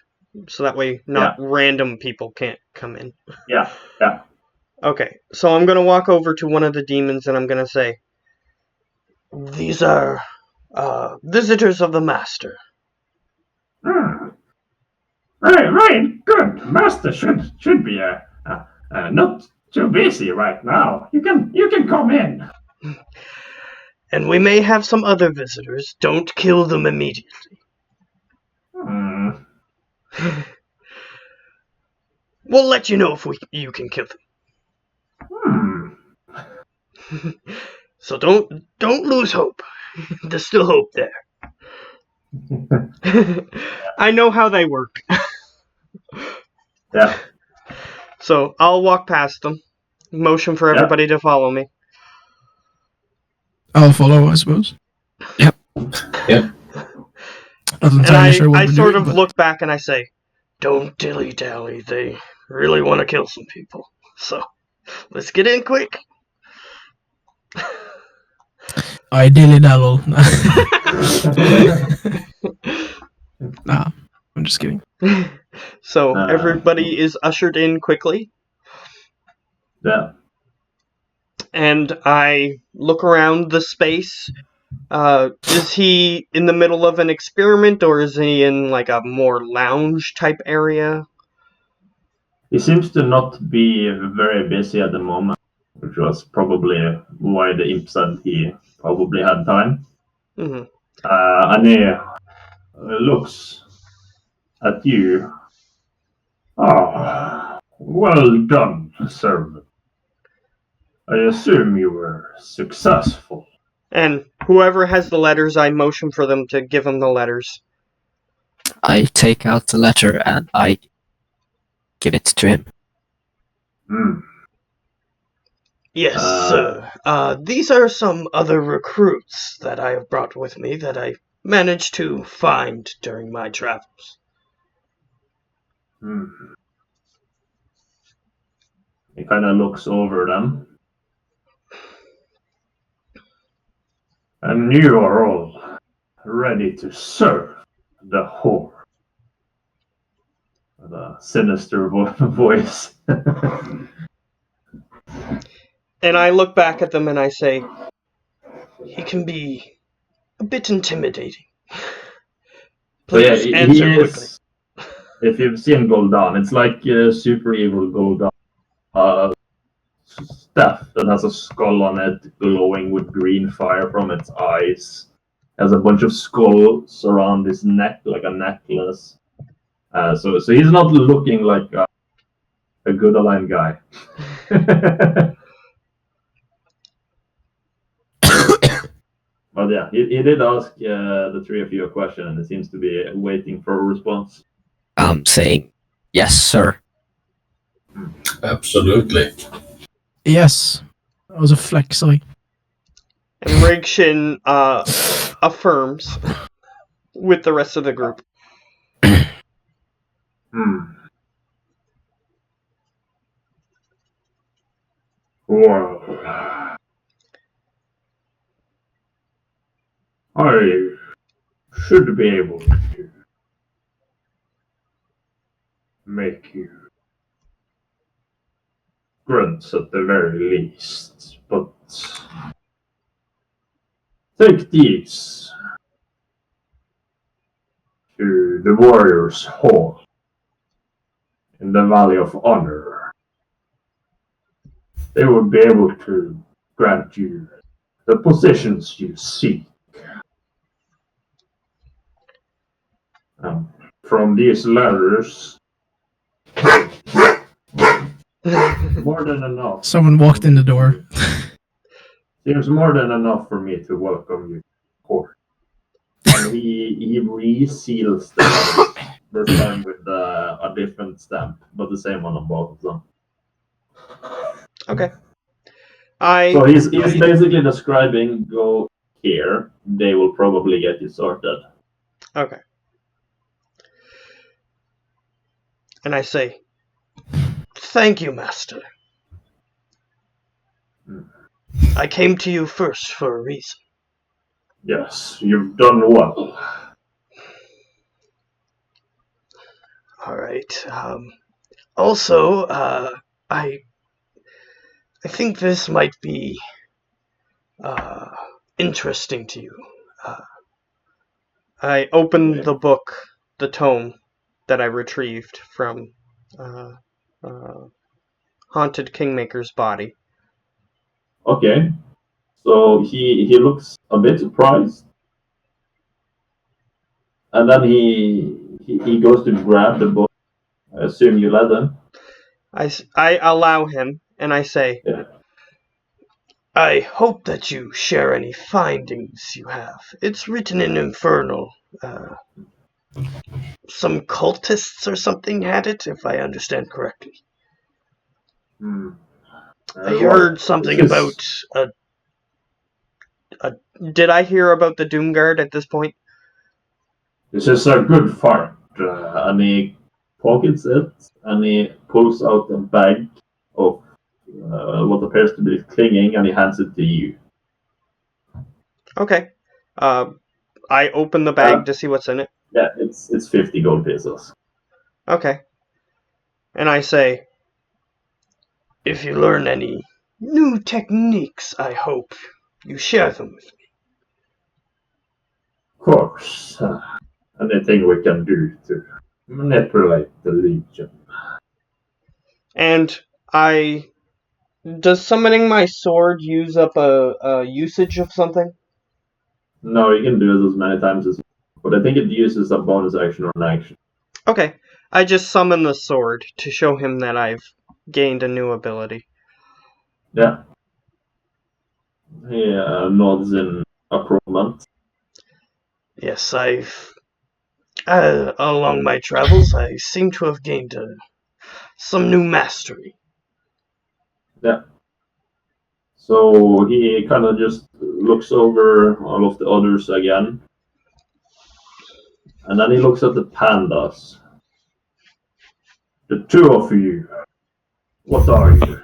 so that way not random people can't come in. Yeah. Okay, so I'm gonna walk over to one of the demons and I'm gonna say, "These are visitors of the Master." Right. Good. Master should be not too busy right now. You can come in. And we may have some other visitors. Don't kill them immediately. Hmm. We'll let you know if you can kill them. So don't lose hope. There's still hope there. I know how they work. Yeah. So I'll walk past them, motion for everybody to follow me. I'll follow, I suppose. Yep. Not And entirely sure what I we're sort doing, of but look back and I say, "Don't dilly-dally. They really want to kill some people. So let's get in quick." I dilly-daddle. Nah, I'm just kidding. So everybody is ushered in quickly. Yeah. And I look around the space. Is he in the middle of an experiment, or is he in like a more lounge type area? He seems to not be very busy at the moment, which was probably why the imp said he probably had time. Mm-hmm. And he looks at you. Oh, well done, servant. I assume you were successful. And whoever has the letters, I motion for them to give him the letters. I take out the letter and I give it to him. Yes, sir. These are some other recruits that I have brought with me that I managed to find during my travels. He kind of looks over them. And you are all ready to serve the whore. With a sinister voice. And I look back at them and I say, he can be a bit intimidating. So yeah, Please answer quickly. If you've seen Gul'dan, it's like super evil Gul'dan staff that has a skull on it, glowing with green fire from its eyes. Has a bunch of skulls around his neck, like a necklace. So he's not looking like a good aligned guy. But yeah, he did ask the three of you a question, and it seems to be waiting for a response. I'm saying, yes, sir. Absolutely. Yes. That was a flex, like. And Rigshin affirms with the rest of the group. Well, I should be able to make you grunts at the very least, but take these to the Warriors' Hall in the Valley of Honor. They will be able to grant you the positions you seek. From these letters, more than enough. Someone walked in the door. Seems more than enough for me to welcome you to court. And he reseals the letters, this time with a different stamp, but the same one on both of them. Okay. So he's basically describing, go here, they will probably get you sorted. Okay. And I say, thank you, Master. I came to you first for a reason. Yes, you've done well. All right. Also, I think this might be interesting to you. I opened the book, the tome that I retrieved from Haunted Kingmaker's body. Okay. So he looks a bit surprised. And then he goes to grab the book. I assume you let him. I allow him, and I say, Yeah. I hope that you share any findings you have. It's written in Infernal. Some cultists or something had it, if I understand correctly. I heard something about Did I hear about the Doomguard at this point? This is a good fart. And he pockets it, and he pulls out a bag of what appears to be clinging, and he hands it to you. Okay. I open the bag to see what's in it. Yeah, it's 50 gold pesos. Okay. And I say, if you learn any new techniques, I hope you share them with me. Of course. Anything we can do to manipulate the Legion. And does summoning my sword use up a usage of something? No, you can do it as many times as, but I think it uses a bonus action or an action. Okay. I just summon the sword to show him that I've gained a new ability. Yeah. He nods in approval. Yes, along my travels, I seem to have gained some new mastery. Yeah. So he kind of just looks over all of the others again. And then he looks at the pandas. The two of you, what are you?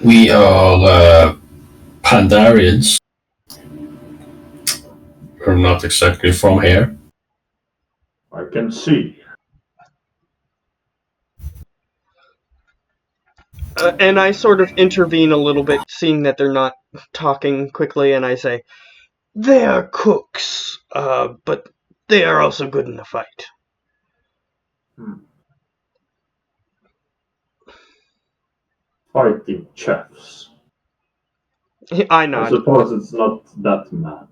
We are Pandarians. We're not exactly from here. I can see. And I sort of intervene a little bit, seeing that they're not talking quickly, and I say, they are cooks, but they are also good in the fight. Fighting chefs. I I nod. suppose it's not that mad.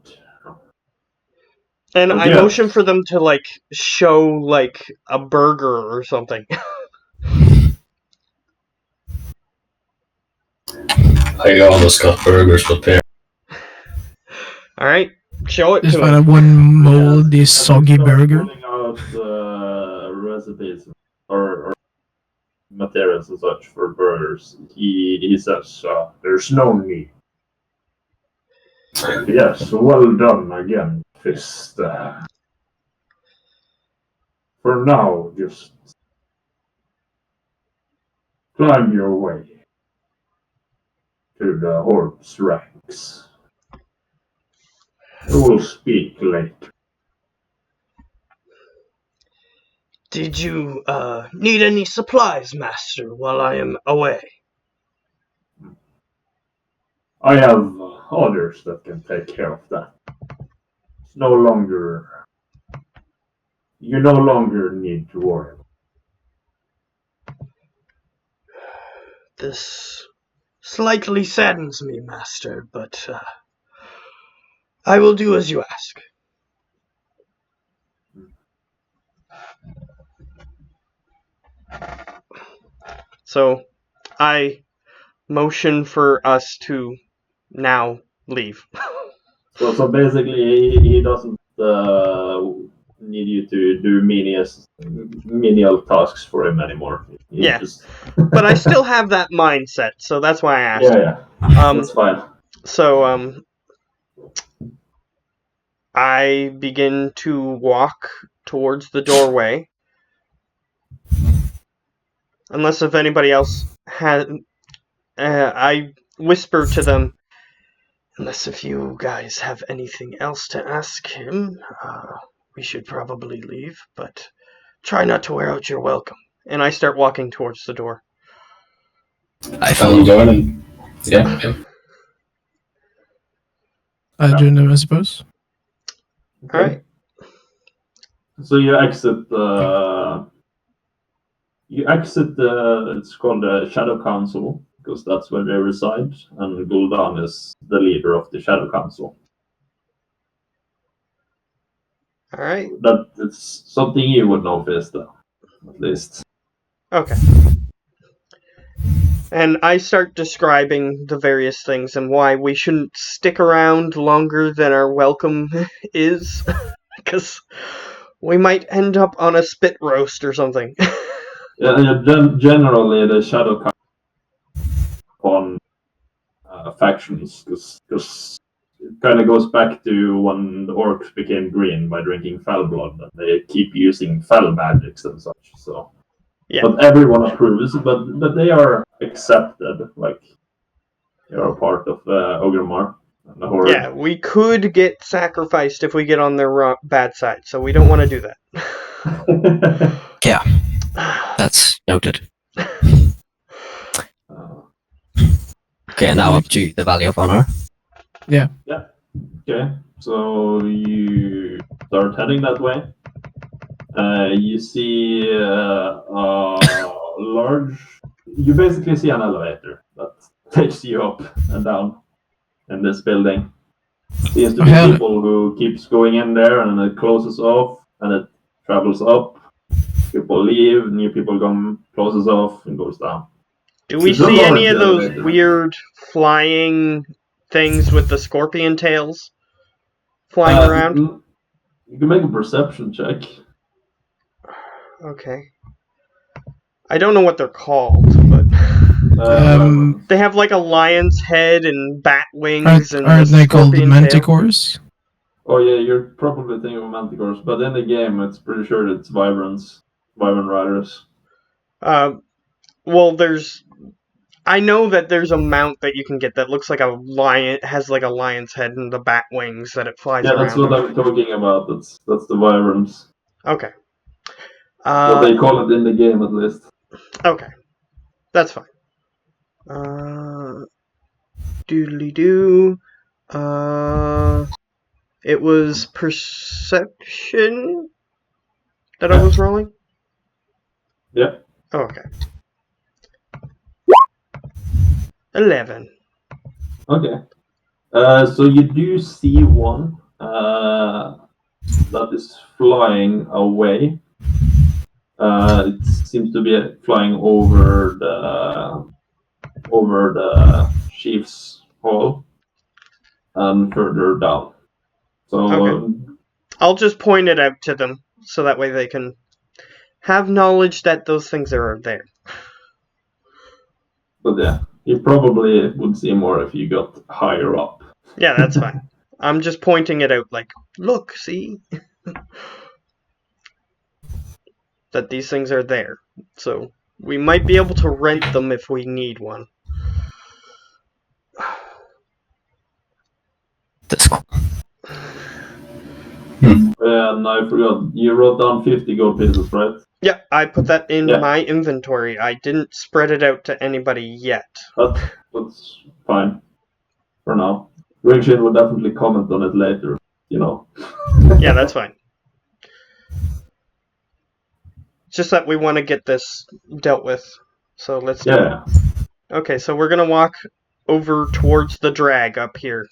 And But I yes. motion for them to, like, show, like, a burger or something. I almost got burgers prepared. Alright, show it Just to find them. out one moldy, Yes, soggy and he starts burger. pulling out recipes or materials and such for burgers. He says, there's no need. Yes, well done again, Fist. For now, just climb your way to the Horde's ranks. We will speak later. Did you, need any supplies, Master, while I am away? I have others that can take care of that. It's no longer. You no longer need to worry. This slightly saddens me, Master, but, I will do as you ask. So, I motion for us to now leave. So basically, he doesn't need you to do menial tasks for him anymore. He Yeah. just- But I still have that mindset, so that's why I asked. yeah, that's fine. So, I begin to walk towards the doorway. Unless if anybody else had... I whisper to them, unless if you guys have anything else to ask him, we should probably leave, but try not to wear out your welcome. And I start walking towards the door. I I'm follow. going. Yeah. I join them, I suppose. Okay. Alright. So you exit. It's called the Shadow Council because that's where they reside, and Gul'dan is the leader of the Shadow Council. Alright. It's something you would know, Vista, at least. Okay. And I start describing the various things and why we shouldn't stick around longer than our welcome is. Because we might end up on a spit roast or something. Generally, the Shadow Council on factions because it kind of goes back to when the orcs became green by drinking fell blood, and they keep using fell magics and such. So, Yeah. But everyone approves. But they are accepted, like you're a part of Ogremar and the Horde. Yeah, we could get sacrificed if we get on their bad side, so we don't want to do that. Yeah, that's noted. Okay, now up to the Valley of Honor. Okay, so you start heading that way. You see a large. You basically see an elevator that takes you up and down in this building. Seems to be people who keeps going in there, and it closes off, and it travels up. People leave, new people come, closes off, and goes down. Do we It's a see large any of those elevator. weird flying things with the scorpion tails flying around? You can make a perception check. Okay. I don't know what they're called, but they have like a lion's head and bat wings and Aren't they called scorpion tail. manticores? Oh yeah, you're probably thinking of manticores, but in the game, it's pretty sure it's wyvern riders. Well, there's... I know that there's a mount that you can get that looks like a lion, has like a lion's head and the bat wings that it flies Yeah, around. that's what I'm talking about. That's the Wyverns. Okay. What they call it in the game, at least. Okay. That's fine. Doodly doo. It was perception that I was rolling? Yeah. Oh, okay. 11. Okay. So you do see one that is flying away. It seems to be flying over the chief's hall and further down. So Okay. I'll just point it out to them so that way they can have knowledge that those things are there. but yeah, you probably would see more if you got higher up. Yeah, that's fine. I'm just pointing it out like, look, see? That these things are there. So we might be able to rent them if we need one. That's cool. And I forgot, you wrote down 50 gold pieces, right? Yeah, I put that in Yeah. my inventory. I didn't spread it out to anybody yet. That's fine for now. Ringshin will definitely comment on it later, you know. Yeah, that's fine. Just that we want to get this dealt with. So let's do it. Yeah. Okay, so we're going to walk over towards the drag up here.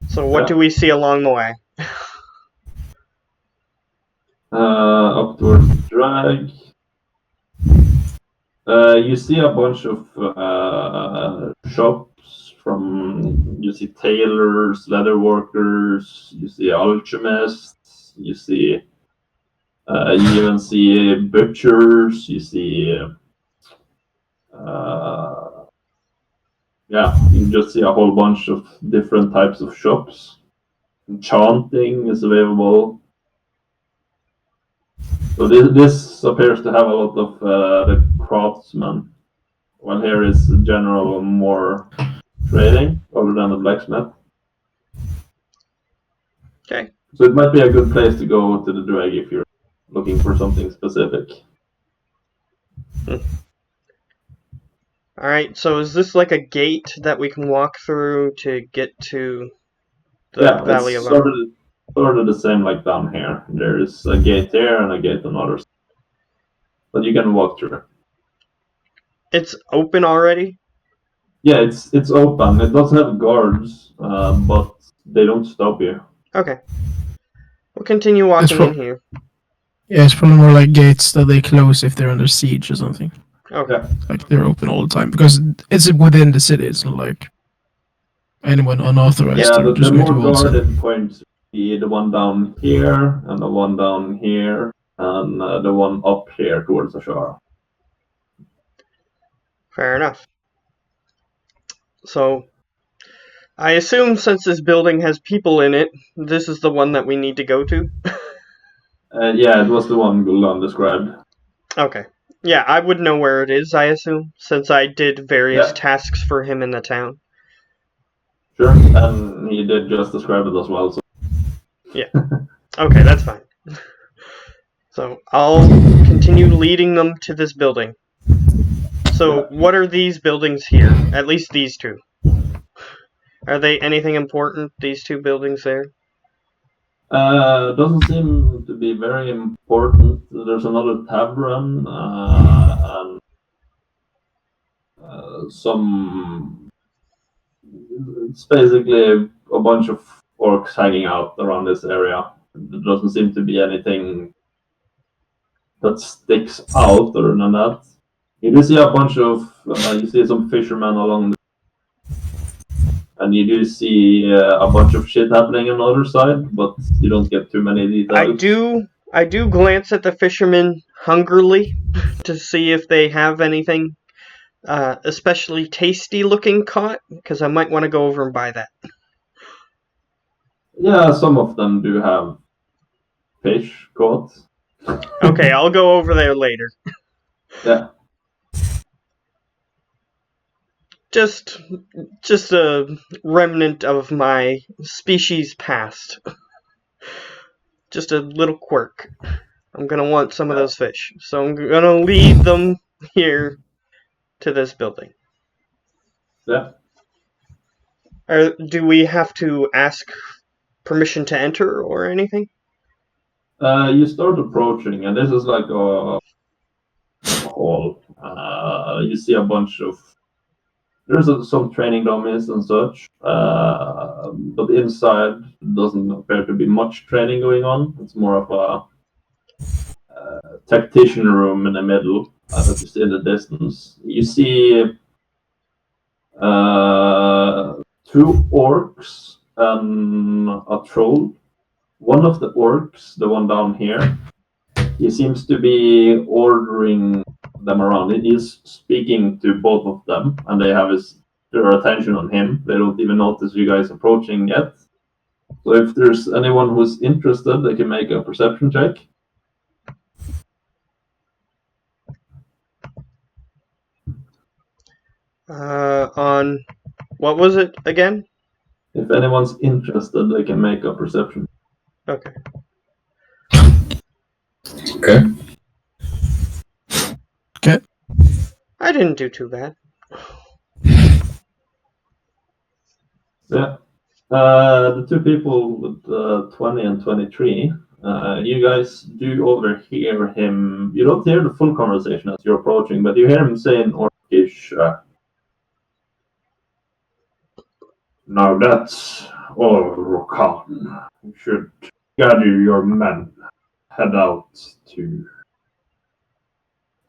So what do we see along the way? Up towards the drag. You see a bunch of shops you see tailors, leather workers, you see alchemists, you even see butchers, you see you just see a whole bunch of different types of shops. Enchanting is available. So this appears to have a lot of the craftsmen. While here is general more trading other than the blacksmith. Okay. So it might be a good place to go to the drag if you're looking for something specific. Alright, so is this like a gate that we can walk through to get to the Valley of sort of the same like down here. There is a gate there and a gate on the other side. But you can walk through. It's open already? Yeah, it's open. It doesn't have guards, but they don't stop you. Okay. We'll continue walking in here. Yeah, it's probably more like gates that they close if they're under siege or something. Okay. Yeah. Like they're open all the time because it's within the city. It's not like anyone unauthorized. Yeah, or the just going to more waltz in. guarded points would be the one down here, and the one down here, and the one up here towards the shore. Fair enough. So, I assume since this building has people in it, this is the one that we need to go to? Yeah, it was the one Gulan described. Okay. Yeah, I would know where it is, I assume, since I did various Yeah. tasks for him in the town. Sure, and he did just describe it as well. So. Yeah. Okay, that's fine. So, I'll continue leading them to this building. So, what are these buildings here? At least these two. Are they anything important, these two buildings there? Doesn't seem to be very important. There's another tavern and some. It's basically a bunch of orcs hanging out around this area. There doesn't seem to be anything that sticks out other than that. You do see a bunch of. You see some fishermen along the. And you do see a bunch of shit happening on the other side, but you don't get too many details. I do glance at the fishermen hungrily to see if they have anything especially tasty looking caught, because I might want to go over and buy that. Yeah, some of them do have fish caught. Okay, I'll go over there later. Yeah. Just a remnant of my species past. Just a little quirk. I'm gonna want some of those fish, so I'm gonna lead them here to this building. Yeah. Do we have to ask permission to enter or anything? You start approaching, and this is like a hall. You see a bunch of there's some training dummies and such, but inside doesn't appear to be much training going on. It's more of a tactician room in the middle that you see in the distance. You see two orcs and a troll. One of the orcs, the one down here, he seems to be ordering them around. He's speaking to both of them, and they have their attention on him. They don't even notice you guys approaching yet. So if there's anyone who's interested, they can make a perception check. On what was it again? If anyone's interested, they can make a perception. Okay. Okay. I didn't do too bad. Yeah. The two people with 20 and 23, you guys do overhear him. You don't hear the full conversation as you're approaching, but you hear him saying Orcish, now that's all, Rokan. You should gather your men, head out to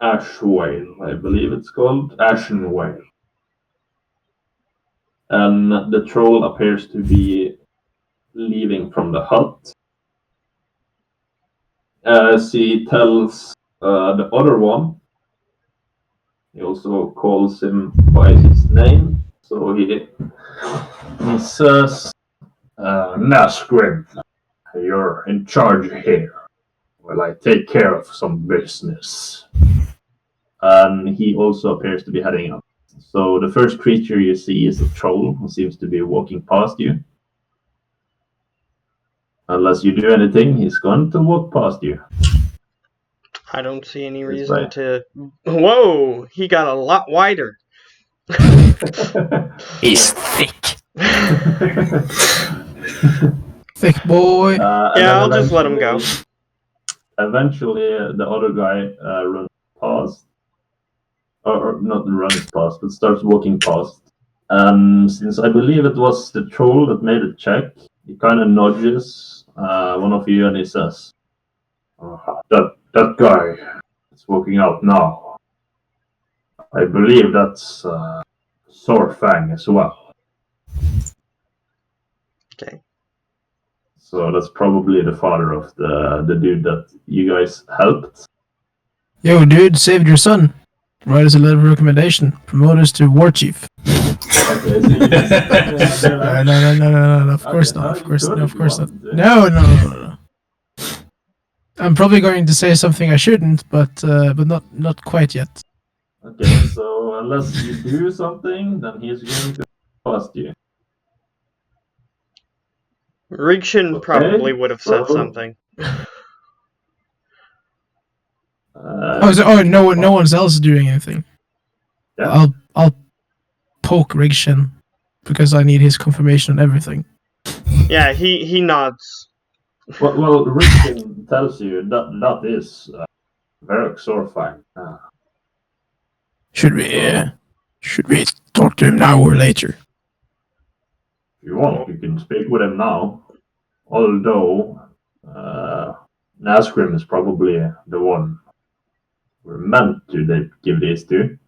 Ashwale, I believe it's called. Ashenwale. And the troll appears to be leaving from the hut. As he tells the other one, he also calls him by his name. So he says, Nasgrim, you're in charge here. Well, I take care of some business. And he also appears to be heading up. So the first creature you see is a troll who seems to be walking past you. Unless you do anything, he's going to walk past you. I don't see any This reason way. to. Whoa! He got a lot wider. He's thick. Thick boy. Yeah, I'll just let him go. Eventually, the other guy runs past. Or not runs past, but starts walking past. And since I believe it was the troll that made the check, he kind of nudges one of you and he says, that guy is walking out now. I believe that's Sorfang as well. Okay. So that's probably the father of the dude that you guys helped. Yo, dude, saved your son. Write us a letter of recommendation. Promote us to war chief. Okay, so you No. Of course not. Of course not. No. I'm probably going to say something I shouldn't, but not quite yet. Okay, so unless you do something, then he's going to past you. Rigshin Okay, probably would have said so- something. No one else is doing anything. Yeah. I'll poke Rigshin because I need his confirmation on everything. Yeah, he nods. Well, Rickon tells you that is Varric Sorfang. Should we talk to him now or later? If you want, you can speak with him now. Although Nasgrim is probably the one we're meant to give this to.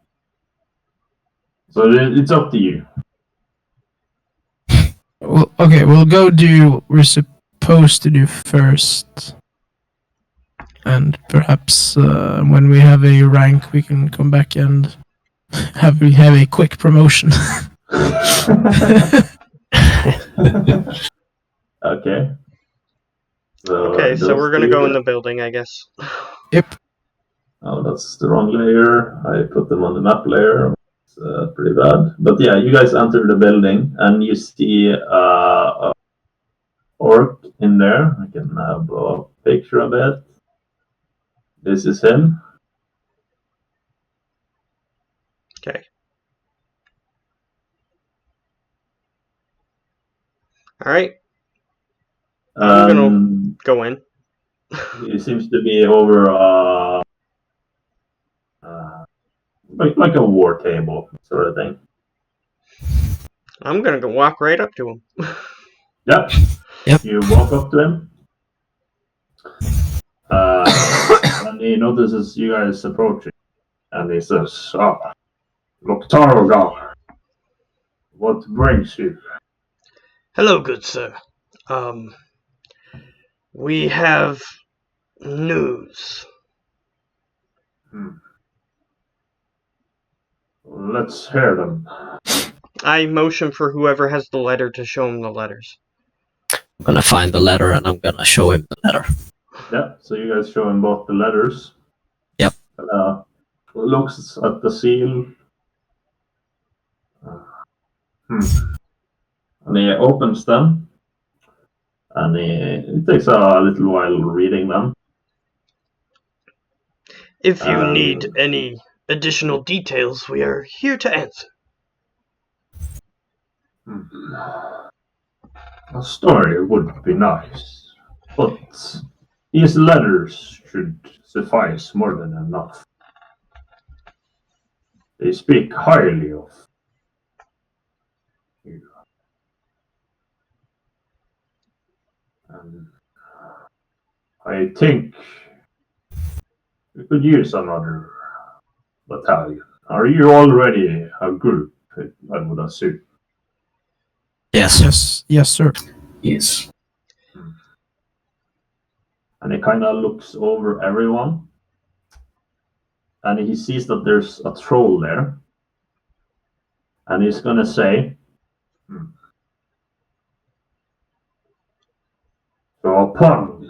So it's up to you. Well, okay, we'll go do what we're supposed to do first. And perhaps when we have a rank, we can come back and have a quick promotion. Okay. Okay, so we're gonna go in the building, I guess. Yep. Oh, that's the wrong layer. I put them on the map layer. pretty bad. But yeah, you guys enter the building and you see a orc in there. I can blow up a picture of it. This is him. Okay. All right. I'm gonna go in. He seems to be over like a war table sort of thing. I'm gonna go walk right up to him. Yep. You walk up to him. And he notices you guys approaching. And he says, look, Tarogar, what brings you? Hello, good sir. We have news. Let's hear them. I motion for whoever has the letter to show him the letters. I'm gonna find the letter and I'm gonna show him the letter. Yeah, so you guys show him both the letters. Yep. Looks at the seal. And he opens them. And it takes a little while reading them. If you need any additional details, we are here to answer. A story would be nice, but these letters should suffice more than enough. They speak highly of you. And I think we could use another battalion. Are you already a group, I would assume? Yes. Yes, sir. Yes. And he kind of looks over everyone. And he sees that there's a troll there. And he's going to say, so upon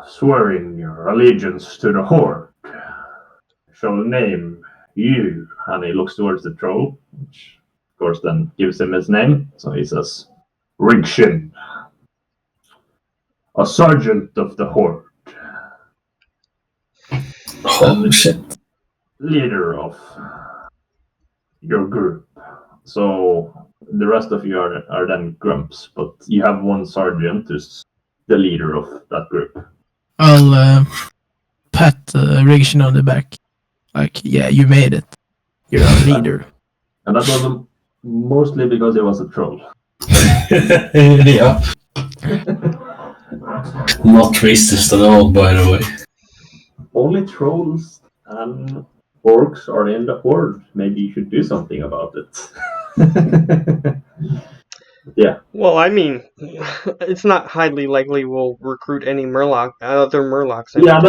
swearing your allegiance to the Horde, I shall name you. And he looks towards the troll, which of course then gives him his name. So he says, Rigshin, a sergeant of the Horde. Oh, shit. Leader of your group. So the rest of you are then grumps, but you have one sergeant who's the leader of that group. I'll pat Rigshin on the back. Like, yeah, you made it. You're our leader. And that was mostly because he was a troll. Yeah. Not racist at all, by the way. Only trolls and orcs are in the Horde. Maybe you should do something about it. Yeah. Well, I mean, it's not highly likely we'll recruit any other Murlocs. Yeah,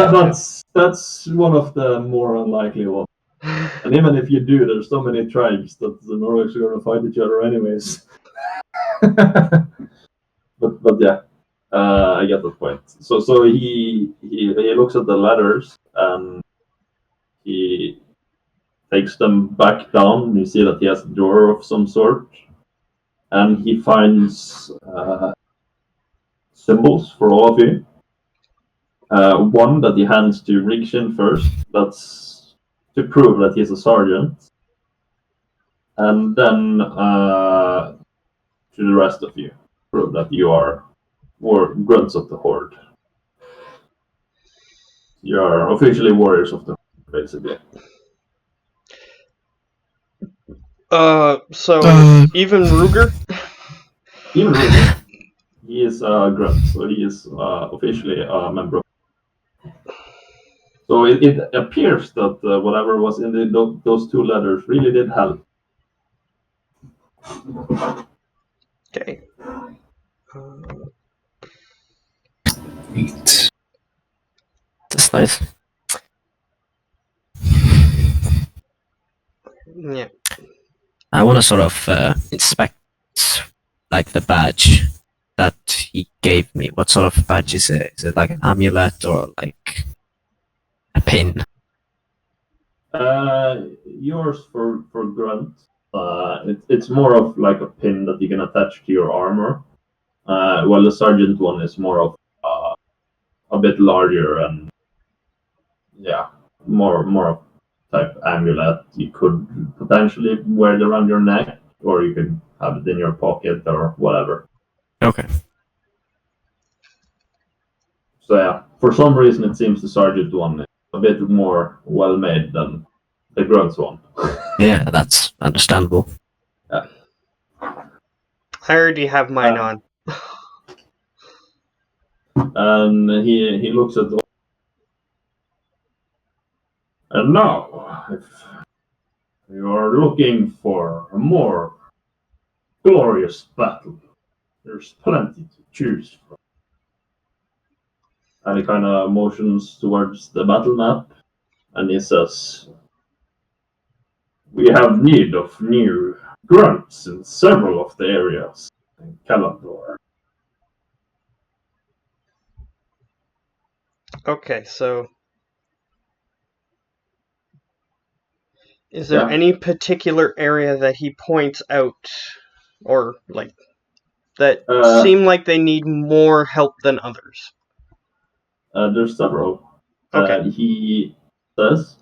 that's one of the more unlikely ones. And even if you do, there's so many tribes that the Nordics are going to fight each other anyways. but yeah, I get the point. So he looks at the letters and he takes them back down. You see that he has a drawer of some sort, and he finds symbols for all of you. One that he hands to Rigshin first. That's to prove that he's a sergeant. And then to the rest of you, prove that you are grunts of the Horde. You are officially warriors of the Horde, basically. So even Ruger? Even Ruger, he is a grunt, so he is officially a member of. So it appears that whatever was in those two letters really did help. Okay. Neat. That's nice. Yeah. I want to sort of inspect like the badge that he gave me. What sort of badge is it? Is it like an amulet or like a pin? Yours for grunt It's more of like a pin that you can attach to your armor. While the sergeant one is more of a bit larger and more of type amulet. You could potentially wear it around your neck, or you could have it in your pocket or whatever. Okay. So yeah, for some reason it seems the sergeant one is a bit more well made than the grunts one. Yeah, that's understandable. I already have mine on. And he looks at the. And now, if you are looking for a more glorious battle, there's plenty to choose from. And he kind of motions towards the battle map, and he says, "We have need of new grunts in several of the areas in Kalandor." Okay, so is there Yeah. any particular area that he points out, or like that seem like they need more help than others? There's several. Okay. He says,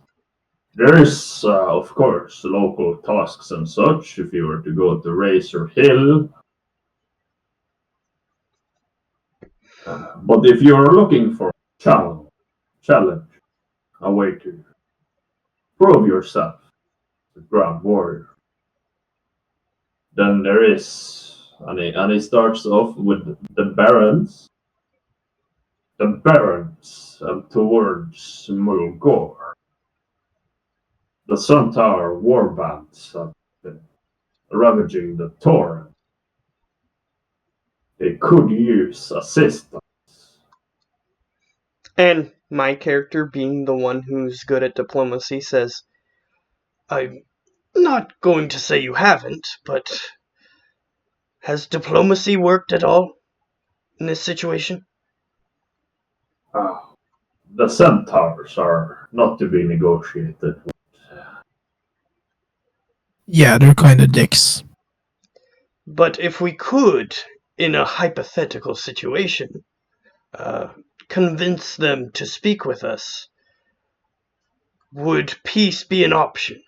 "There is, of course, local tasks and such. If you were to go to Razor Hill, but if you are looking for challenge, a way to prove yourself, the ground warrior, then there is." And he starts off with the Barons. The Barons towards Mulgore. The Sun Tower warbands have been ravaging the torrent. They could use assistance. And my character, being the one who's good at diplomacy, says, "I'm not going to say you haven't, but has diplomacy worked at all in this situation?" The centaurs are not to be negotiated. Yeah, they're kind of dicks. But if we could, in a hypothetical situation, convince them to speak with us, would peace be an option?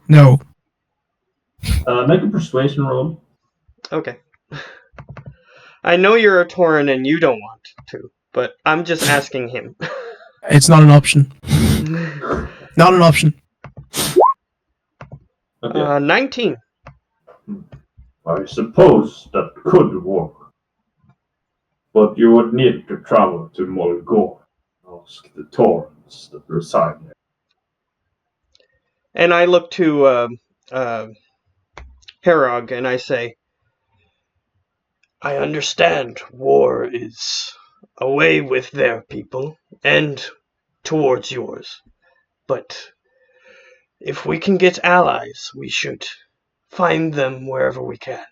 No. Make a persuasion roll. Okay. I know you're a Tauren and you don't want to, but I'm just asking him. It's not an option. Not an option. Okay. 19. I suppose that could work. But you would need to travel to Mulgore and ask the Taurens that reside there. And I look to Herog and I say, "I understand war is away with their people and towards yours, but if we can get allies, we should find them wherever we can."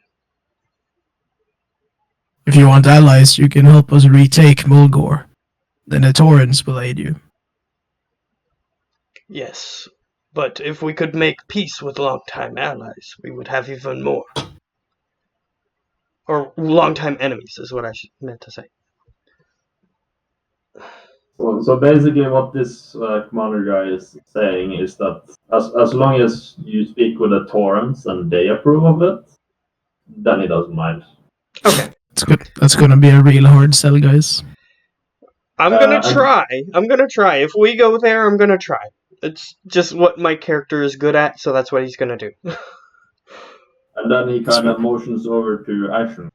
If you want allies, you can help us retake Mulgore. Then the Taurens will aid you. Yes, but if we could make peace with longtime allies, we would have even more. Or longtime enemies is what I meant to say. So basically, what this commander guy is saying is that as long as you speak with the Taurens and they approve of it, then he doesn't mind. Okay. It's good. That's gonna be a real hard sell, guys. I'm gonna try. I'm gonna try. If we go there, I'm gonna try. It's just what my character is good at, so that's what he's gonna do. And then he kind of motions over to Ashen.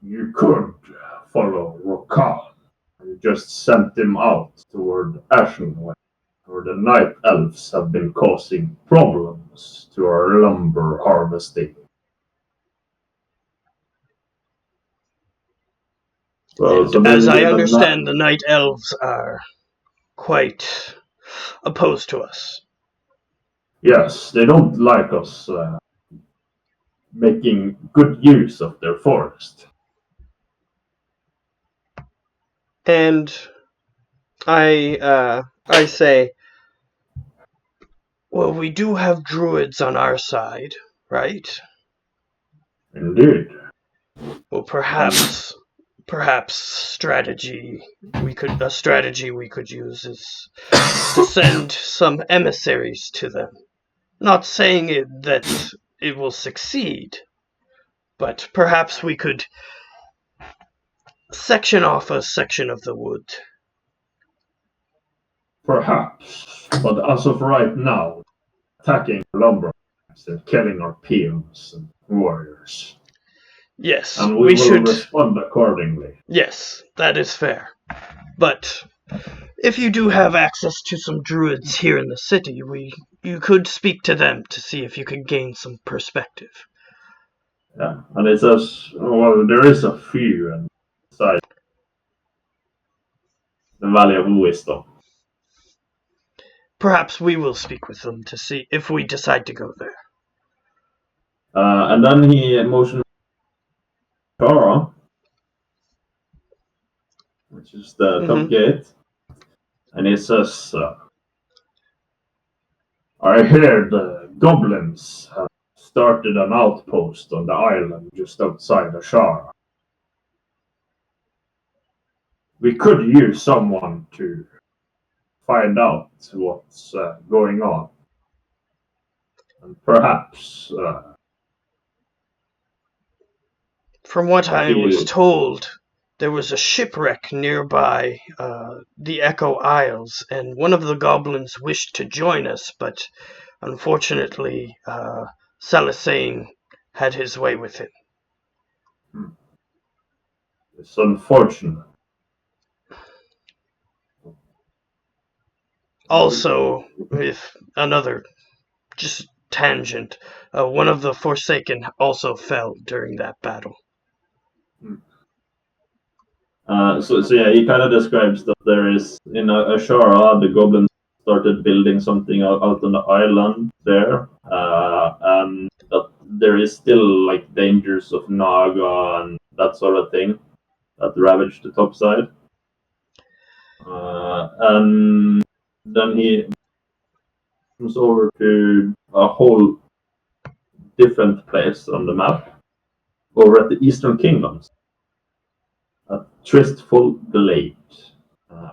You could follow Rokan. You just sent him out toward Ashenway, where the night elves have been causing problems to our lumber harvesting. And as I understand, the night elves are quite opposed to us. Yes, they don't like us making good use of their forest. And I say, Well, we do have druids on our side, right? Indeed. Well, perhaps a strategy we could use is to send some emissaries to them. Not saying that it will succeed, but perhaps we could section off a section of the wood. Perhaps. But as of right now, attacking lumber and killing our peons and warriors. Yes, And we will should. respond accordingly. Yes, that is fair. But if you do have access to some druids here in the city, you could speak to them to see if you could gain some perspective. Yeah. And it says, well, there is a few inside the Valley of Wisdom. Perhaps we will speak with them to see if we decide to go there. And then he motioned Tara, which is the top gate, and he says, I hear the goblins have started an outpost on the island just outside Ashara. We could use someone to find out what's going on. And perhaps... From what I was told, there was a shipwreck nearby the Echo Isles, and one of the goblins wished to join us, but unfortunately, Salasane had his way with it. It's unfortunate. Also, with another just tangent, one of the Forsaken also fell during that battle. So yeah, he kind of describes that there is, in Ashara, the goblins started building something out on the island there, and that there is still like dangers of Naga and that sort of thing that ravage the topside. And then he comes over to a whole different place on the map, over at the Eastern Kingdoms, at Tristful Glade,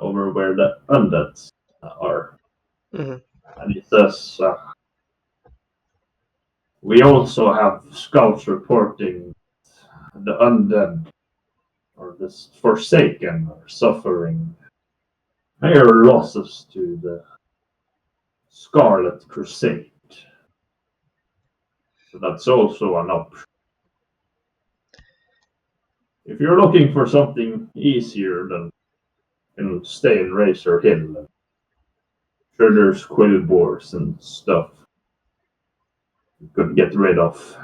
over where the undeads are. Mm-hmm. And he says, we also have scouts reporting the undead or the Forsaken are suffering higher losses to the Scarlet Crusade. So that's also an option. If you're looking for something easier than stay in Razor Hill, sure there's quill boars and stuff you could get rid of.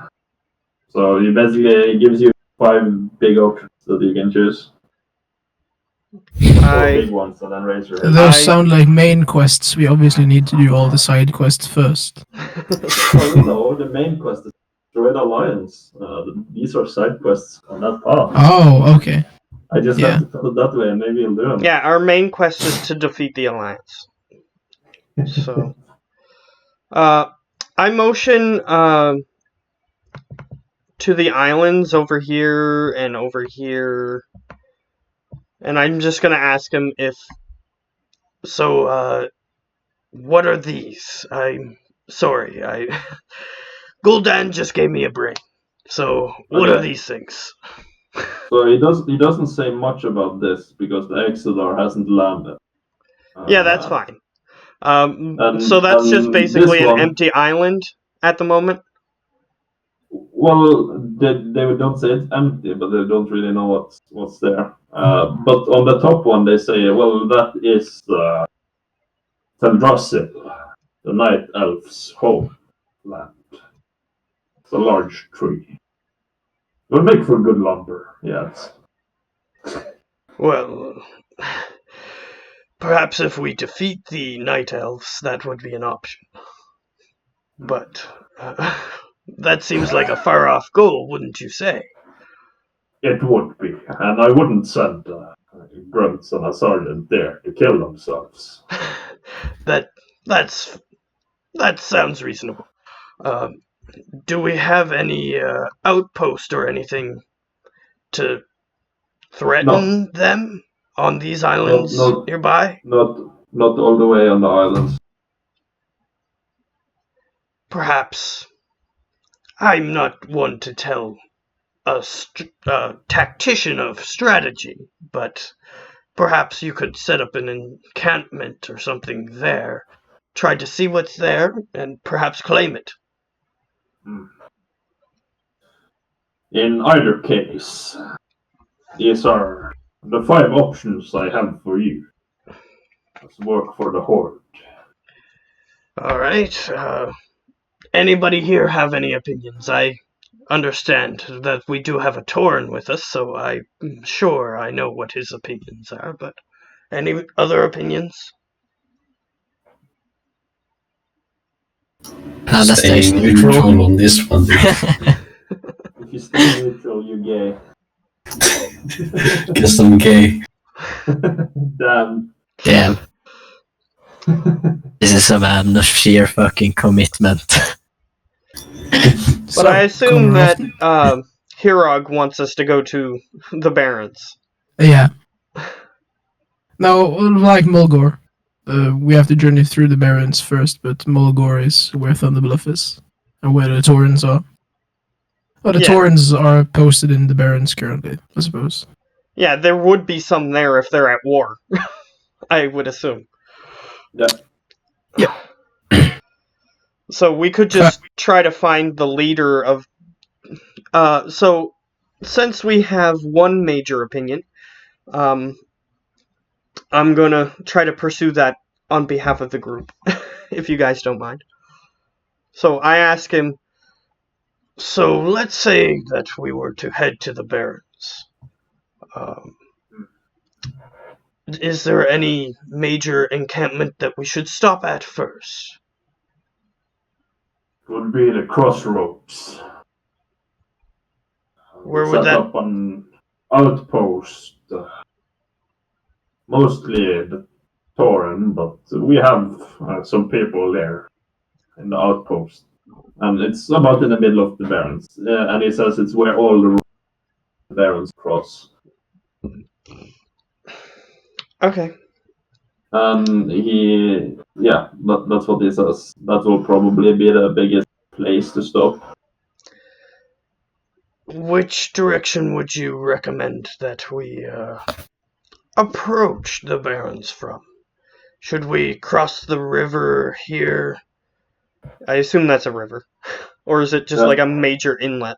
So he basically gives you 5 big options that you can choose. 4 big ones and then Razor Hill. Those sound like main quests. We obviously need to do all the side quests first. Oh, no, the main quest is Droid Alliance. These are side quests on that path. Oh, okay. I just have to put it that way and maybe you'll do them. Yeah, our main quest is to defeat the Alliance. So, I motion to the islands over here and over here, and I'm just gonna ask him if. So, what are these? I'm sorry. Gul'dan just gave me a brain. So, what are these things? So he doesn't say much about this because the Exodar hasn't landed. Yeah, that's fine. So that's just basically an empty island at the moment? Well, they don't say it's empty, but they don't really know what's there. But on the top one, they say, well, that is Teldrassil, the Night Elf's homeland. It's a large tree. It would make for good lumber, yes. Well, perhaps if we defeat the Night Elves, that would be an option. But that seems like a far-off goal, wouldn't you say? It would be, and I wouldn't send grunts and a sergeant there to kill themselves. That's That sounds reasonable. Do we have any outpost or anything to threaten them on these islands not nearby? not all the way on the islands. Perhaps. I'm not one to tell a tactician of strategy, but perhaps you could set up an encampment or something there, try to see what's there, and perhaps claim it. In either case, these are the 5 options I have for you. Let's work for the Horde. All right. Anybody here have any opinions? I understand that we do have a Tauren with us, so I'm sure I know what his opinions are, but any other opinions? Panda stays Staying neutral. neutral on this one. If you stay neutral, you're gay. Guess I'm gay. Damn. Damn. This is a man of sheer fucking commitment. But I assume that Hirog wants us to go to the Barrens. Yeah. No, like Mulgore. We have to journey through the Barrens first, but Mulgore is where Thunderbluff is. And where the Taurens are. Well, the Yeah. Taurens are posted in the Barrens currently, I suppose. Yeah, there would be some there if they're at war. I would assume. Yeah. So we could just try to find the leader of... So, since we have one major opinion, I'm gonna try to pursue that on behalf of the group, if you guys don't mind. So I ask him, so let's say that we were to head to the Barrens. Is there any major encampment that we should stop at first? Would be the crossroads. Where would Set that... up an outpost. Mostly the Tauren, but we have some people there in the outpost. And it's about in the middle of the Barrens. And he says it's where all the Barrens cross. Okay. That's what he says. That will probably be the biggest place to stop. Which direction would you recommend that we approach the Barrens from? Should we cross the river here? I assume that's a river. Or is it just like a major inlet?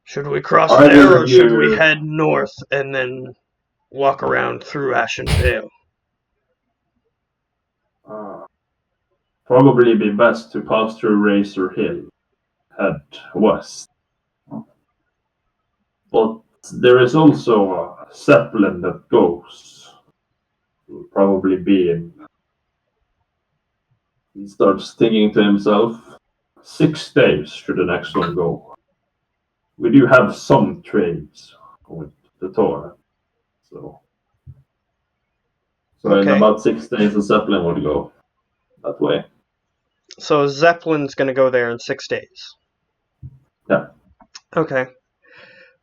Should we cross there, or should we head north and then walk around through Ashen Vale? Probably be best to pass through Razor Hill, head west. But there is also a zeppelin that goes. Will probably be in. He starts thinking to himself, 6 days should the next one go. We do have some trades with the Torah. So Okay. in about 6 days the zeppelin would go that way. So Zeppelin's gonna go there in 6 days. Yeah. Okay.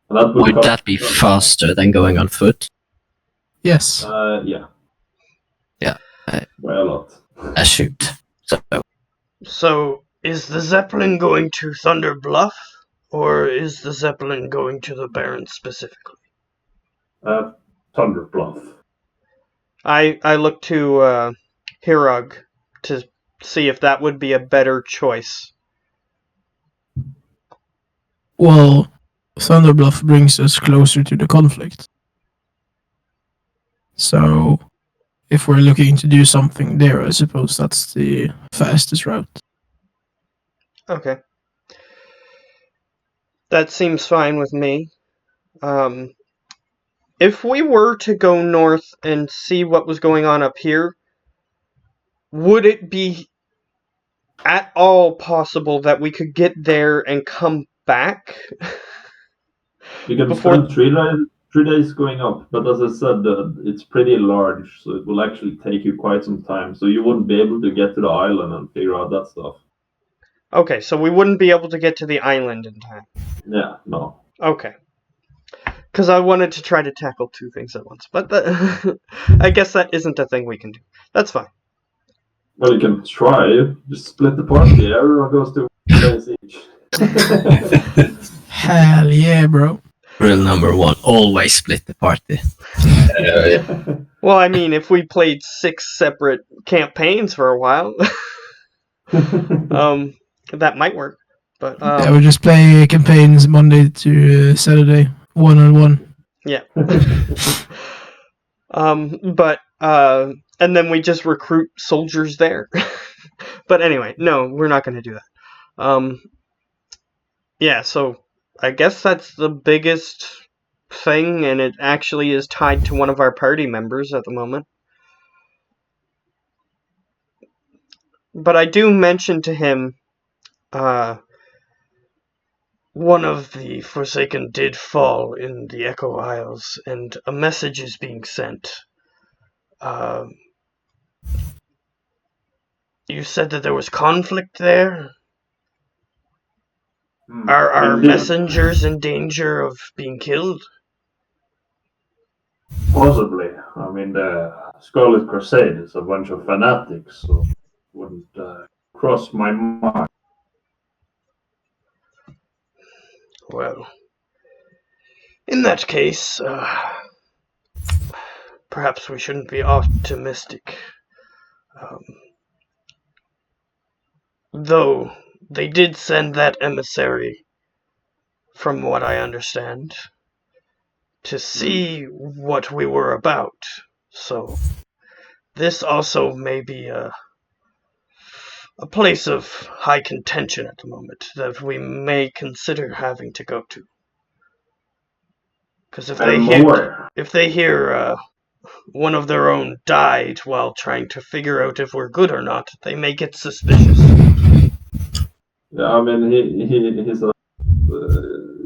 And that Would that be faster than going on foot? Yes. Yeah. Yeah. By a lot. I shoot. So, is the Zeppelin going to Thunder Bluff, or is the Zeppelin going to the Barrens specifically? Thunder Bluff. I look to Hirog to see if that would be a better choice. Well, Thunderbluff brings us closer to the conflict. So, if we're looking to do something there, I suppose that's the fastest route. Okay. That seems fine with me. If we were to go north and see what was going on up here, would it be at all possible that we could get there and come back? You can Before- spend 3 days going up, but as I said, it's pretty large, so it will actually take you quite some time. So you wouldn't be able to get to the island and figure out that stuff. Okay, so we wouldn't be able to get to the island in time. Yeah, no. Okay. Because I wanted to try to tackle two things at once, but I guess that isn't a thing we can do. That's fine. Well, you can try. Just split the party. Everyone goes to 1 place each. Hell yeah, bro. Rule number 1: always split the party. Well, I mean, if we played 6 separate campaigns for a while, that might work. But Yeah, we just play campaigns Monday to Saturday, 1-on-1. yeah. And then we just recruit soldiers there. But anyway, no, we're not going to do that. Yeah, so I guess that's the biggest thing, and it actually is tied to one of our party members at the moment. But I do mention to him, one of the Forsaken did fall in the Echo Isles, and a message is being sent. You said that there was conflict there? Are our messengers in danger of being killed? Possibly. I mean, the Scarlet Crusade is a bunch of fanatics, so it wouldn't cross my mind. Well, in that case, perhaps we shouldn't be optimistic. Though they did send that emissary, from what I understand, to see what we were about. So this also may be a place of high contention at the moment that we may consider having to go to. Because if they hear one of their own died while trying to figure out if we're good or not, they may get suspicious. Yeah, I mean,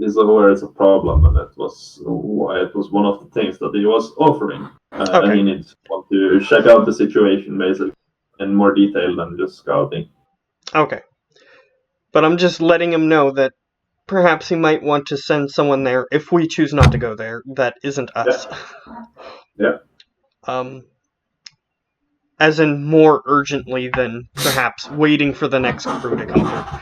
he's aware it's a problem, and it was one of the things that he was offering. Okay. And he needs to check out the situation basically in more detail than just scouting. Okay. But I'm just letting him know that perhaps he might want to send someone there if we choose not to go there. That isn't us. Yeah. As in more urgently than perhaps waiting for the next crew to come through.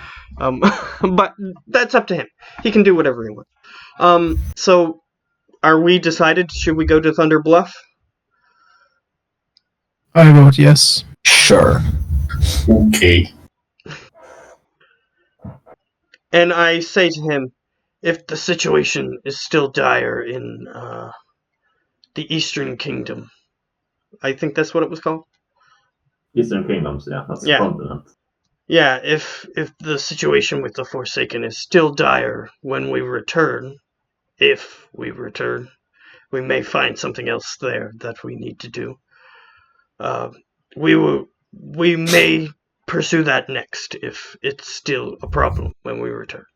But that's up to him. He can do whatever he wants. So, are we decided? Should we go to Thunder Bluff? I vote yes. Sure. Okay. And I say to him, if the situation is still dire in the Eastern Kingdom, I think that's what it was called. Eastern Kingdoms, yeah, that's Yeah. the continent. Yeah, if the situation with the Forsaken is still dire when we return, if we return, we may find something else there that we need to do. We may pursue that next if it's still a problem when we return.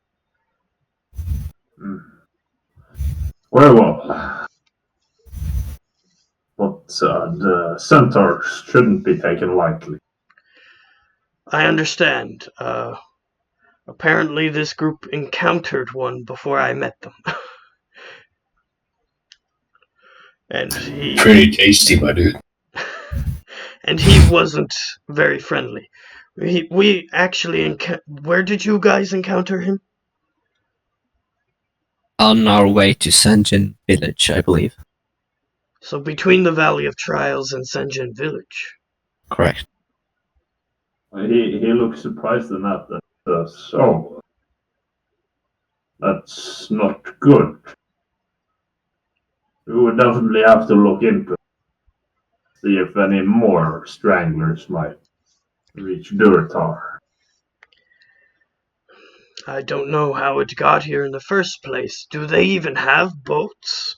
Very well. But the centaurs shouldn't be taken lightly. I understand. Apparently this group encountered one before I met them. And he... Pretty tasty, my dude. And he wasn't very friendly. We actually... Where did you guys encounter him? On our way to Sanjin village, I believe. So between the Valley of Trials and Senjin Village. Correct. He looks surprised in that. So, that's not good. We would definitely have to look into it. See if any more stranglers might reach Duratar. I don't know how it got here in the first place. Do they even have boats?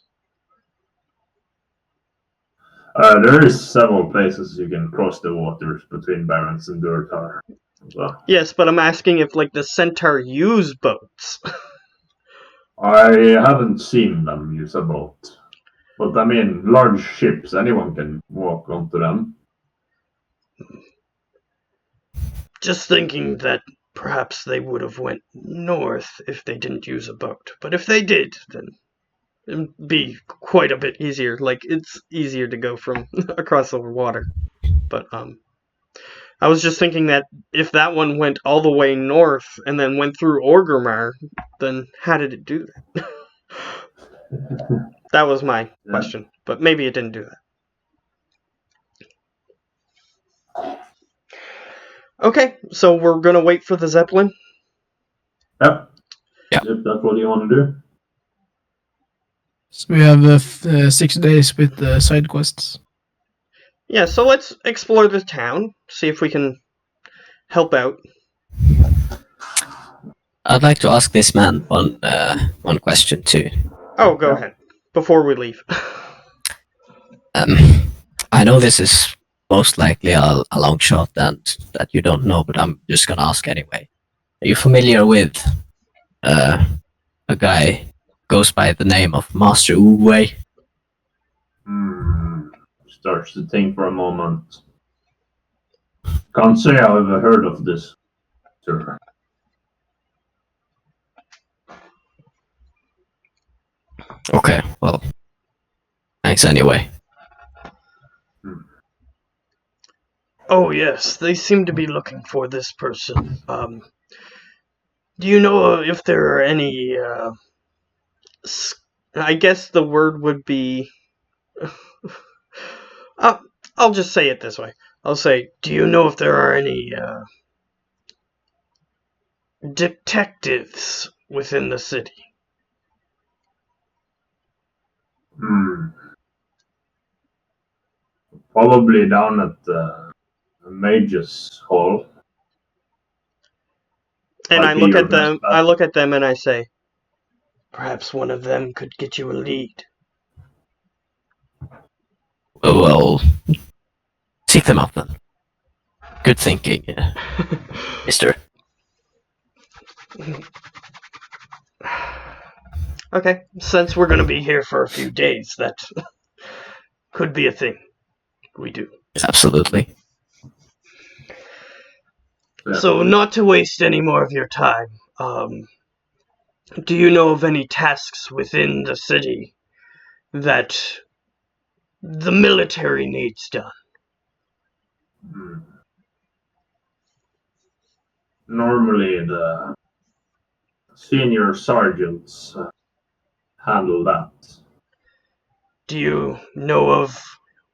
There is several places you can cross the waters between Barrens and Duratar. So, Yes, but I'm asking if, the Centaur use boats. I haven't seen them use a boat. But I mean, large ships, anyone can walk onto them. Just thinking that perhaps they would have went north if they didn't use a boat. But if they did, then it'd be quite a bit easier. Like, it's easier to go from across the water. But I was just thinking that if that one went all the way north and then went through Orgrimmar, then how did it do that? That was my question, but maybe it didn't do that. Okay, so we're gonna wait for the Zeppelin? Yep. Yeah. If that's what you want to do. So we have 6 days with the side quests. Yeah, so let's explore the town, see if we can help out. I'd like to ask this man one question too. Oh, go ahead. Before we leave. I know this is most likely a long shot and that you don't know, but I'm just gonna ask anyway. Are you familiar with a guy goes by the name of Master Uwe? Starts to think for a moment. Can't say I've ever heard of this, sir. Okay, well, thanks anyway. Oh, yes, they seem to be looking for this person. Do you know if there are any, I guess the word would be... I'll just say it this way. I'll say, do you know if there are any, detectives within the city? Probably down at the Mage's Hall. And Might I be look your at them. best bet. I look at them and I say, perhaps one of them could get you a lead. Well, seek them out then. Good thinking, mister. Okay, since we're gonna be here for a few days, that could be a thing. We do. Absolutely. Yeah. So, not to waste any more of your time, do you know of any tasks within the city that the military needs done? Normally, the senior sergeants handle that. Do you know of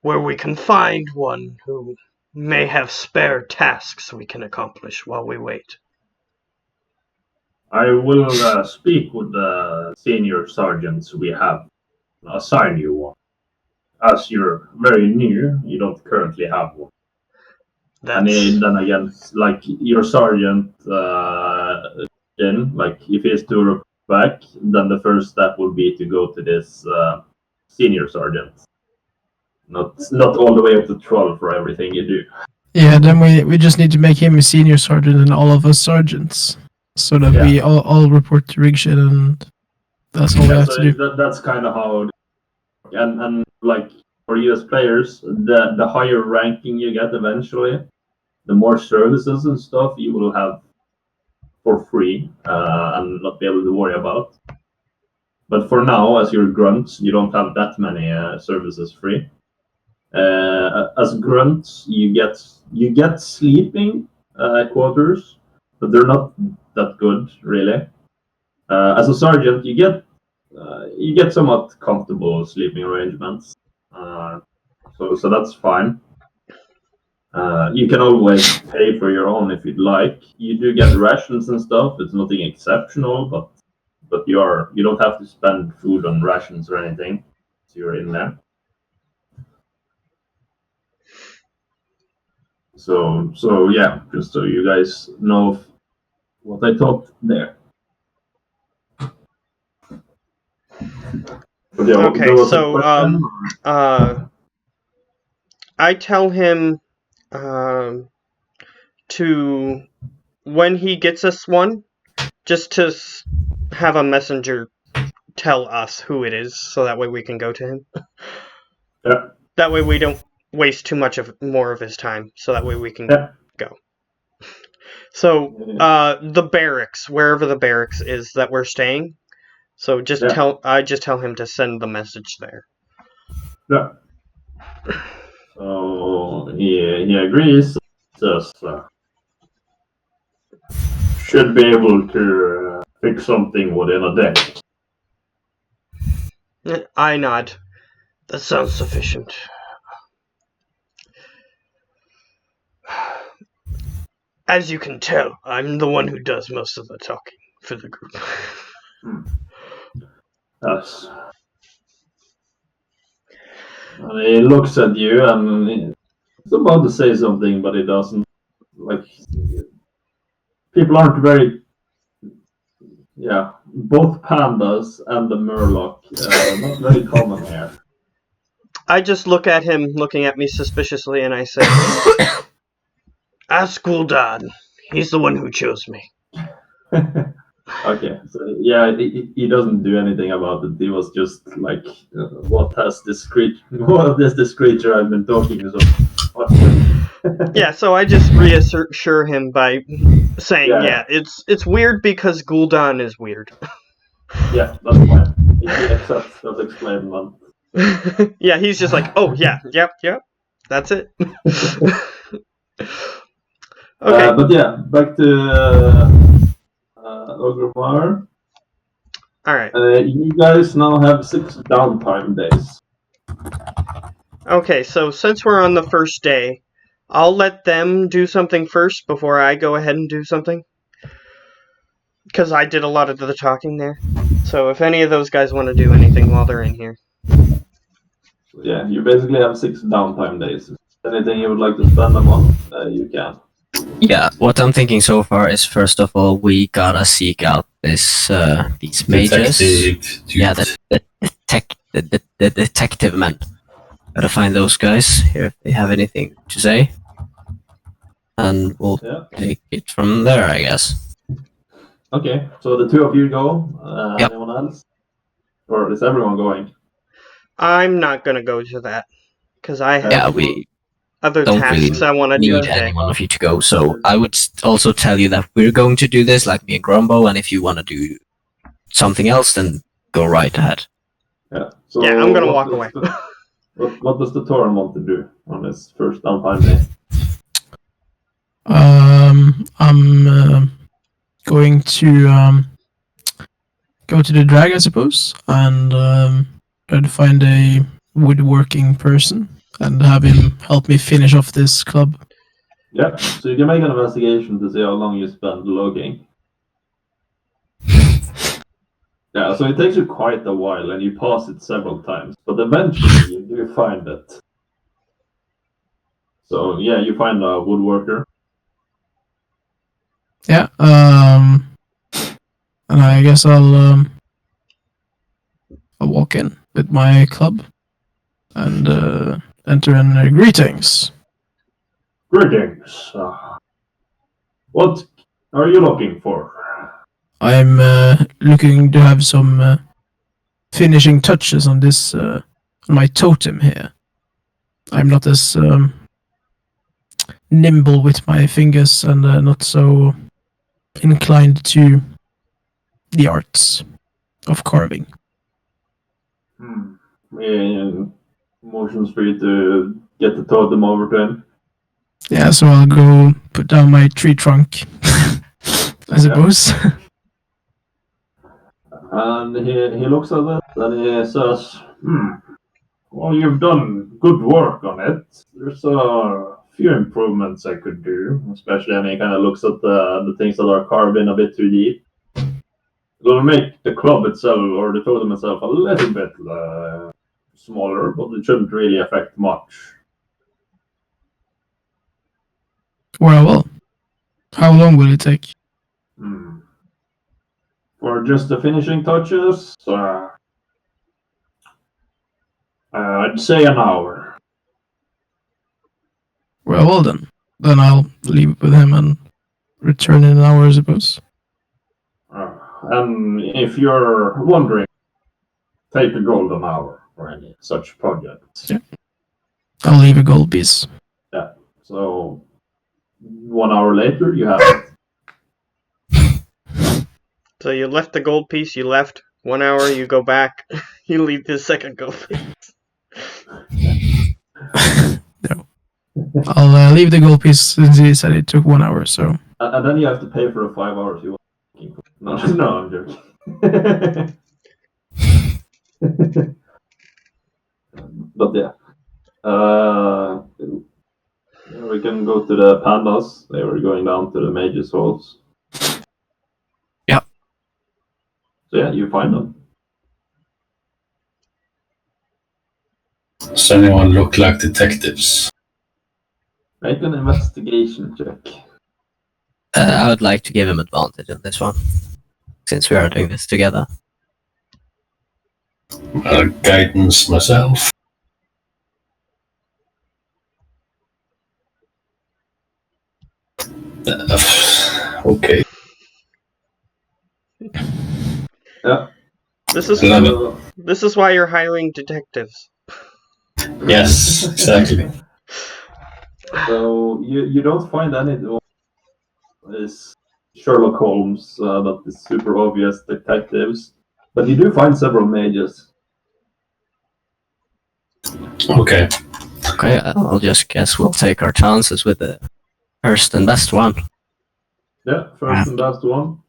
where we can find one who may have spare tasks we can accomplish while we wait? I will speak with the senior sergeants we have, assign you one. As you're very new, you don't currently have one. And then again, like your sergeant, like if he's to report back, then the first step will be to go to this senior sergeant. Not all the way up to 12 for everything you do. Yeah, then we just need to make him a senior sergeant and all of us sergeants. So that we all report to Rigshed, and that's all we have so to do. that's kind of how. And like for you as players, the higher ranking you get eventually, the more services and stuff you will have for free and not be able to worry about. But for now, as you're grunts, you don't have that many services free. As grunts, you get sleeping quarters, but they're not that good really. As a sergeant, you get somewhat comfortable sleeping arrangements, so that's fine. You can always pay for your own if you'd like. You do get rations and stuff. It's nothing exceptional, but you don't have to spend food on rations or anything. So you're in there. So yeah, just so you guys know what I thought there. Okay, so I tell him to, when he gets us one, just to have a messenger tell us who it is, so that way we can go to him. Yeah. That way we don't waste too much more of his time, so that way we can Yeah. go. So, the barracks, wherever the barracks is that we're staying. So just tell him to send the message there. Yeah. So he agrees. Says should be able to fix something within a day. I nod. That sounds sufficient. As you can tell, I'm the one who does most of the talking for the group. Yes. And he looks at you and he's about to say something, but he doesn't. Like, people aren't very. Yeah, both pandas and the murloc, not very common here. I just look at him, looking at me suspiciously, and I say, ask Gul'dan. He's the one who chose me. Okay, so yeah, he doesn't do anything about it. He was just like, what has this creature I've been talking to? Yeah, so I just reassure him by saying, it's weird because Gul'dan is weird. Yeah, that's fine. He accepts that explanation. Yeah, he's just like, oh yeah, yep, that's it. Okay. But yeah, back to Ogremar. Alright. You guys now have 6 downtime days. Okay, so since we're on the first day, I'll let them do something first before I go ahead and do something. Because I did a lot of the talking there. So if any of those guys want to do anything while they're in here. So yeah, you basically have 6 downtime days. Anything you would like to spend them on, you can. Yeah, what I'm thinking so far is, first of all, we gotta seek out these mages. Yeah, the detective men. Gotta find those guys here if they have anything to say, and we'll take it from there, I guess. Okay, so the 2 of you go. Yep. Anyone else? Or is everyone going? I'm not gonna go to that because I have other don't tasks really I want to do need today. any one of you to go. So I would also tell you that we're going to do this, like me and Grumbo, and if you want to do something else, then go right ahead. Yeah. So yeah, I'm gonna walk away. What does the Tauren want to do on his first downtime day? I'm going to go to the drag, I suppose, and try to find a woodworking person and have him help me finish off this club. Yeah, so you can make an investigation to see how long you spend logging. Yeah, so it takes you quite a while and you pass it several times, but eventually you do find it. So yeah, you find a woodworker. Yeah, and I guess I'll walk in with my club and enter in greetings. Greetings. What are you looking for? I'm looking to have some finishing touches on this on my totem here. I'm not as nimble with my fingers and not so inclined to the arts of carving. Yeah, motions for you to get the totem over to him. Yeah, so I'll go put down my tree trunk, I suppose. And he looks at it and he says, well, you've done good work on it. There's a few improvements I could do, especially, and he kind of looks at the things that are carved in a bit too deep. It'll make the club itself, or the totem itself, a little bit smaller, but it shouldn't really affect much. Well, how long will it take? For just the finishing touches, I'd say an hour. Well then. Then I'll leave it with him and return in an hour, I suppose. And if you're wondering take a golden hour for any such project. Yeah. I'll leave a gold piece. So 1 hour later, you have it. So you left the gold piece, you left. 1 hour, you go back, you leave the second gold piece. No. I'll leave the gold piece since he said it took 1 hour, so. And then you have to pay for the 5 hours you want. No, I'm joking. But yeah. We can go to the pandas. They were going down to the mages' halls. Yeah. So yeah, you find them. Does anyone look like detectives? Make an investigation check. I would like to give him advantage on this one, since we are doing this together. Guidance myself. Okay. Yeah. This is 11. this is why you're hiring detectives. Yes, exactly. So you don't find any is Sherlock Holmes that is super obvious detectives, but you do find several mages. Okay. Okay, I'll just guess we'll take our chances with the first and best one. Yeah, first and last one.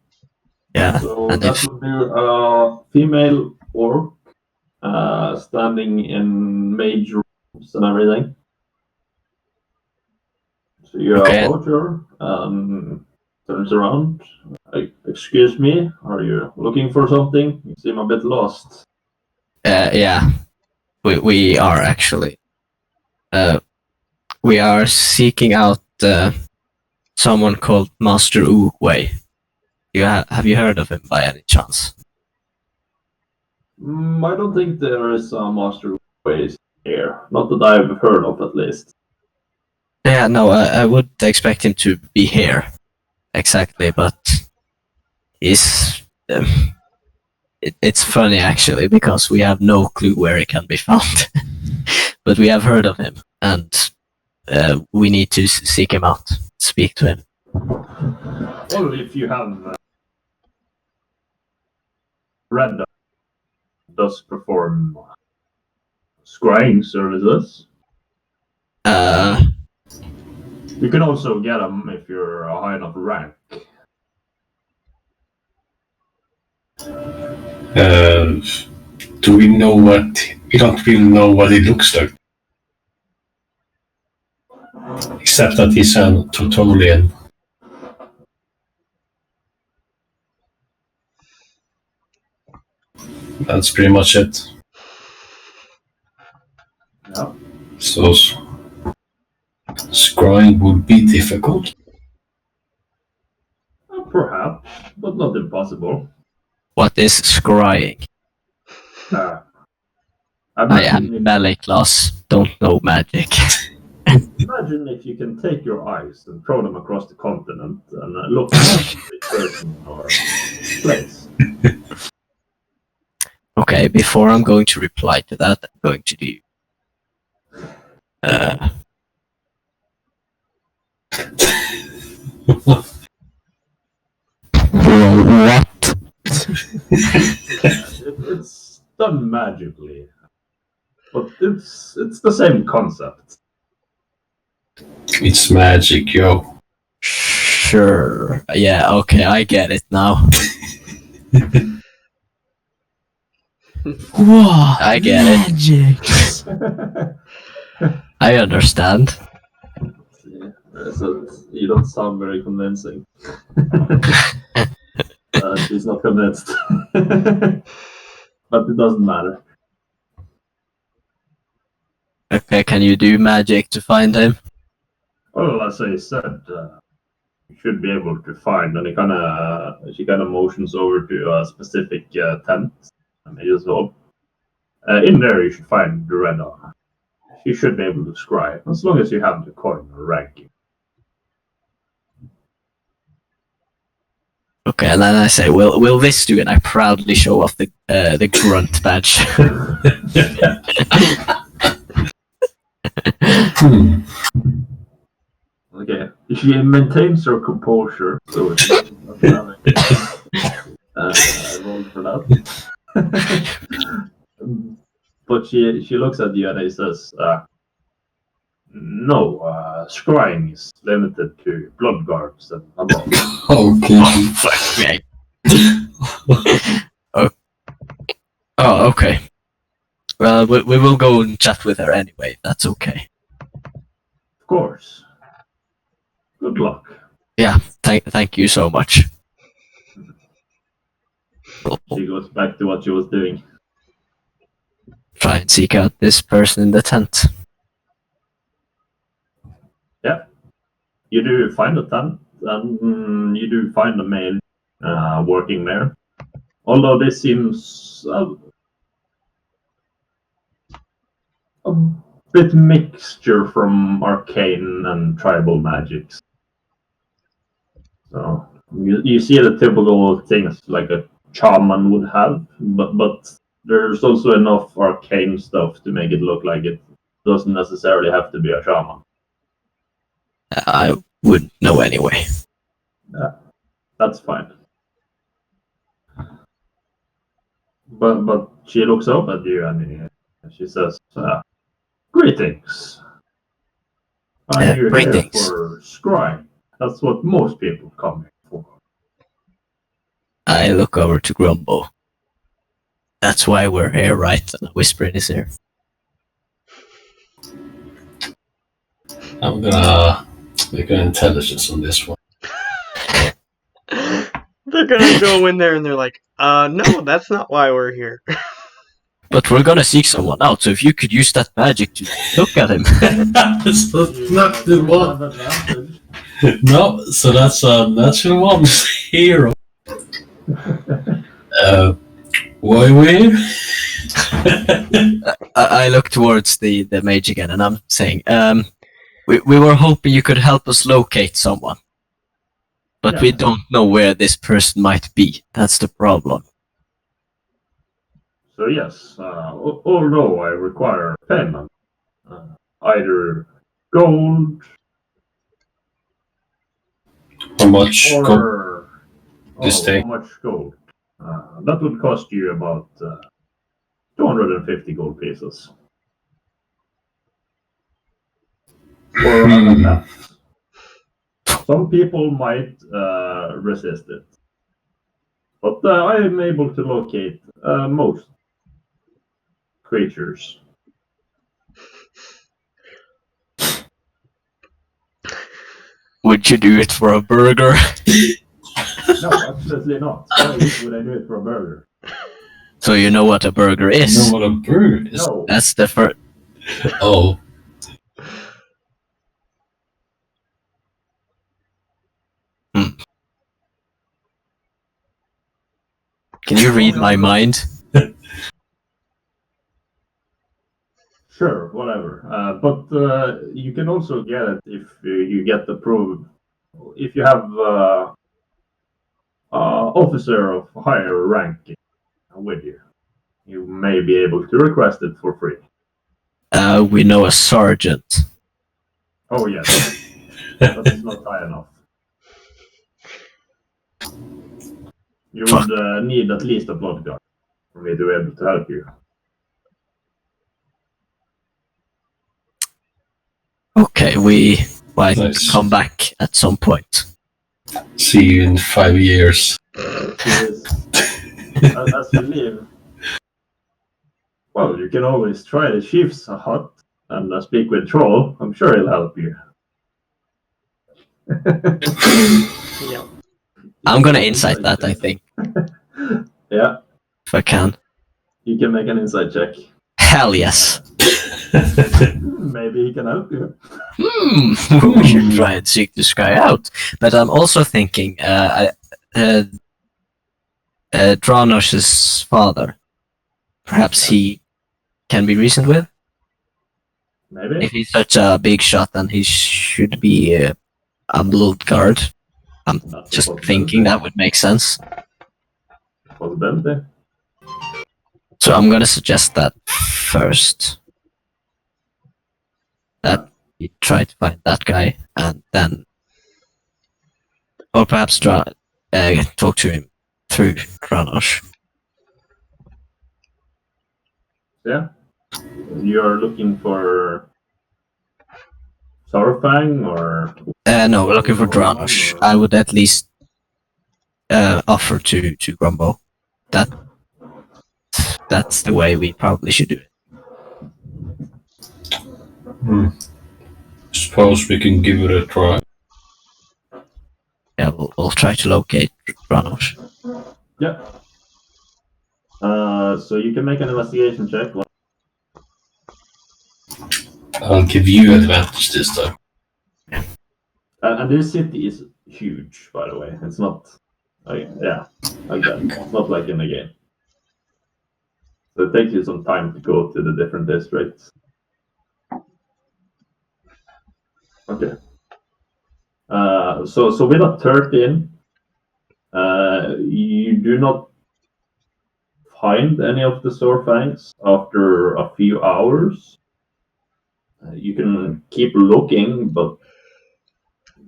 Yeah, So and that if would be a female orc standing in mage robes and everything. So you Okay. approach her, turns around. Excuse me, are you looking for something? You seem a bit lost. yeah, we are actually we are seeking out someone called Master Wu Wei. Have you heard of him by any chance? I don't think there is a master ways here. Not that I've heard of, at least. Yeah, no, I would expect him to be here, exactly, but he's. It's funny actually because we have no clue where he can be found, but we have heard of him, and we need to seek him out, speak to him. Well, if you have read that does perform scrying services, you can also get them if you're a high enough rank. Do we know what? We don't really know what he looks like, except that he's an Totolian. That's pretty much it. Yeah. So scrying would be difficult. Perhaps, but not impossible. What is scrying? I am ballet class, don't know magic. Imagine if you can take your eyes and throw them across the continent and look at a person or place. Okay, before I'm going to reply to that, I'm going to do. What? It's done magically, but it's the same concept. It's magic, yo. Sure. Yeah, okay, I get it now. Wow, I get it. magic. I understand. So you don't sound very convincing. She's not convinced. But it doesn't matter. Okay, can you do magic to find him? Well, as I said, you should be able to find, and she kind of motions over to a specific tent. In there, you should find Doretta. You should be able to scry, as long as you have the coin or ranking. Okay, and then I say, will this do? And I proudly show off the grunt badge. Hmm. Okay. She maintains her composure, so it's not having roll for that. But she looks at you and he says, "No, scrying is limited to blood guards and above." Okay. Oh, fuck me. Oh, okay. Well, we will go and chat with her anyway. If that's okay. Of course. Good luck. Yeah. Thank you so much. She goes back to what she was doing. Try and seek out this person in the tent. You do find a tent, and you do find a male working there. Although this seems a bit mixture from arcane and tribal magics. So you see the typical things like a shaman would have, but there's also enough arcane stuff to make it look like it doesn't necessarily have to be a shaman. I wouldn't know anyway. That's fine. But she looks up at you and she says, "Greetings. Are you here Greetings. for scrying? That's what most people come here for." I look over to Grumbo. That's why we're here, right? And I whisper in his ear. I'm gonna make an intelligence on this one. They're gonna go in there and they're like, no, that's not why we're here. But we're gonna seek someone out, so if you could use that magic to look at him. That's not the one. Advantage. No, so that's a natural one. Hero. Why we? I look towards the mage again, and I'm saying, we were hoping you could help us locate someone. But we Yeah. don't know where this person might be. That's the problem. So yes, although I require payment, either gold How much? or This thing. how much gold? That would cost you about 250 gold pieces. Or around that. Some people might resist it, but I am able to locate most creatures. Would you do it for a burger? No, absolutely not. Why would I do it for a burger? So you know what a burger You is. know what a bird is? No. That's the first. Oh. Can you read my mind? Sure, whatever. But you can also get it if you get approved. If you have officer of higher rank with you, you may be able to request it for free. We know a sergeant. Oh yes, that's not high enough. You Fuck. would need at least a blood guard for me to be able to help you. Okay, we might Nice. come back at some point. See you in 5 years. Yes. As you leave, well, you can always try the chief's hut and speak with Troll. I'm sure he'll help you. Yeah. I'm gonna insight that, I think, Yeah, if I can. you can make an insight check. Hell yes. Maybe he can help you. We should try and seek this guy out. But I'm also thinking, Dranosh's father. Perhaps he can be reasoned with. Maybe. If he's such a big shot, then he should be a blood guard. I'm That's a just possibility. thinking that would make sense. Possibility. So I'm gonna suggest that first. That you try to find that guy, and then, or perhaps talk to him through Kronos. Yeah. You're looking for Sourfang or No, we're looking for Kronos. I would at least offer to Grumbo. That's the way we probably should do it. Suppose we can give it a try. Yeah, we'll try to locate Kronos. yeah. So you can make an investigation check. I'll give you advantage this time. And this city is huge, by the way. It's not, like that. It's not like in a game. So it takes you some time to go to the different districts. Okay. So with a 13, you do not find any of the Sourfangs after a few hours. You can keep looking, but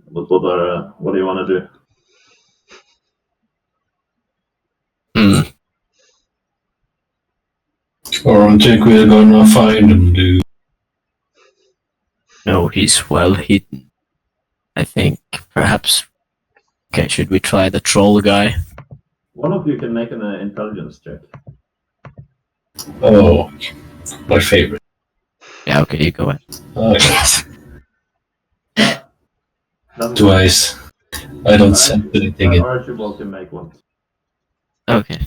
what do you want to do? Or I think we're gonna find him, dude. No, he's well hidden. I think perhaps. Okay, should we try the troll guy? One of you can make an intelligence check. Oh, my favorite. Yeah, okay, you go ahead. Okay. Twice. I don't sense anything in. Archibald can make one. Okay.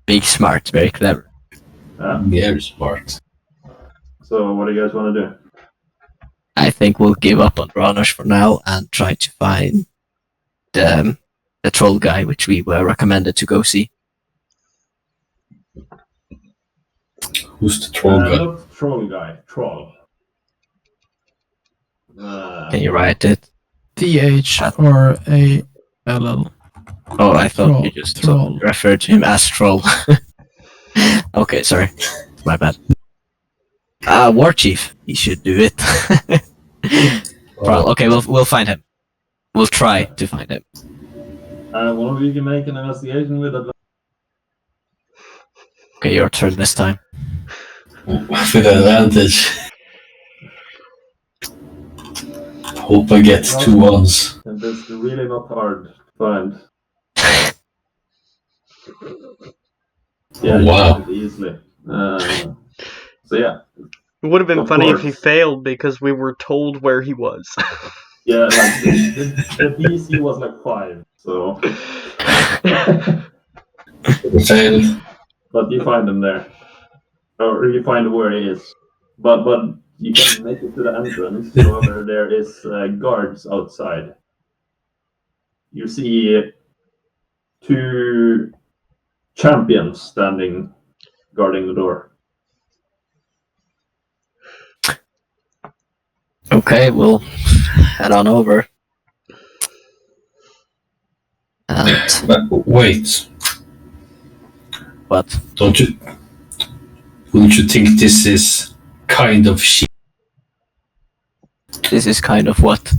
Big smart, very clever. Very smart. So what do you guys want to do? I think we'll give up on Kronos for now and try to find the troll guy, which we were recommended to go see. Who's the troll guy? Not troll guy. Troll. Can you write it? THRALL. Oh, I thought Troll, you just troll. referred to him as troll. Okay, sorry. My bad. War chief. He should do it. Well, okay, we'll find him. We'll try to find him. One of you can make an investigation with a. Okay, your turn this time. With advantage. Hope I get 2 ones. And that's really not hard to find. Yeah, Oh, you wow. find it easily. So yeah. It would have been Of funny if course. he failed because we were told where he was. Yeah, like the DC was like 5, so. Failed. But you find him there. Or you find where he is. But you can make it to the entrance. However, there is guards outside. You see 2 champions standing guarding the door. Okay, we'll head on over. And But wait, what? wouldn't you think this is kind of This is kind of what?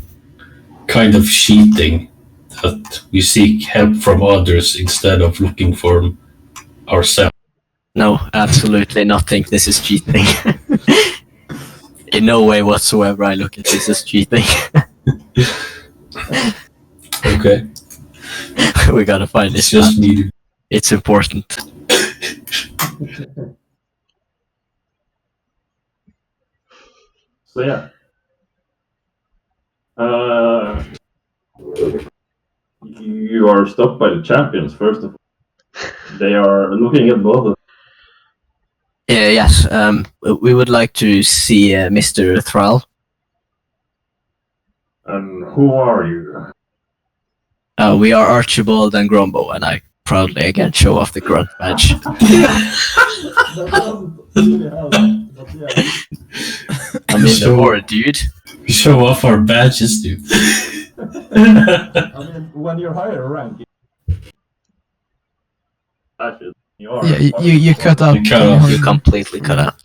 kind of cheating? That we seek help from others instead of looking for them ourselves. No, absolutely not think this is cheating. In no way whatsoever I look at this as cheating. Okay, We gotta find it's this man. just needed. It's important. So yeah. You are stopped by the champions, first of all. They are looking at both of them. Yes, we would like to see Mr. Thrall. And who are you? We are Archibald and Grumbo, and I proudly again show off the grunt badge. That doesn't really help, but I'm in the So- horde, dude. We show off our badges, dude. I mean, when you're higher rank, you are. Yeah, you cut out. You cut off. You completely cut out.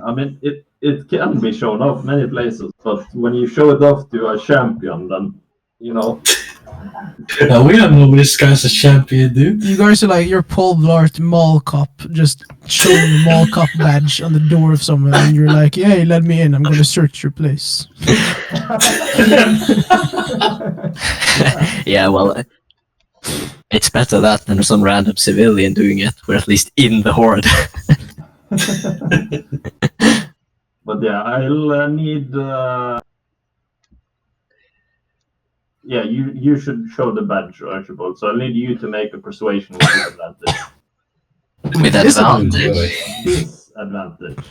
I mean, it can be shown off many places, but when you show it off to a champion, then you know. Now, we don't know this guy's a champion, dude. You guys are like your Paul Blart mall cop, just showing your mall cop badge on the door of someone, and you're like, "Hey, let me in. I'm going to search your place." Yeah, well, it's better that than some random civilian doing it. We're at least in the horde. But yeah, I'll need. Yeah, you should show the badge, Archibald. So I'll need you to make a persuasion with advantage. With advantage. Disadvantage.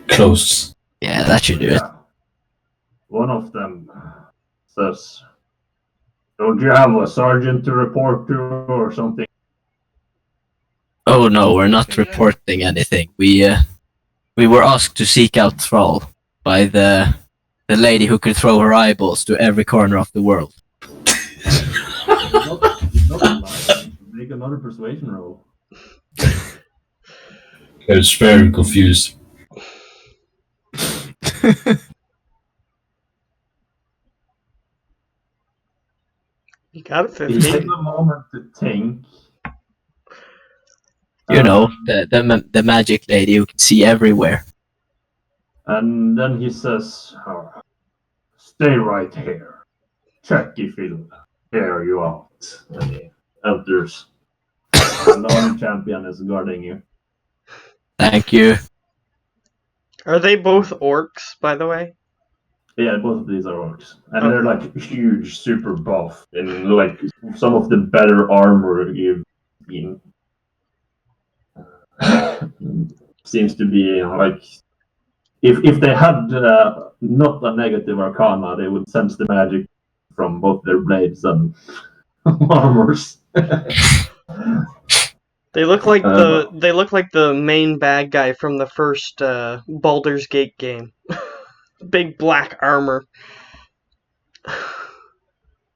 Close. Yeah, that should do it. Yeah. One of them says, "Don't you have a sergeant to report to or something?" Oh no, we're not reporting anything. We were asked to seek out Thrall by the lady who could throw her eyeballs to every corner of the world. Not lie. Make another persuasion roll. It's very confused. You got a You take 15. a moment to think. You know, the magic lady who can see everywhere. And then he says, "Oh, stay right here. Check if he'll hear you out." And he enters. The non-champion is guarding you. Thank you. Are they both orcs, by the way? Yeah, both of these are orcs. And they're like huge, super buff, and like some of the better armor you've seen. Seems to be like if they had not a negative arcana, they would sense the magic from both their blades and armors. They look like the main bad guy from the first Baldur's Gate game. Big black armor.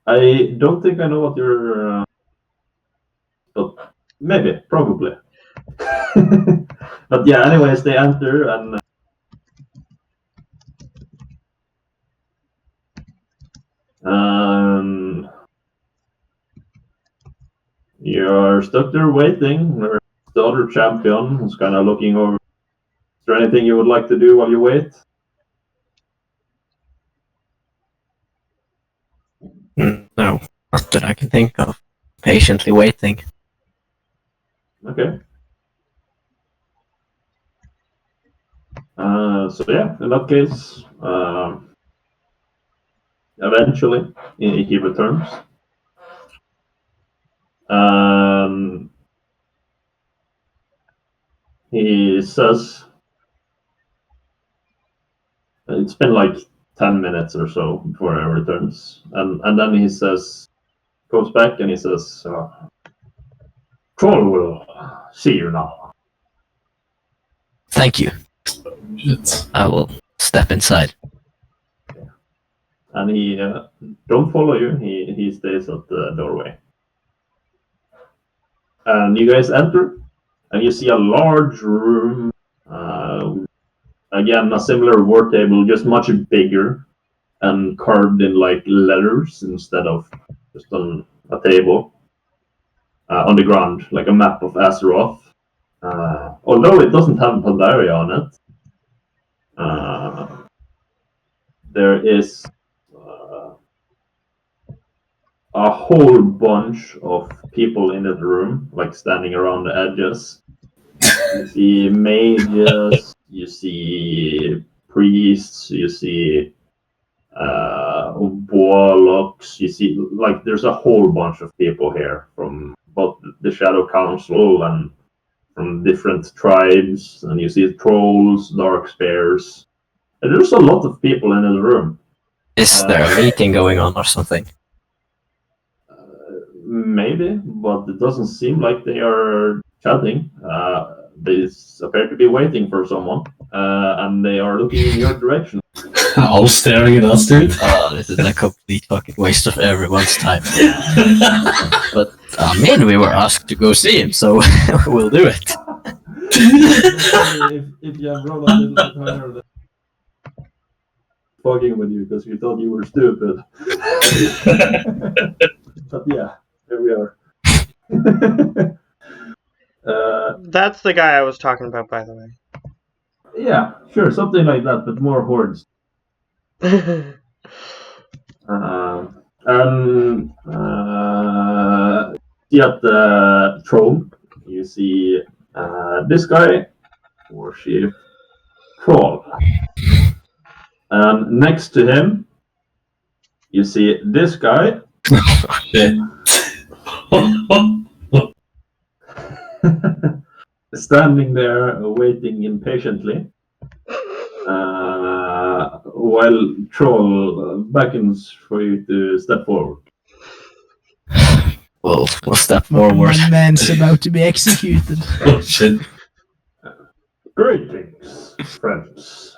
I don't think I know what you're. But maybe, probably. But yeah, anyways, they enter and. You're stuck there waiting. There's the other champion who's kind of looking over. Is there anything you would like to do while you wait? No, not that I can think of. Patiently waiting. Okay. So yeah, in that case, eventually he returns. He says it's been like 10 minutes or so before he returns, and then he goes back and he says, "Troll will see you now." Thank you. Shit. I will step inside. And he don't follow you. He stays at the doorway. And you guys enter, and you see a large room. Again, a similar war table, just much bigger, and carved in like letters instead of just on a table. On the ground, like a map of Azeroth. Although it doesn't have Pandaria on it, there is a whole bunch of people in that room, like standing around the edges. You see mages, you see priests, you see warlocks, you see, like, there's a whole bunch of people here from both the Shadow Council and from different tribes, and you see trolls, dark spears. And there's a lot of people in this room. Is there a meeting going on or something? lady, but it doesn't seem like they are chatting. They appear to be waiting for someone, and they are looking in your direction. All staring at us, dude. This is a complete fucking waste of everyone's time. But I mean, we were asked to go see him, so we'll do it. if you have rolled a little bit higher than fucking with you because you thought you were stupid. But yeah, there we are. That's the guy I was talking about, by the way. Yeah, sure, something like that, but more hordes. See at the throne, you see this guy, worship Troll. Next to him, you see this guy. Shit. Standing there waiting impatiently, while Troll beckons for you to step forward. We'll step forward. My man's about to be executed. Oh shit. Greetings, friends.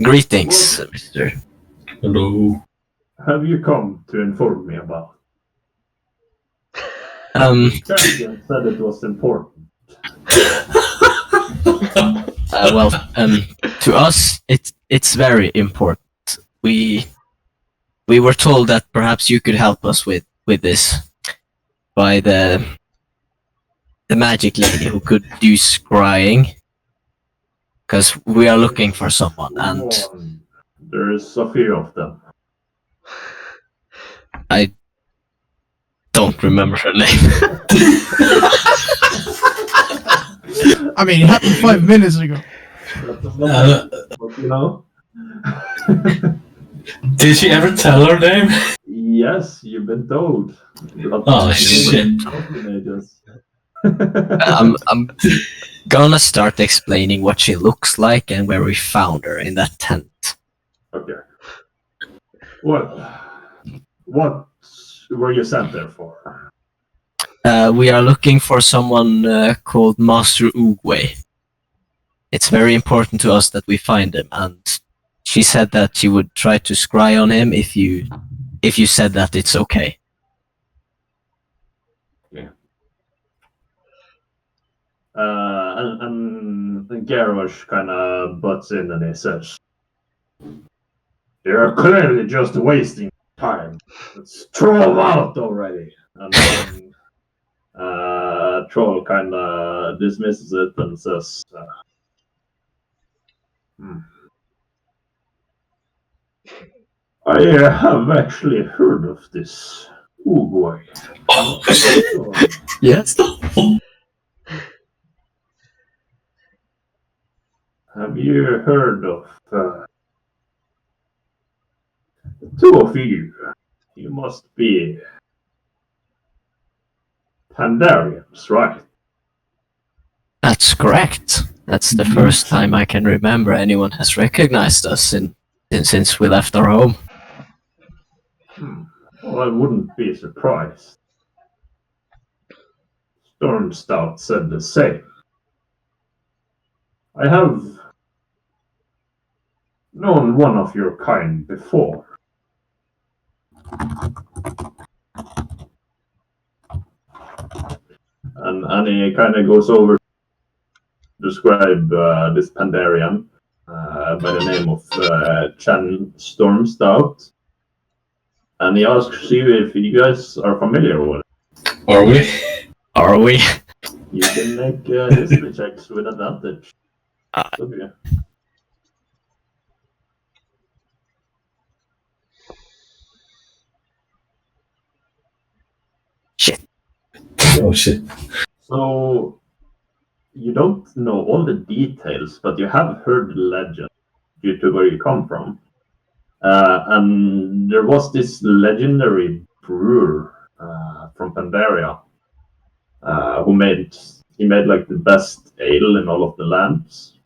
Greetings, Mister. Hello. Have you come to inform me about? Champion said it was important. Well, to us, it's very important. We were told that perhaps you could help us with this by the magic lady who could do scrying, because we are looking for someone, and There's a few of them. I don't remember her name. I mean, it happened 5 minutes ago. But you know. Did she ever tell her name? Yes, you've been told. Oh shit. I'm gonna start explaining what she looks like and where we found her in that tent. Okay. What were you sent there for? We are looking for someone called Master Oogway. It's very important to us that we find him, and she said that she would try to scry on him if you said that it's okay. Yeah. And Garrosh kind of butts in and he says, "You're clearly just wasting time. Let's throw him out already." And then Troll kind of dismisses it and says, "I have actually heard of this Oogway. Oh, Yes. Have you heard of the two of you? You must be Pandarians, right?" That's correct. That's the first time I can remember anyone has recognized us since we left our home. Well, I wouldn't be surprised. Stormstout said the same. I have known one of your kind before. And he kind of goes over to describe this Pandarian by the name of Chan Stormstout. And he asks you if you guys are familiar with it. are we? Are we? You can make history checks with advantage. Okay. Shit. Oh shit. So, you don't know all the details, but you have heard the legend due to where you come from. And there was this legendary brewer from Pandaria who made like the best ale in all of the lands,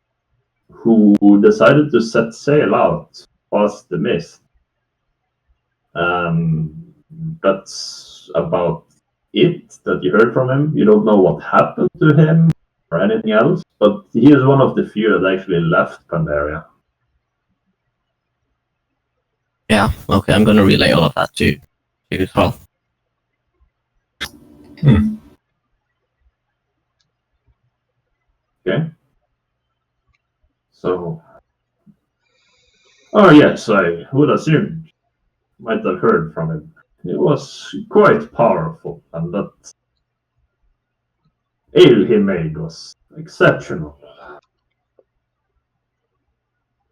who decided to set sail out past the mist. That's about it that you heard from him. You don't know what happened to him or anything else, but he is one of the few that actually left Pandaria. Yeah, okay, I'm gonna relay all of that to you as well. Okay. So, oh yes, I would assume you might have heard from him. He was quite powerful, and that ale he made was exceptional.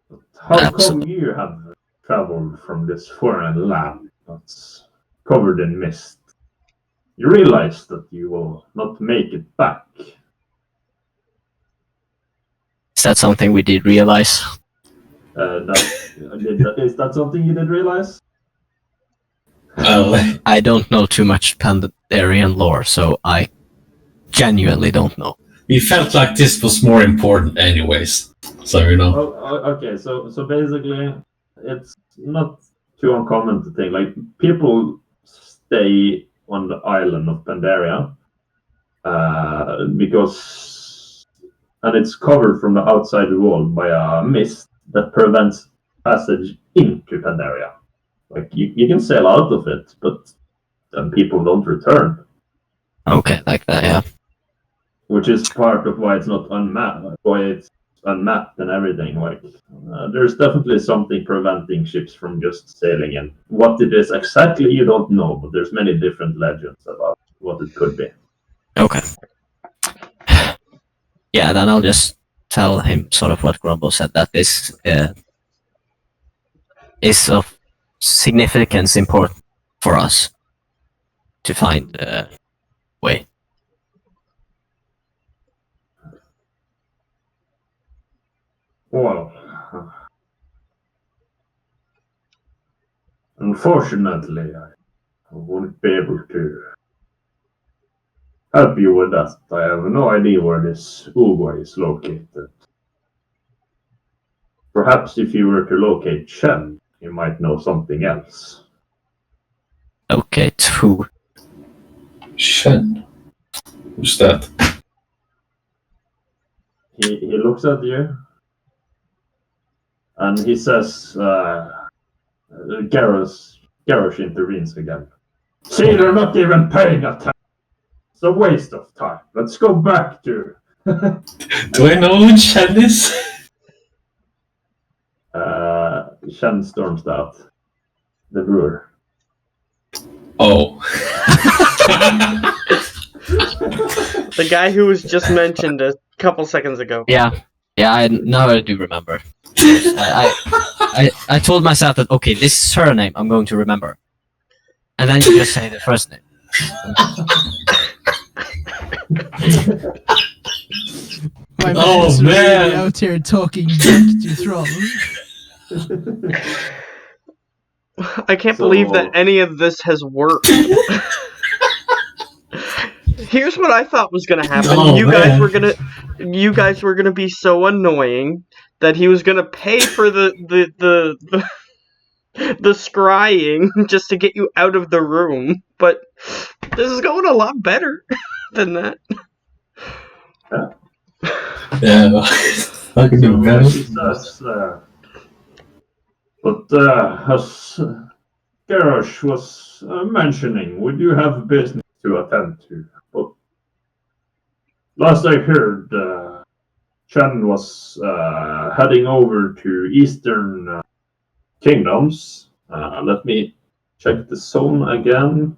But how come Absolutely. you have traveled from this foreign land that's covered in mist? You realize that you will not make it back. Is that something we did realize? Is that something you did realize? Well, I don't know too much Pandarian lore, so I genuinely don't know. we felt like this was more important anyways. So, you know. Okay, so basically, it's not too uncommon to think like people stay on the island of Pandaria because, and it's covered from the outside wall by a mist that prevents passage into Pandaria. Like you can sail out of it, but then people don't return. Okay, like that, yeah. Which is part of why it's not unmapped, and everything. Like, there's definitely something preventing ships from just sailing in. What it is exactly, you don't know, but there's many different legends about what it could be. Okay. Yeah, then I'll just tell him sort of what Grumble said, that this is of significance important for us to find a way. Well, unfortunately, I won't be able to help you with that. I have no idea where this Ugo is located. Perhaps if you were to locate Shen, you might know something else. Locate who? Shen. Who's that? He looks at you and he says, Garrosh intervenes again. See, they're not even paying attention. It's a waste of time. Let's go back to. Do I know who Shen is? Shen storms out. The brewer. Oh. The guy who was just mentioned a couple seconds ago. Yeah, now I do remember. I told myself that, okay, this surname I'm going to remember. And then you just say the first name. My Oh, is man. really out here talking back to Thrall. I can't So- believe that any of this has worked. Here's what I thought was gonna happen. Oh, you man. guys were gonna be so annoying that he was gonna pay for the scrying just to get you out of the room. But this is going a lot better than that. Yeah. I can do better. He says, but as Garrosh was mentioning, we do have business to attend to. But last I heard, Chen was heading over to Eastern Kingdoms. Let me check the zone again.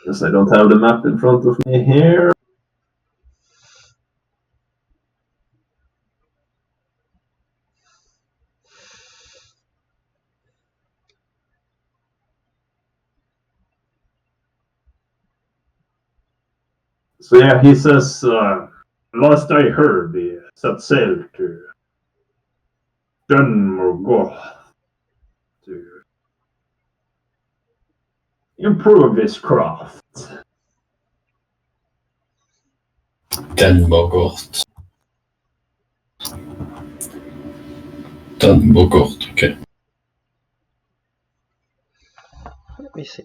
Yes, I don't have the map in front of me here. So yeah, he says, last I heard, he set sail to Dunmorgoth to improve his craft. Den Bogot. Den var kort, okej. Let me see.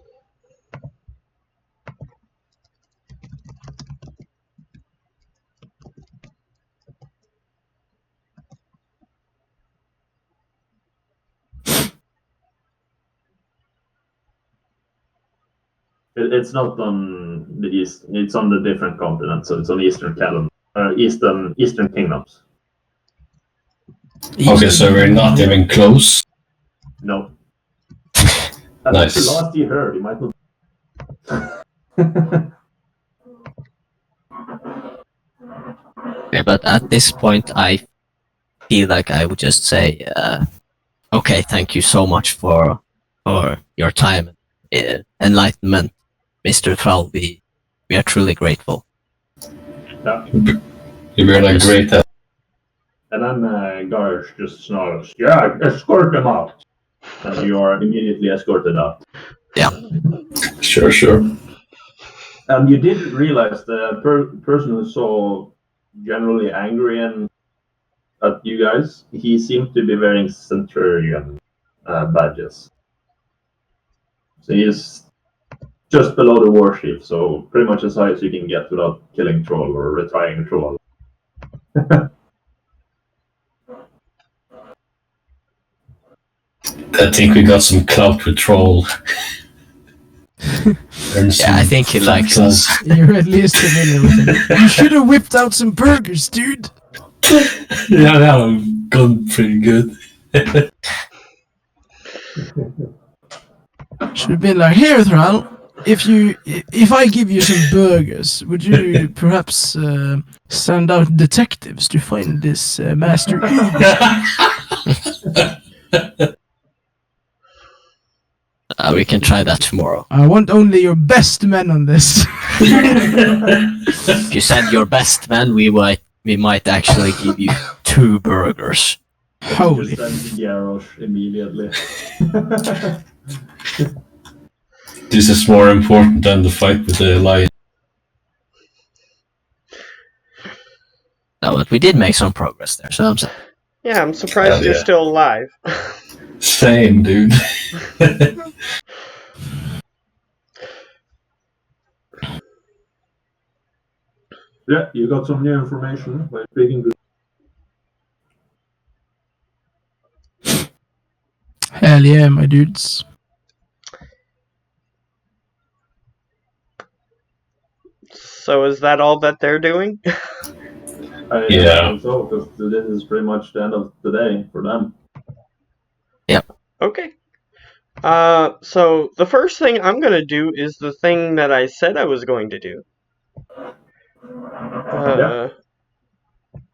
It's not on the east. It's on the different continent, so it's on Eastern calendar, Eastern kingdoms. Okay, so we're not even close. No. Nice. That's the last you heard. You might not. Yeah, but at this point, I feel like I would just say, okay, thank you so much for your time and enlightenment, Mr. Thrall. We are truly grateful. Yeah. You've been a great help. And then Garsh just snarls, "Yeah, escort them out." And you are immediately escorted out. Sure. And you did realize the person who saw generally angry and at you guys, he seemed to be wearing Centurion badges. So he's just below the warship, so pretty much as high as you can get without killing troll or retiring troll. I think we got some clout with Troll. Yeah, I think he likes us. You're at least familiar with him. You should have whipped out some burgers, dude. Yeah, that would have gone pretty good. Should have been like, here, Thrall. If I give you some burgers, would you perhaps send out detectives to find this master? We can try that tomorrow. I want only your best men on this. If you send your best man, we might actually give you 2 burgers. Holy. Just send Garrosh immediately. This is more important than the fight with the lion. No, but we did make some progress there, so Yeah, I'm surprised Hell you're yeah. still alive. Same, dude. Yeah, you got some new information by speaking to. Hell yeah, my dudes. So is that all that they're doing? I Yeah. think so, because this is pretty much the end of the day for them. Okay. So the first thing I'm gonna do is the thing that I said I was going to do.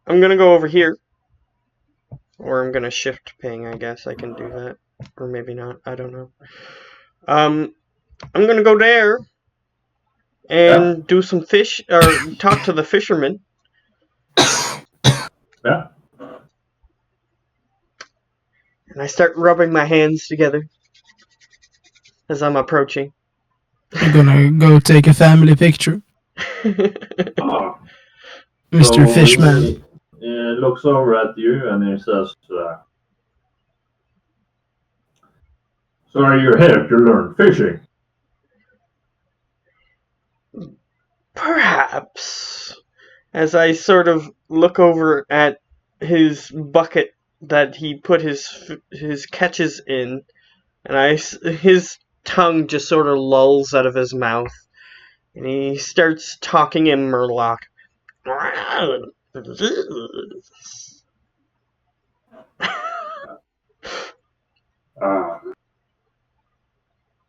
I'm gonna go over here. Or I'm gonna shift ping, I guess I can do that. Or maybe not, I don't know. I'm gonna go there and do some fish, or talk to the fisherman. Yeah. And I start rubbing my hands together as I'm approaching. You're gonna go take a family picture, Ah. Mr. So Fishman. He looks over at you and he says, "So are you here to learn fishing?" Perhaps. As I sort of look over at his bucket that he put his catches in, and his tongue just sort of lulls out of his mouth, and he starts talking in Murloc.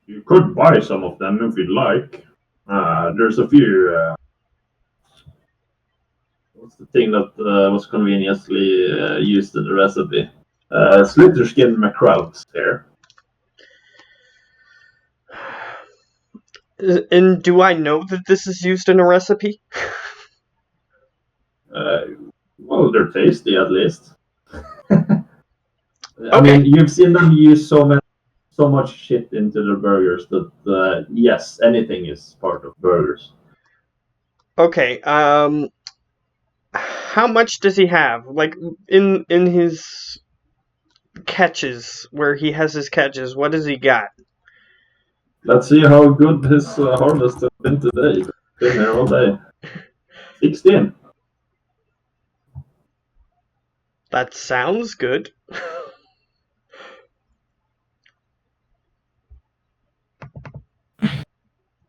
You could buy some of them if you'd like. There's a few. What's the thing that was conveniently used in the recipe? Slitterskin mackerels here. And do I know that this is used in a recipe? Well, they're tasty at least. I Okay. mean, you've seen them use so much shit into their burgers that yes, anything is part of burgers. Okay, how much does he have? Like, in his catches, where he has his catches. What does he got? Let's see how good his harvest has been today. He's been here all day. 16. That sounds good.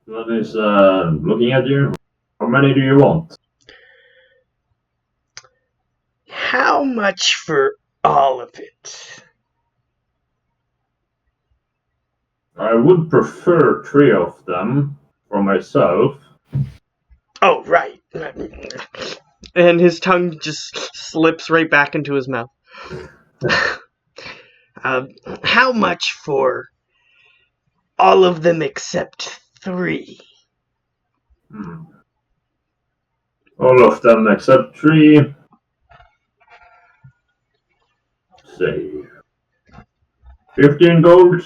One is looking at you. How many do you want? How much for all of it? I would prefer 3 of them for myself. Oh, right. And his tongue just slips right back into his mouth. How much for all of them except 3? All of them except 3. Say 15 gold.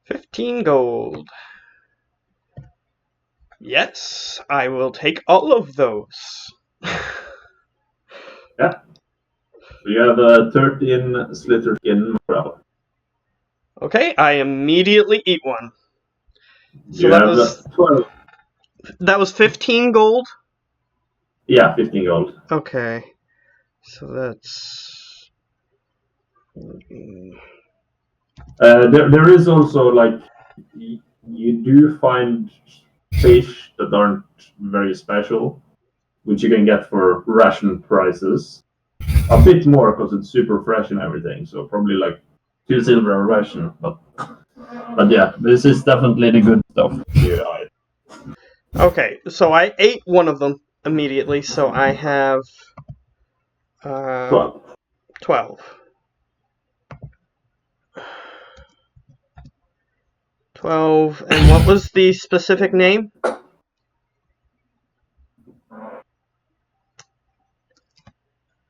15 gold. Yes, I will take all of those. Yeah. So you have 13 slitter skin morale. Okay, I immediately eat one. So You that have was 12. that was 15 gold? Yeah, 15 gold. Okay. So that's There is also like you do find fish that aren't very special, which you can get for ration prices. A bit more because it's super fresh and everything. So probably like 2 silver a ration. But yeah, this is definitely the good stuff. Yeah. okay. So I ate one of them immediately. So I have 12. 12. 12. And what was the specific name?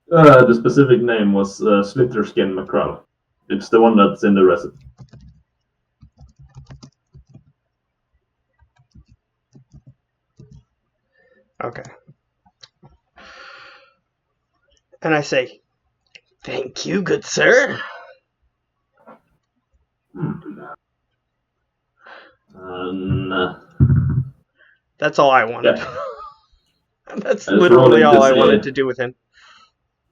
The specific name was Slitter Skin Mackerel. It's the one that's in the recipe. Okay. And I say, thank you, good sir. And That's all I wanted. yeah. That's I was literally rolling all to I see- wanted to do with him.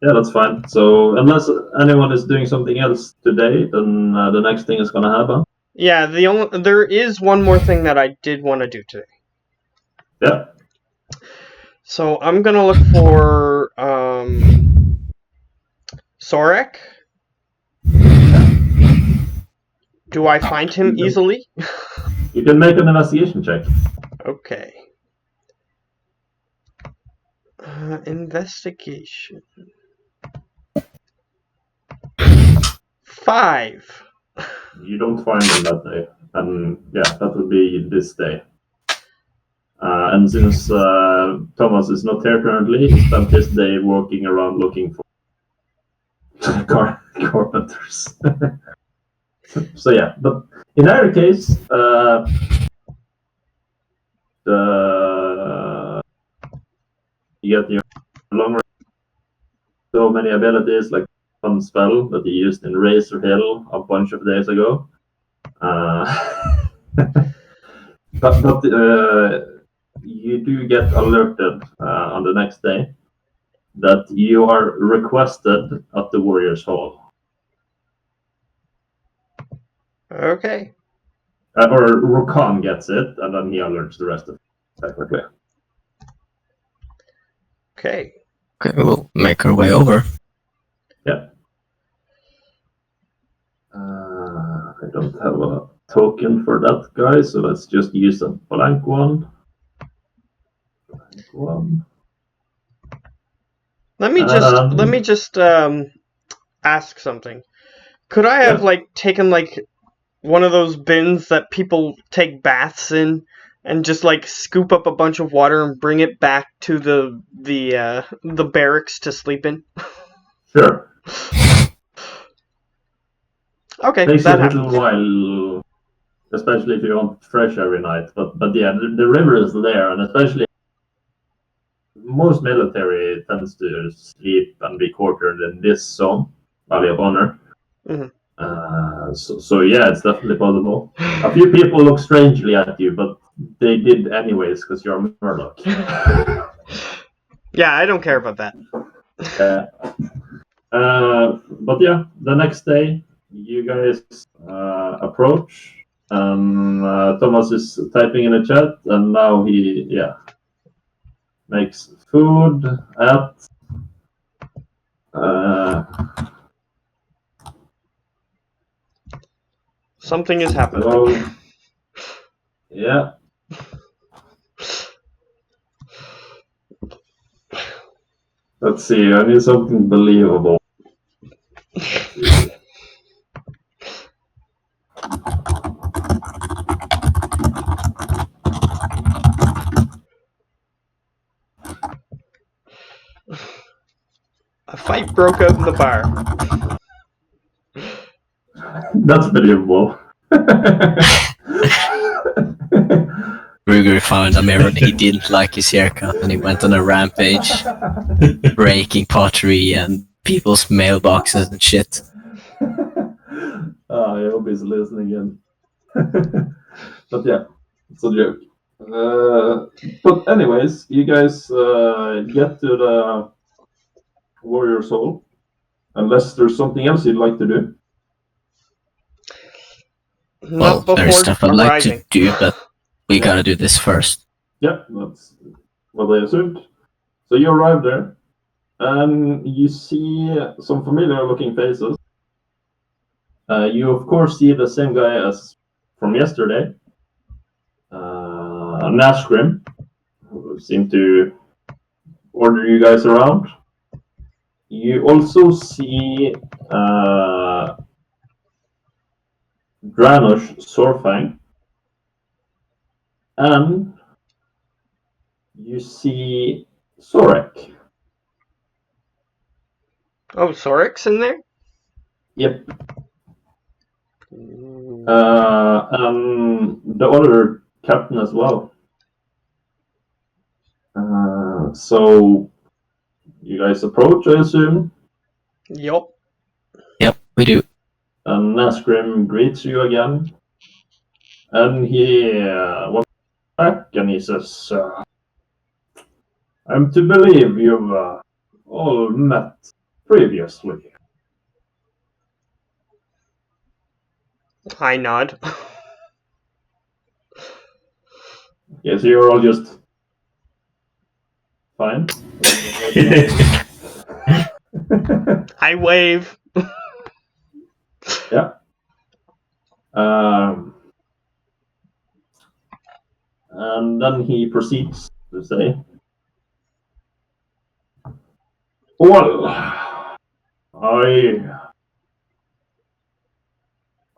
Yeah, that's fine. So unless anyone is doing something else today, then the next thing is gonna happen. Yeah, there is one more thing that I did want to do today. Yeah. So I'm gonna look for Sorek. Do I find him easily? You can make an investigation check. Okay. Investigation. 5. You don't find him that day, and yeah, that would be this day. And since Thomas is not here currently, he spent his day walking around looking for carpenters. So yeah, but in either case, you get your long range, so many abilities like one spell that you used in Razor Hill a bunch of days ago. But you do get alerted on the next day that you are requested at the Warriors Hall. Okay. Or Rokan gets it, and then he alerts the rest of it. Technically. Okay. Okay, we'll make our way over. Yeah. I don't have a token for that guy, so let's just use a blank one. Blank one. Let me just ask something. Could I have taken one of those bins that people take baths in and just scoop up a bunch of water and bring it back to the barracks to sleep in? Sure. Okay, Takes that a little happens. while, especially if you want fresh every night. But yeah, the river is there, and especially most military tends to sleep and be quartered in this zone, Valley of Honor. Mhm. So yeah, it's definitely possible. A few people look strangely at you, but they did anyways because you're Murloc. Yeah, I don't care about that. But yeah, the next day you guys approach. Thomas is typing in the chat, and now he makes food at. Something is happening. So, yeah. Let's see. I need something believable. A fight broke out in the bar. That's believable. Ruger found a mirror and he didn't like his haircut and he went on a rampage, breaking pottery and people's mailboxes and shit. I hope he's listening in. But yeah, it's a joke. But anyways, you guys get to the Warrior Soul. Unless there's something else you'd like to do. Well, Not before there's stuff I'd like arriving. to do, but we gotta do this first. Yeah, that's what I assumed. So you arrive there, and you see some familiar-looking faces. You, of course, see the same guy as from yesterday, Nashgrim, who seemed to order you guys around. You also see Dranush Sorfang, and you see Sorek. Oh, Sorik's in there? Yep. And the other captain as well. So you guys approach, I assume. Yup. Yep, we do. And Nasgrim greets you again. And he walks back and he says, I'm to believe you've all met previously. I nod. Yes, you're all just fine. I wave. Yeah. And then he proceeds to say, well,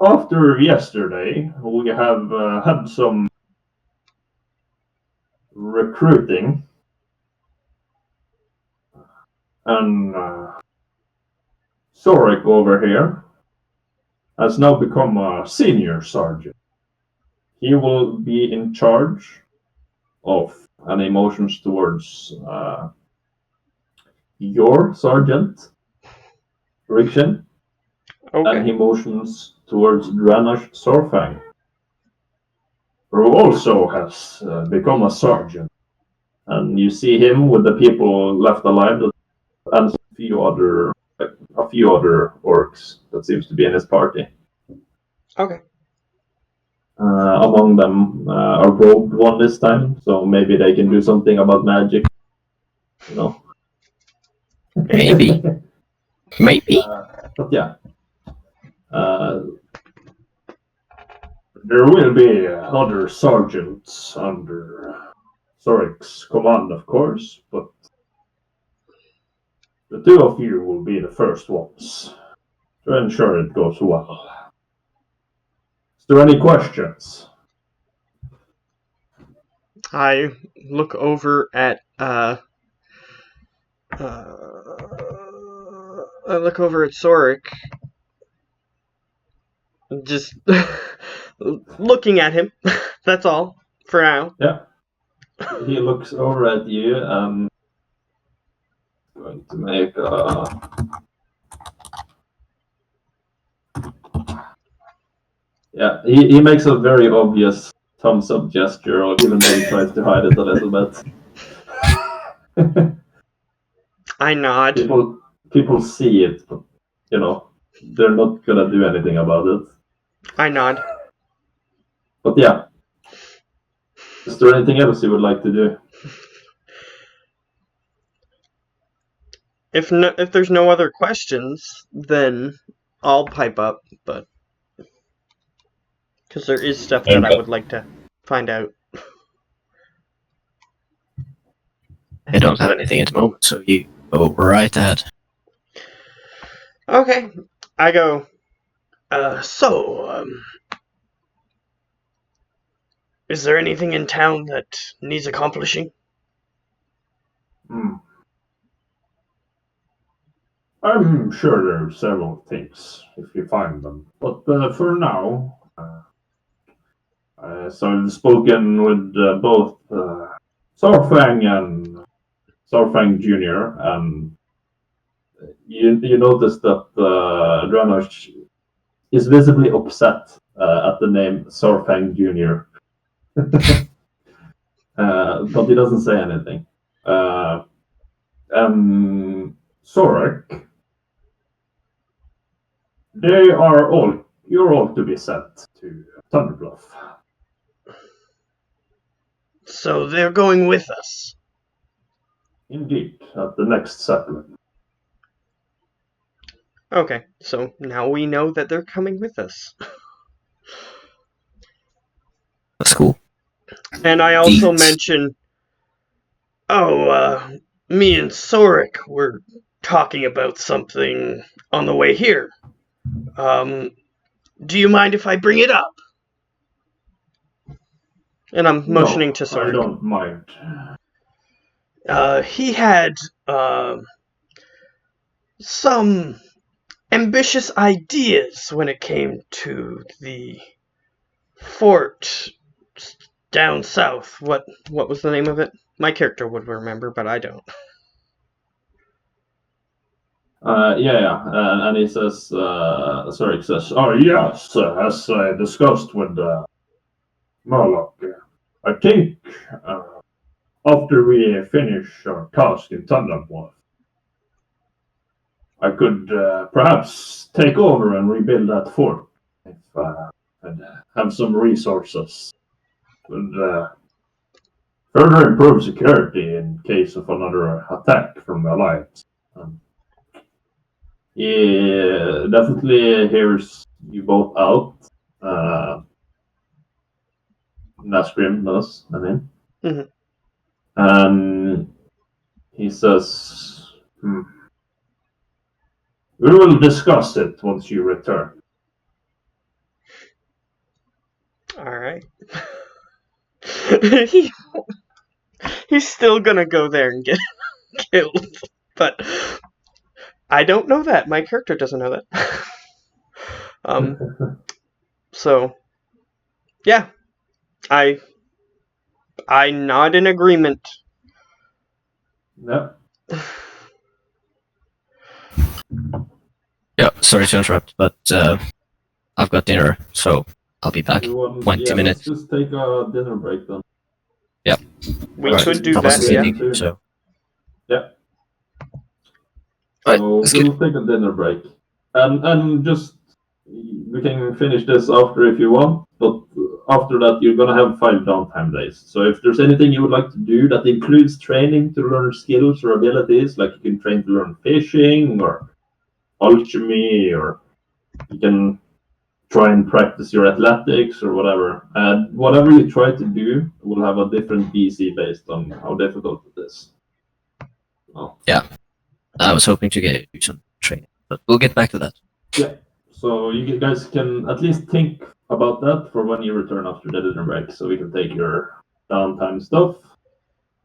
after yesterday, we have had some recruiting, and Sorek over here has now become a senior sergeant. He will be in charge of any motions towards your sergeant, Rikshin, and Okay. he motions towards Dranush Sorfang, who also has become a sergeant. And you see him with the people left alive and a few other orcs that seems to be in his party. Okay. Among them, a robed one this time, so maybe they can do something about magic. You know. Maybe. Maybe. But yeah. There will be other sergeants under Sorek's command, of course, but the two of you will be the first ones to ensure it goes well. Is there any questions? I look over at Sorik, just looking at him. That's all for now. Yeah. He looks over at you and going to make a Yeah, he makes a very obvious thumbs up gesture, even though he tries to hide it a little bit. I nod. People see it, but they're not gonna do anything about it. I nod. But yeah, is there anything else you would like to do? If there's no other questions, then I'll pipe up, but because there is stuff that I would like to find out. I don't have anything at the moment, so you go right ahead. Okay, I go. Is there anything in town that needs accomplishing? I'm sure there are several things if you find them, but for now, so I've spoken with both Sarfang and Sarfang Jr. and you notice that Dranosh is visibly upset at the name Sarfang Jr. But he doesn't say anything. Sorek, you're all to be sent to Thunderbluff. So they're going with us. Indeed, at the next settlement. Okay, so now we know that they're coming with us. That's cool. And I also mention, me and Sorek were talking about something on the way here. Do you mind if I bring it up? And I'm motioning to Sorek. I don't mind. He had some ambitious ideas when it came to the fort down south. What was the name of it? My character would remember, but I don't. And he says, Sorek says, oh yes, as I discussed with Murloc, I think after we finish our task in Thunderbluff, I could perhaps take over and rebuild that fort if and have some resources. Would further improve security in case of another attack from the Alliance. He definitely hears you both out. Nasgrim does, I mean. Mhm. And he says, we will discuss it once you return. Alright. He's still gonna go there and get killed. But I don't know that. My character doesn't know that. So yeah. I nod in agreement. Yep. Yeah, sorry to interrupt, but I've got dinner, so I'll be back. 20 minutes. Let's just take a dinner break then. Yeah. We Right. could do Thomas that, is yeah. eating, so. Yeah. Right, So let's we'll take a dinner break. And just, we can finish this after if you want, but after that you're gonna have 5 downtime days. So if there's anything you would like to do that includes training to learn skills or abilities, like you can train to learn fishing or alchemy, or you can try and practice your athletics or whatever. And whatever you try to do will have a different DC based on how difficult it is. Oh. Yeah. I was hoping to get some training, but we'll get back to that. Yeah. So you guys can at least think about that for when you return after the dinner break, so we can take your downtime stuff.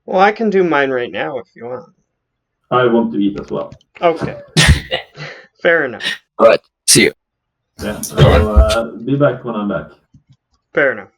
Well, I can do mine right now if you want. I want to eat as well. Okay. Fair enough. Alright, see you. Yeah, I'll be back when I'm back. Fair enough.